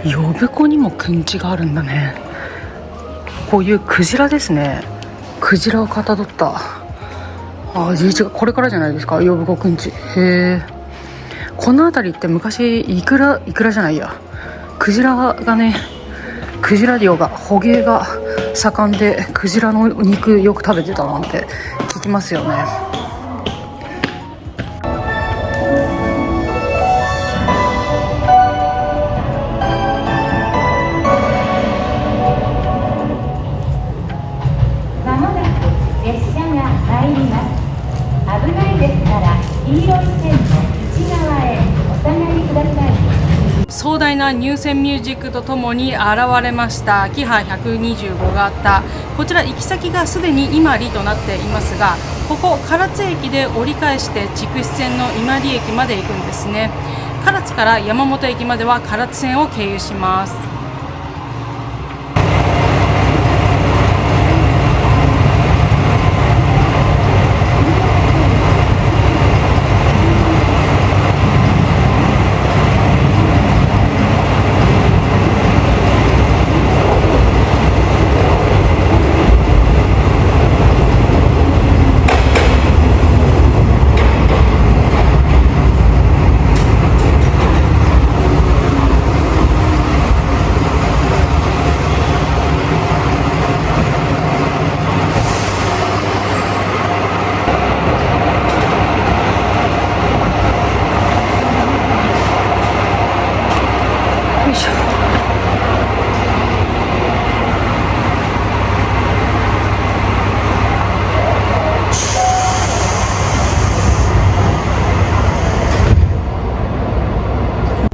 呼子にもくんちがあるんだね。こういうクジラですね。クジラをかたどった、11月これからじゃないですか、呼子くんち。この辺りって昔イクラじゃないや、クジラがね、クジラ漁が捕鯨が盛んで、クジラの肉よく食べてたなんて聞きますよね。壮大な入線ミュージックとともに現れましたキハ125型。こちら行き先がすでに伊万里となっていますが、ここ唐津駅で折り返して筑肥線の伊万里駅まで行くんですね。唐津から山本駅までは唐津線を経由します。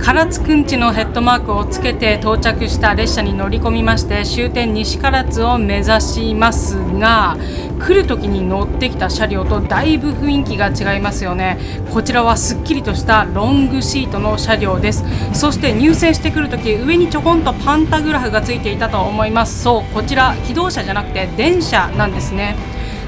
唐津くんちのヘッドマークをつけて到着した列車に乗り込みまして、終点西唐津を目指しますが、来る時に乗ってきた車両とだいぶ雰囲気が違いますよね。こちらはすっきりとしたロングシートの車両です。そして入線してくる時、上にちょこんとパンタグラフがついていたと思います。そう、こちら気動車じゃなくて電車なんですね。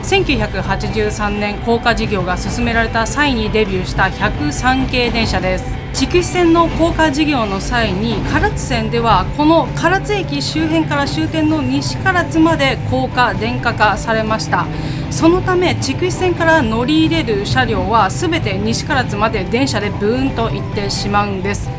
1983年高架事業が進められた際にデビューした103系電車です。筑肥線の高架事業の際に唐津線ではこの唐津駅周辺から終点の西唐津まで高架電化化されました。そのため筑肥線から乗り入れる車両は全て西唐津まで電車でブーンと行ってしまうんです。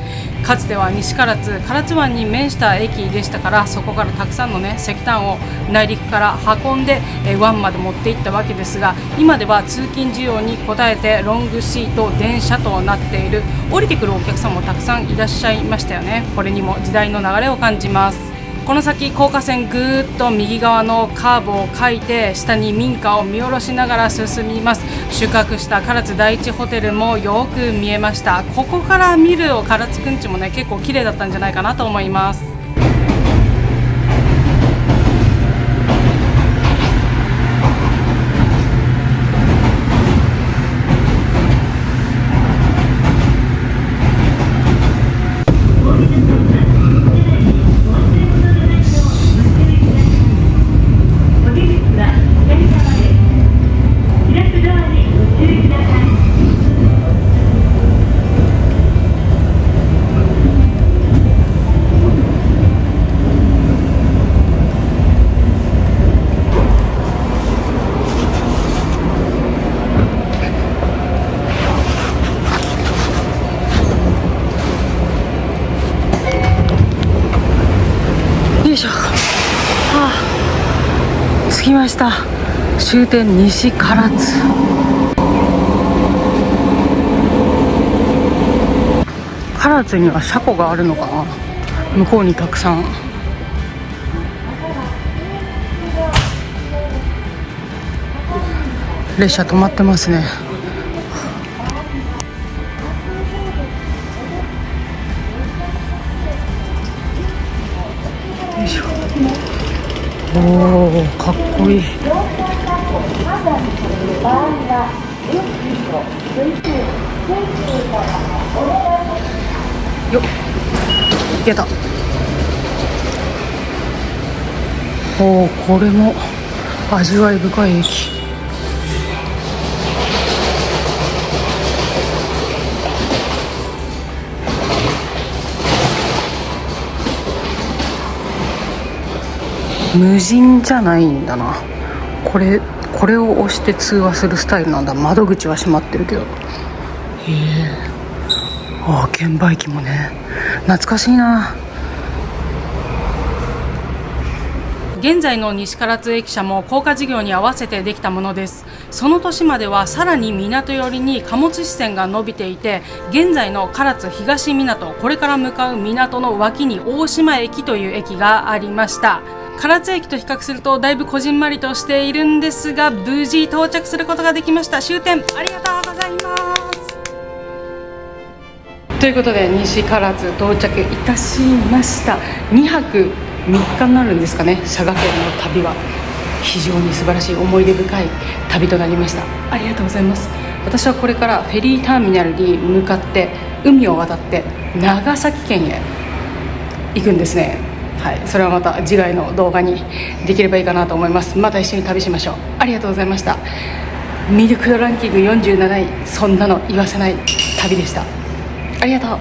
かつては西唐津、唐津湾に面した駅でしたから、そこからたくさんの石炭を内陸から運んで湾まで持っていったわけですが、今では通勤需要に応えてロングシート電車となっている。降りてくるお客さんもたくさんいらっしゃいましたよね。これにも時代の流れを感じます。この先高架線ぐーっと右側のカーブを書いて、下に民家を見下ろしながら進みます。宿泊した唐津第一ホテルもよく見えました。ここから見る唐津くんちもね、結構綺麗だったんじゃないかなと思います。着きました。終点西唐津。唐津には車庫があるのかな。向こうにたくさん。列車止まってますね。よいしょ。おー、かっこいい。よっ、いけた。おお、これも味わい深い駅。無人じゃないんだな。これを押して通話するスタイルなんだ。窓口は閉まってるけど。ああ、券売機もね、懐かしいな。現在の西唐津駅舎も高架事業に合わせてできたものです。その年まではさらに港寄りに貨物支線が伸びていて、現在の唐津東港、これから向かう港の脇に大島駅という駅がありました。唐津駅と比較するとだいぶこじんまりとしているんですが、無事到着することができました。終点ありがとうございます。ということで西唐津到着いたしました。2泊3日になるんですかね。佐賀県の旅は非常に素晴らしい思い出深い旅となりました。ありがとうございます。私はこれからフェリーターミナルに向かって海を渡って長崎県へ行くんですね。はい、それはまた次回の動画にできればいいかなと思います。また一緒に旅しましょう。ありがとうございました。魅力度ランキング47位、そんなの言わせない旅でした。ありがとう。